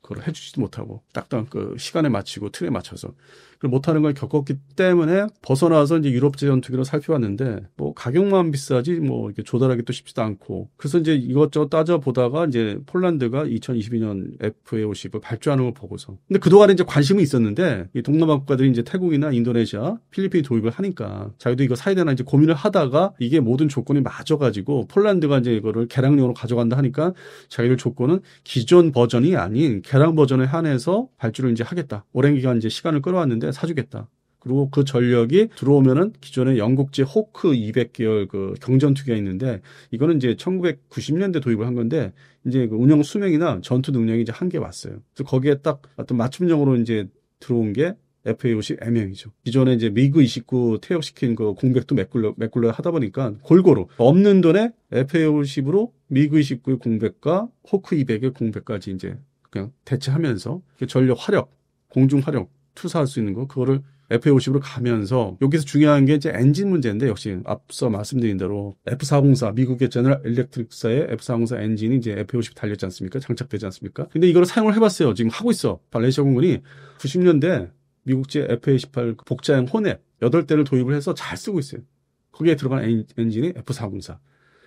A: 그걸 해주지도 못하고 딱딱 그 시간에 맞추고 틀에 맞춰서 그걸 못하는 걸 겪었기 때문에 벗어나서 이제 유럽제 전투기로 살펴봤는데 뭐 가격만 비싸지 뭐 이렇게 조달하기 또 쉽지도 않고 그래서 이제 이것저것 따져보다가 이제 폴란드가 2022년 FA50을 발주하는 걸 보고서 근데 그동안에 이제 관심은 있었는데 이 동남아 국가들이 이제 태국이나 인도네시아, 필리핀이 도입을 하니까 자기도 이거 사야 되나 이제 고민을 하다가 이게 모든 조건이 맞아가지고 폴란드가 이제 이거를 개량용으로 가져간다 하니까 자기들 조건은 기존 버전이 아닌 개량 버전에 한해서 발주를 이제 하겠다. 오랜 기간 이제 시간을 끌어왔는데 사주겠다. 그리고 그 전력이 들어오면은 기존에 영국제 호크 200계열 그 경전투기가 있는데 이거는 이제 1990년대 도입을 한 건데 이제 그 운영 수명이나 전투 능력이 이제 한계 왔어요. 그래서 거기에 딱 어떤 맞춤형으로 이제 들어온 게 FA50 M형이죠. 기존에 이제 미그 29 퇴역시킨 그 공백도 메꿀려 하다 보니까 골고루 없는 돈에 FA50으로 미그 29의 공백과 호크 200의 공백까지 이제 그냥 대체하면서 전력 화력, 공중 화력 투사할 수 있는 거 그거를 FA50으로 가면서 여기서 중요한 게 이제 엔진 문제인데 역시 앞서 말씀드린 대로 F404 미국의 제너럴 일렉트릭사의 F404 엔진이 이제 FA50 달렸지 않습니까? 장착되지 않습니까? 근데 이걸 사용을 해봤어요. 지금 하고 있어. 말레이시아 공군이 90년대 미국제 FA18 복자형 혼합 8대를 도입을 해서 잘 쓰고 있어요. 거기에 들어간 엔진이 F404.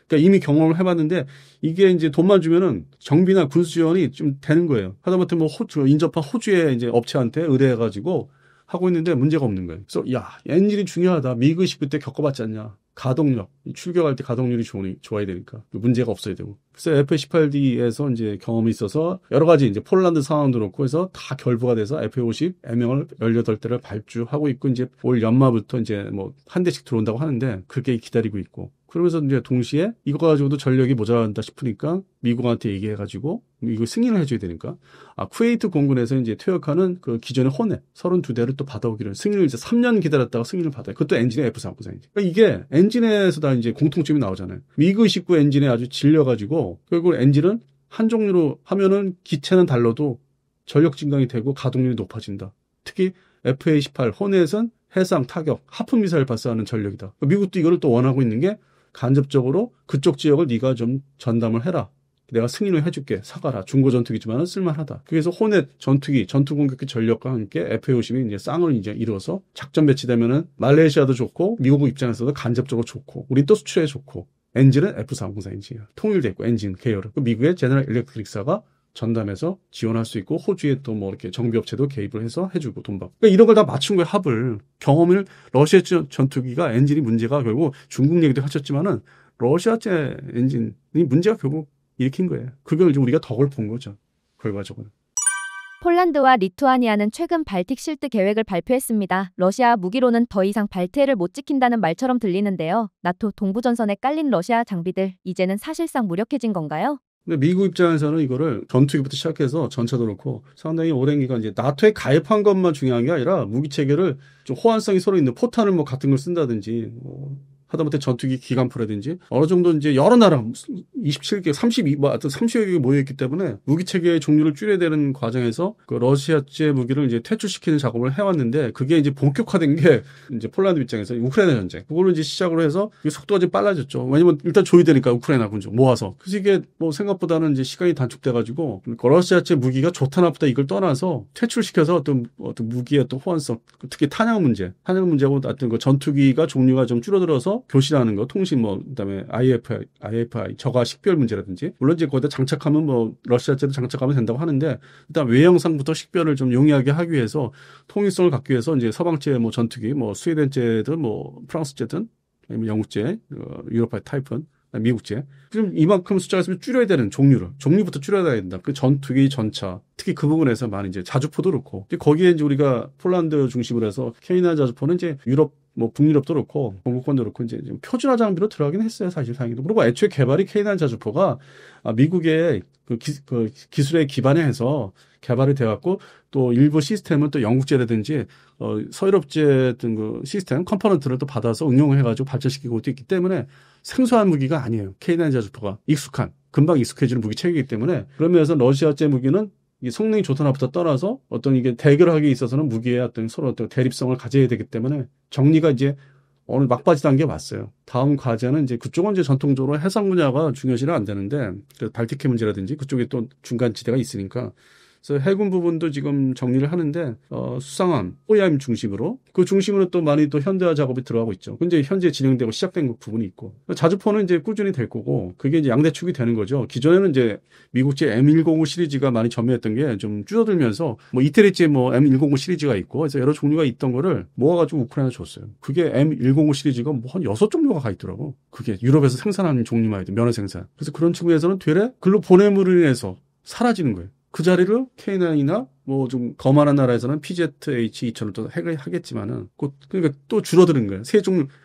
A: 그러니까 이미 경험을 해봤는데 이게 이제 돈만 주면은 정비나 군수 지원이 좀 되는 거예요. 하다못해 뭐 인접한 호주의 이제 업체한테 의뢰해가지고 하고 있는데 문제가 없는 거예요. 그래서 야 엔진이 중요하다. 미그 19 때 겪어봤지 않냐. 가동력 출격할 때 가동률이 좋아야 되니까 문제가 없어야 되고. 그래서 F18D에서 이제 경험이 있어서 여러 가지 이제 폴란드 상황도 그렇고 해서 다 결부가 돼서 FA50 M형을 18대를 발주하고 있고 이제 올 연말부터 이제 뭐 한 대씩 들어온다고 하는데 그게 기다리고 있고. 그러면서 이제 동시에 이거 가지고도 전력이 모자란다 싶으니까 미국한테 얘기해가지고 이거 승인을 해줘야 되니까 쿠웨이트 공군에서 이제 퇴역하는 그 기존의 혼합 32대를 또 받아오기를 승인을 이제 3년 기다렸다가 승인을 받아요. 그것도 엔진의 F494인지. 그러니까 이게 엔진에서 다 이제 공통점이 나오잖아요. 미그 19 엔진에 아주 질려가지고 결국 엔진은 한 종류로 하면은 기체는 달라도 전력 증강이 되고 가동률이 높아진다. 특히 FA18 호넷은 해상 타격 하프 미사일 발사하는 전력이다. 미국도 이거를 또 원하고 있는 게 간접적으로 그쪽 지역을 네가 좀 전담을 해라. 내가 승인을 해줄게. 사가라. 중고 전투기지만은 쓸만하다. 그래서 호넷 전투기, 전투 공격기 전력과 함께 FA50이 이제 쌍을 이제 이루어서 작전 배치되면은 말레이시아도 좋고 미국 입장에서도 간접적으로 좋고 우리 또 수출에 좋고 엔진은 F404 엔진이야. 통일돼 있고 엔진 계열은 미국의 제너럴 일렉트릭사가 전담해서 지원할 수 있고 호주에 또 뭐 이렇게 정비업체도 개입을 해서 해주고 돈 받고 그러니까 이런 걸 다 맞춘 거예요. 합을 경험을 러시아 전투기가 엔진이 문제가 결국 중국 얘기도 하셨지만은 러시아제 엔진이 문제가 결국 일으킨 거예요. 그걸 이제 우리가 덕을 본 거죠. 결과적으로.
B: 폴란드와 리투아니아는 최근 발틱 실드 계획을 발표했습니다. 러시아 무기로는 더 이상 발트해를 못 지킨다는 말처럼 들리는데요. 나토 동부전선에 깔린 러시아 장비들 이제는 사실상 무력해진 건가요?
A: 근데 미국 입장에서는 이거를 전투기부터 시작해서 전차도 그렇고 상당히 오랜 기간 이제 나토에 가입한 것만 중요한 게 아니라 무기 체계를 좀 호환성이 서로 있는 포탄을 뭐 같은 걸 쓴다든지 하다못해 전투기 기관포라든지 어느 정도 이제 여러 나라 27개, 32, 뭐 하여튼 30여 개가 모여있기 때문에 무기 체계의 종류를 줄여야 되는 과정에서 그 러시아제 무기를 이제 퇴출시키는 작업을 해왔는데 그게 이제 본격화된 게 이제 폴란드 입장에서 우크라이나 전쟁. 그걸로 이제 시작으로 해서 속도가 좀 빨라졌죠. 왜냐면 일단 줘야 되니까 우크라이나 군정 모아서. 그래서 이게 뭐 생각보다는 이제 시간이 단축돼가지고 러시아제 무기가 좋다 나쁘다 이걸 떠나서 퇴출시켜서 어떤 무기의 어떤 호환성, 특히 탄약 문제하고 어떤 그 전투기가 종류가 좀 줄어들어서 교신하는 거, 통신 그다음에 IFI 저가 식별 문제라든지 물론 이제 거기다 장착하면 뭐 러시아제도 장착하면 된다고 하는데 일단 외형상부터 식별을 좀 용이하게 하기 위해서 통일성을 갖기 위해서 이제 서방제 뭐 전투기 스웨덴제든 프랑스제든 아니면 영국제, 유로파 타이푼 미국제. 지금 이만큼 숫자가 있으면 줄여야 되는 종류부터 줄여야 된다. 그 전투기, 전차. 특히 그 부분에서 많이 이제 자주포도 그렇고. 거기에 이제 우리가 폴란드 중심으로 해서 K9 자주포는 이제 유럽 뭐 북유럽도 그렇고 동구권도 그렇고 이제 좀 표준화 장비로 들어가긴 했어요. 사실 다행히도. 그리고 애초에 개발이 K9 자주포가 미국의 그 기술에 기반해서 개발이 돼갖고 또 일부 시스템은 또 영국제라든지 서유럽제 어떤 그 시스템 컴포넌트를 또 받아서 응용해가지고 발전시키고 또 있기 때문에 생소한 무기가 아니에요. K9 자주포가 금방 익숙해지는 무기 체계이기 때문에 그런 면에서 러시아제 무기는 이 성능이 좋다나부터 떠나서 어떤 이게 대결하기 있어서는 무기의 어떤 서로 어떤 대립성을 가져야 되기 때문에 정리가 이제 어느 막바지 단계에 왔어요. 다음 과제는 이제 그쪽은 이제 전통적으로 해상 분야가 중요시는 안 되는데 발티크 문제라든지 그쪽에 또 중간 지대가 있으니까 그래서 해군 부분도 지금 정리를 하는데 수상함, OEM 중심으로 그 중심으로 또 많이 또 현대화 작업이 들어가고 있죠. 근데 현재 진행되고 시작된 부분이 있고 자주포는 이제 꾸준히 될 거고 그게 이제 양대축이 되는 거죠. 기존에는 이제 미국제 M105 시리즈가 많이 전매했던 게 좀 줄어들면서 뭐 이태리제 뭐 M105 시리즈가 있고 그래서 여러 종류가 있던 거를 모아가지고 우크라이나 줬어요. 그게 M105 시리즈가 뭐 한 6종류가 가 있더라고. 그게 유럽에서 생산하는 종류만 해도 면허 생산. 그래서 그런 측면에서는 되레 글로 보냄으로 인해서 사라지는 거예요. 그 자리를 K9이나 뭐 좀 거만한 나라에서는 PZH-2000을 또 하겠지만은 그러니까 또 줄어드는 거예요.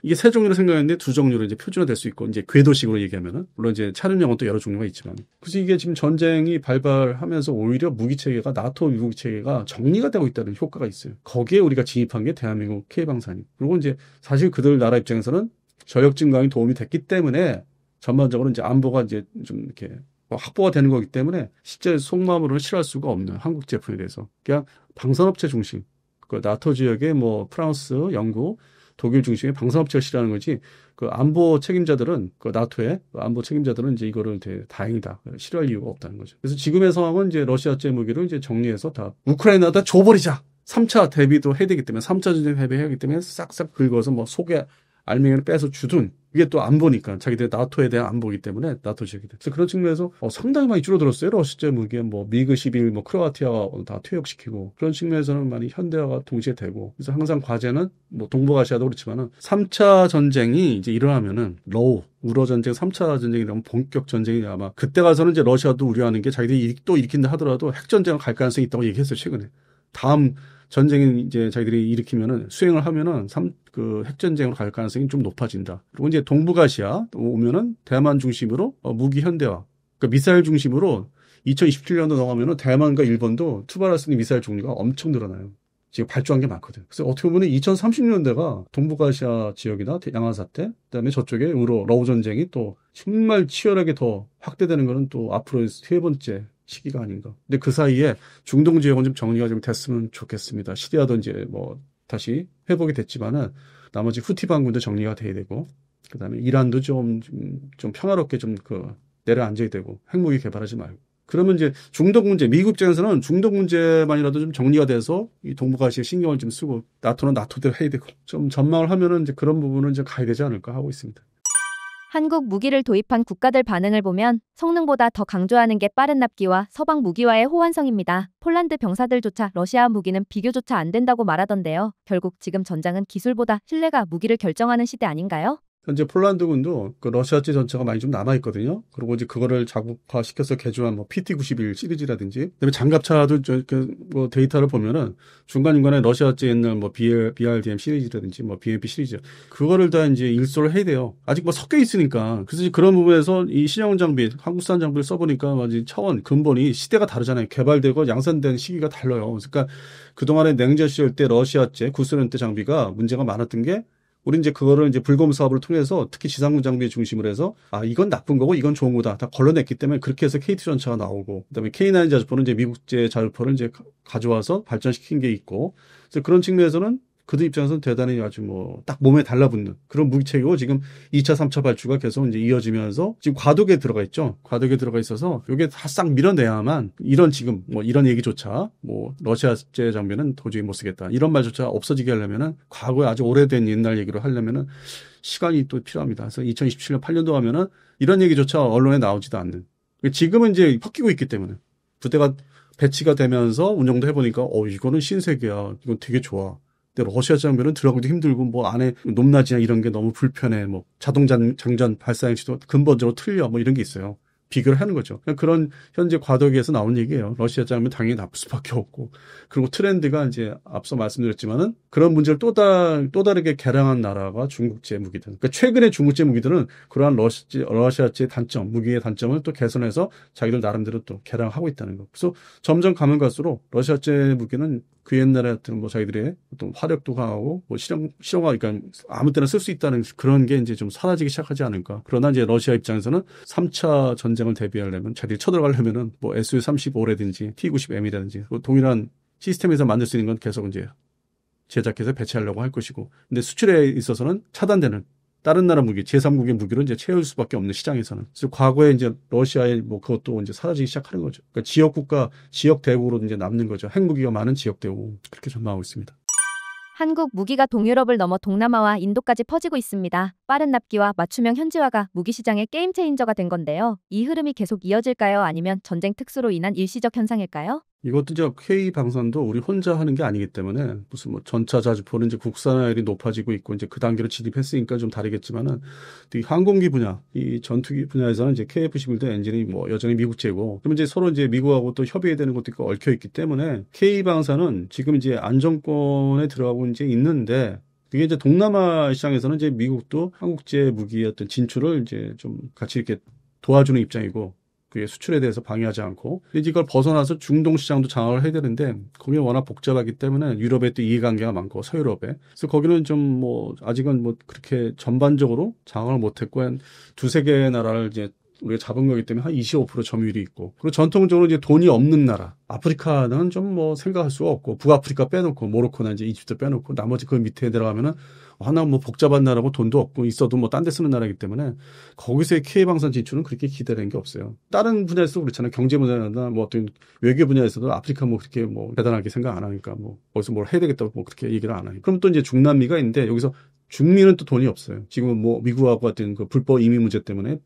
A: 이게 세 종류로 생각했는데 두 종류로 이제 표준화될 수 있고 이제 궤도식으로 얘기하면은 물론 이제 차륜형은 또 여러 종류가 있지만 그래서 이게 지금 전쟁이 발발하면서 오히려 무기 체계가 나토 무기 체계가 정리가 되고 있다는 효과가 있어요. 거기에 우리가 진입한 게 대한민국 K방산이. 그리고 이제 사실 그들 나라 입장에서는 전력 증강이 도움이 됐기 때문에 전반적으로 이제 안보가 이제 좀 이렇게 확보가 되는 거기 때문에 실제 속마음으로는 싫어할 수가 없는 한국 제품에 대해서 그냥 방산업체 중심 그 나토 지역의 뭐 프랑스, 영국, 독일 중심의 방산업체가 싫어하는 거지 그 안보 책임자들은 그 나토의 안보 책임자들은 이제 이거를 되게 다행이다 싫어할 이유가 없다는 거죠. 그래서 지금의 상황은 이제 러시아제 무기를 이제 정리해서 다 우크라이나다 줘버리자. 3차 대비도 해야 되기 때문에 3차 전쟁 대비해야 하기 때문에 싹싹 긁어서 뭐 속에 알맹이를 빼서 주든 이게 또 안보니까 자기들 나토에 대한 안보이기 때문에 나토 지역이다. 그래서 그런 측면에서 상당히 많이 줄어들었어요. 러시아제 무기에 뭐 미그 11, 뭐 크로아티아가 다 퇴역시키고 그런 측면에서는 많이 현대화가 동시에 되고 그래서 항상 과제는 뭐 동북아시아도 그렇지만은 3차 전쟁이 이제 일어나면은 우러 전쟁 3차 전쟁이라면 본격 전쟁이 아마 그때 가서는 이제 러시아도 우려하는 게 자기들이 또 일으킨다 하더라도 핵 전쟁을 갈 가능성이 있다고 얘기했어요 최근에. 다음 전쟁이 이제 자기들이 일으키면은 수행을 하면은 그 핵전쟁으로 갈 가능성이 좀 높아진다. 그리고 이제 동북아시아 오면은 대만 중심으로 무기 현대화, 그러니까 미사일 중심으로 2027년도 넘어가면은 대만과 일본도 투발할 수 있는 미사일 종류가 엄청 늘어나요. 지금 발주한 게 많거든. 그래서 어떻게 보면 2030년대가 동북아시아 지역이나 양안 사태, 그다음에 저쪽에 러우 전쟁이 또 정말 치열하게 더 확대되는 거는 또 앞으로 세 번째 시기가 아닌가. 근데 그 사이에 중동 지역은 좀 정리가 좀 됐으면 좋겠습니다. 시리아도 이제 뭐 다시 회복이 됐지만은 나머지 후티 반군도 정리가 돼야 되고, 그다음에 이란도 좀 평화롭게 좀 내려앉아야 되고, 핵무기 개발하지 말고. 그러면 이제 중동 문제, 미국 입장에서는 중동 문제만이라도 좀 정리가 돼서 이 동북아시아에 신경을 좀 쓰고, 나토는 나토대로 해야 되고, 좀 전망을 하면은 이제 그런 부분은 이제 가야 되지 않을까 하고 있습니다.
B: 한국 무기를 도입한 국가들 반응을 보면 성능보다 더 강조하는 게 빠른 납기와 서방 무기와의 호환성입니다. 폴란드 병사들조차 러시아 무기는 비교조차 안 된다고 말하던데요. 결국 지금 전장은 기술보다 신뢰가 무기를 결정하는 시대 아닌가요?
A: 현재 폴란드군도 그 러시아제 전차가 많이 좀 남아있거든요. 그리고 이제 그거를 자국화시켜서 개조한 뭐 PT-91 시리즈라든지, 그다음에 장갑차도 뭐 데이터를 보면은 중간중간에 러시아제 옛날 뭐 BRDM 시리즈라든지 뭐 BMP 시리즈, 그거를 다 이제 일소를 해야 돼요. 아직 뭐 섞여 있으니까. 그래서 이제 그런 부분에서 이 신형 장비, 한국산 장비를 써보니까 차원, 근본이 시대가 다르잖아요. 개발되고 양산된 시기가 달라요. 그러니까 그동안에 냉전 시절 때 러시아제, 구소련 때 장비가 문제가 많았던 게 우리 이제 그거를 이제 불검 사업을 통해서 특히 지상군 장비 중심으로 해서 이건 나쁜 거고 이건 좋은 거다 다 걸러냈기 때문에 그렇게 해서 KT 전차가 나오고 그다음에 K9 자주포는 이제 미국제 자주포를 이제 가져와서 발전시킨 게 있고 그래서 그런 측면에서는 그들 입장에서는 대단히 아주 뭐 딱 몸에 달라붙는 그런 무기체계고 지금 2차, 3차 발주가 계속 이제 이어지면서 지금 과도기에 들어가 있죠. 과도기에 들어가 있어서 이게 다 싹 밀어내야만 지금 뭐 이런 얘기조차 뭐 러시아제 장비는 도저히 못 쓰겠다. 이런 말조차 없어지게 하려면은 과거에 아주 오래된 옛날 얘기를 하려면은 시간이 또 필요합니다. 그래서 2027년 8년도 하면은 이런 얘기조차 언론에 나오지도 않는. 지금은 이제 바뀌고 있기 때문에 부대가 배치가 되면서 운영도 해보니까 이거는 신세계야. 이건 되게 좋아. 러시아 장비는 들어가기도 힘들고 뭐 안에 높낮이나 이런 게 너무 불편해. 뭐 자동 장전 발사 행시도 근본적으로 틀려. 뭐 이런 게 있어요. 비교를 하는 거죠. 그런 현재 과도기에서 나온 얘기예요. 러시아 장비는 당연히 나쁠 수밖에 없고. 그리고 트렌드가 이제 앞서 말씀드렸지만은 그런 문제를 또 다르게 개량한 나라가 중국제 무기들. 그러니까 최근에 중국제 무기들은 그러한 러시아제 단점, 무기의 단점을 또 개선해서 자기들 나름대로 또 개량하고 있다는 거. 그래서 점점 가면 갈수록 러시아제 무기는 그 옛날에 어떤 뭐 자기들의 어떤 화력도 강하고 뭐 실용화, 그러니까 아무 때나 쓸 수 있다는 그런 게 이제 좀 사라지기 시작하지 않을까. 그러나 이제 러시아 입장에서는 3차 전쟁을 대비하려면 자기들이 쳐들어가려면은 뭐 Su-35라든지 T-90M이라든지 동일한 시스템에서 만들 수 있는 건 계속 이제 제작해서 배치하려고 할 것이고, 근데 수출에 있어서는 차단되는 다른 나라 무기, 제3국의 무기로 이제 채울 수밖에 없는 시장에서는. 그래서 과거에 이제 러시아의 뭐 그것도 이제 사라지기 시작하는 거죠. 그러니까 지역 국가, 지역 대국으로 이제 남는 거죠. 핵무기가 많은 지역 대국. 그렇게 전망하고 있습니다.
B: 한국 무기가 동유럽을 넘어 동남아와 인도까지 퍼지고 있습니다. 빠른 납기와 맞춤형 현지화가 무기 시장의 게임 체인저가 된 건데요. 이 흐름이 계속 이어질까요? 아니면 전쟁 특수로 인한 일시적 현상일까요?
A: 이것도 이제 K 방산도 우리 혼자 하는 게 아니기 때문에 무슨 뭐 전차 자주포는 이제 국산화율이 높아지고 있고 이제 그 단계로 진입했으니까 좀 다르겠지만은 이 항공기 분야, 이 전투기 분야에서는 이제 KF-11도 엔진이 뭐 여전히 미국제고, 그러면 이제 서로 이제 미국하고 또 협의해야 되는 것도 있고 얽혀 있기 때문에 K 방산은 지금 이제 안정권에 들어가고 이제 있는데, 그게 이제 동남아 시장에서는 이제 미국도 한국제 무기의 어떤 진출을 이제 좀 같이 이렇게 도와주는 입장이고, 그게 수출에 대해서 방해하지 않고, 이제 이걸 벗어나서 중동 시장도 장악을 해야 되는데 거기는 워낙 복잡하기 때문에 유럽에 또 이해관계가 많고 서유럽에, 그래서 거기는 좀 뭐 아직은 뭐 그렇게 전반적으로 장악을 못했고 한 두세 개의 나라를 이제 우리가 잡은 거기 때문에 한 25% 점유율이 있고, 그리고 전통적으로 이제 돈이 없는 나라, 아프리카는 좀 뭐 생각할 수가 없고, 북아프리카 빼놓고 모로코나 이제 이집트 빼놓고 나머지 그 밑에 들어가면은 하나 뭐 복잡한 나라고 돈도 없고 있어도 뭐 딴 데 쓰는 나라이기 때문에 거기서의 K방산 진출은 그렇게 기대되는 게 없어요. 다른 분야에서도 그렇잖아요. 경제 분야나 뭐 어떤 외교 분야에서도 아프리카 뭐 그렇게 뭐 대단하게 생각 안 하니까 뭐 거기서 뭘 해야 되겠다고 뭐 그렇게 얘기를 안 하니까. 그럼 또 이제 중남미가 있는데 여기서 중미는 또 돈이 없어요. 지금은 뭐 미국하고 같은 그 불법 이민 문제 때문에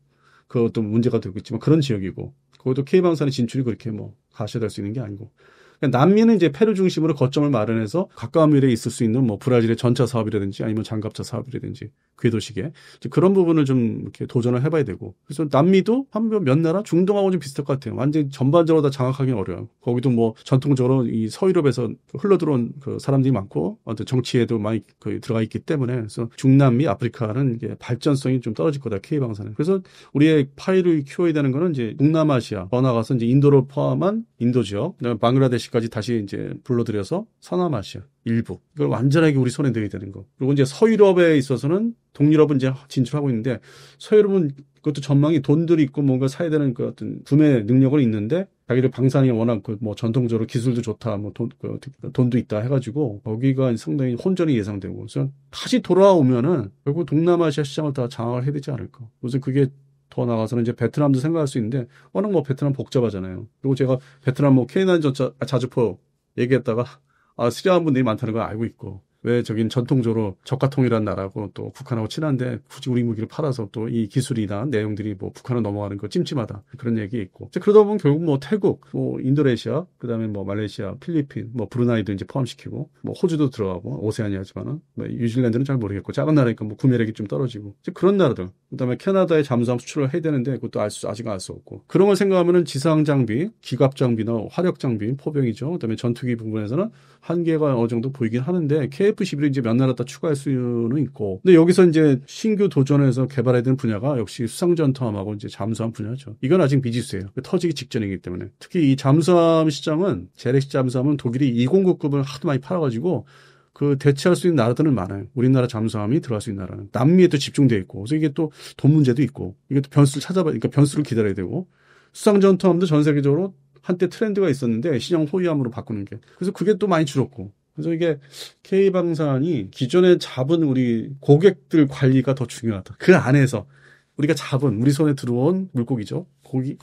A: 그것도 문제가 되고 있지만 그런 지역이고, 거기도 K방산의 진출이 그렇게 뭐 가시될 수 있는 게 아니고, 그러니까 남미는 이제 페루 중심으로 거점을 마련해서 가까운 미래에 있을 수 있는 뭐 브라질의 전차 사업이라든지 아니면 장갑차 사업이라든지 궤도식에 그런 부분을 좀 이렇게 도전을 해봐야 되고, 그래서 남미도 한 몇 나라 중동하고 좀 비슷할 것 같아요. 완전 전반적으로 다 장악하기는 어려워요. 거기도 뭐 전통적으로 이 서유럽에서 흘러들어온 그 사람들이 많고 어떤 정치에도 많이 거의 들어가 있기 때문에, 그래서 중남미 아프리카는 이게 발전성이 좀 떨어질 거다 K 방사는. 그래서 우리의 파이를 키워야 되는 거는 이제 동남아시아 더 나가서 이제 인도를 포함한 인도 지역, 방글라데시까지 다시 이제 불러들여서 서남아시아 일부, 이걸 완전하게 우리 손에 넣어야 되는 거. 그리고 이제 서유럽에 있어서는 동유럽은 이제 진출하고 있는데, 서유럽은 그것도 전망이 돈들이 있고 뭔가 사야 되는 그 어떤 구매 능력은 있는데, 자기들 방산이 워낙 그 뭐 전통적으로 기술도 좋다, 뭐 돈도 있다 해가지고 거기가 상당히 혼전이 예상되고, 그래서 다시 돌아오면은 결국 동남아시아 시장을 다 장악을 해야 되지 않을까. 그래서 그게 더 나가서는 이제 베트남도 생각할 수 있는데, 워낙 뭐 베트남 복잡하잖아요. 그리고 제가 베트남 뭐 K9 전차 자주포 얘기했다가 싫어하는 분들이 많다는 걸 알고 있고, 왜 저긴 전통적으로 적가통일한 나라고 또 북한하고 친한데 굳이 우리 무기를 팔아서 또 이 기술이나 내용들이 뭐 북한으로 넘어가는 거 찜찜하다, 그런 얘기 있고, 그러다 보면 결국 뭐 태국, 뭐 인도네시아, 그다음에 뭐 말레이시아, 필리핀, 뭐 브루나이도 이제 포함시키고, 뭐 호주도 들어가고, 오세아니아지만은 뭐 뉴질랜드는 잘 모르겠고 작은 나라니까 뭐 구매력이 좀 떨어지고, 그런 나라들, 그다음에 캐나다에 잠수함 수출을 해야 되는데 그것도 아직 알 수 없고, 그런 걸 생각하면은 지상 장비, 기갑 장비나 화력 장비, 포병이죠. 그다음에 전투기 부분에서는 한계가 어느 정도 보이긴 하는데 KF-11을 이제 몇 나라 다 추가할 수는 있고, 근데 여기서 이제 신규 도전해서 개발해야 되는 분야가 역시 수상전투함하고 이제 잠수함 분야죠. 이건 아직 미지수예요. 터지기 직전이기 때문에. 특히 이 잠수함 시장은, 재래식 잠수함은 독일이 209급을 하도 많이 팔아가지고 그 대체할 수 있는 나라들은 많아요. 우리나라 잠수함이 들어갈 수 있는 나라는 남미에 또 집중돼 있고, 그래서 이게 또 돈 문제도 있고, 이게 또 변수를 그러니까 변수를 기다려야 되고, 수상전투함도 전 세계적으로 한때 트렌드가 있었는데 시장 호위함으로 바꾸는 게, 그래서 그게 또 많이 줄었고, 그래서 이게 K방산이 기존에 잡은 우리 고객들 관리가 더 중요하다. 그 안에서 우리가 잡은, 우리 손에 들어온 물고기죠.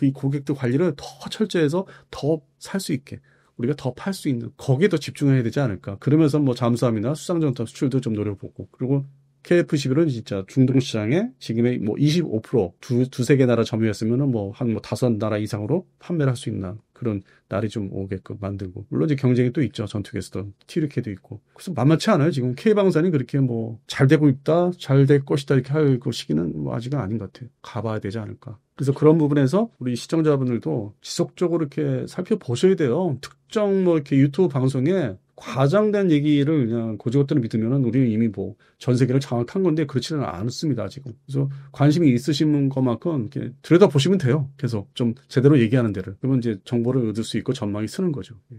A: 이 고객들 관리를 더 철저해서 더 살 수 있게, 우리가 더 팔 수 있는, 거기에 더 집중해야 되지 않을까. 그러면서 뭐 잠수함이나 수상전투 수출도 좀 노려보고, 그리고 KF-11은 진짜 중동 시장에 지금의 뭐 25% 두세 개 나라 점유했으면은 뭐 한 뭐 5나라 이상으로 판매를 할 수 있는 그런 날이 좀 오게끔 만들고, 물론 이제 경쟁이 또 있죠. 전투기에서도 TURK도 있고. 그래서 만만치 않아요. 지금 K방산이 그렇게 뭐 잘 되고 있다, 잘 될 것이다 이렇게 할 시기는 뭐 아직은 아닌 것 같아요. 가봐야 되지 않을까. 그래서 그런 부분에서 우리 시청자분들도 지속적으로 이렇게 살펴보셔야 돼요. 특정 뭐 이렇게 유튜브 방송에 과장된 얘기를 그냥 고지것대로 믿으면은 우리는 이미 뭐 전 세계를 장악한 건데 그렇지는 않습니다, 아직은. 그래서 관심이 있으신 것만큼 이렇게 들여다보시면 돼요. 계속 좀 제대로 얘기하는 데를. 그러면 이제 정보를 얻을 수 있고 전망이 서는 거죠. 예.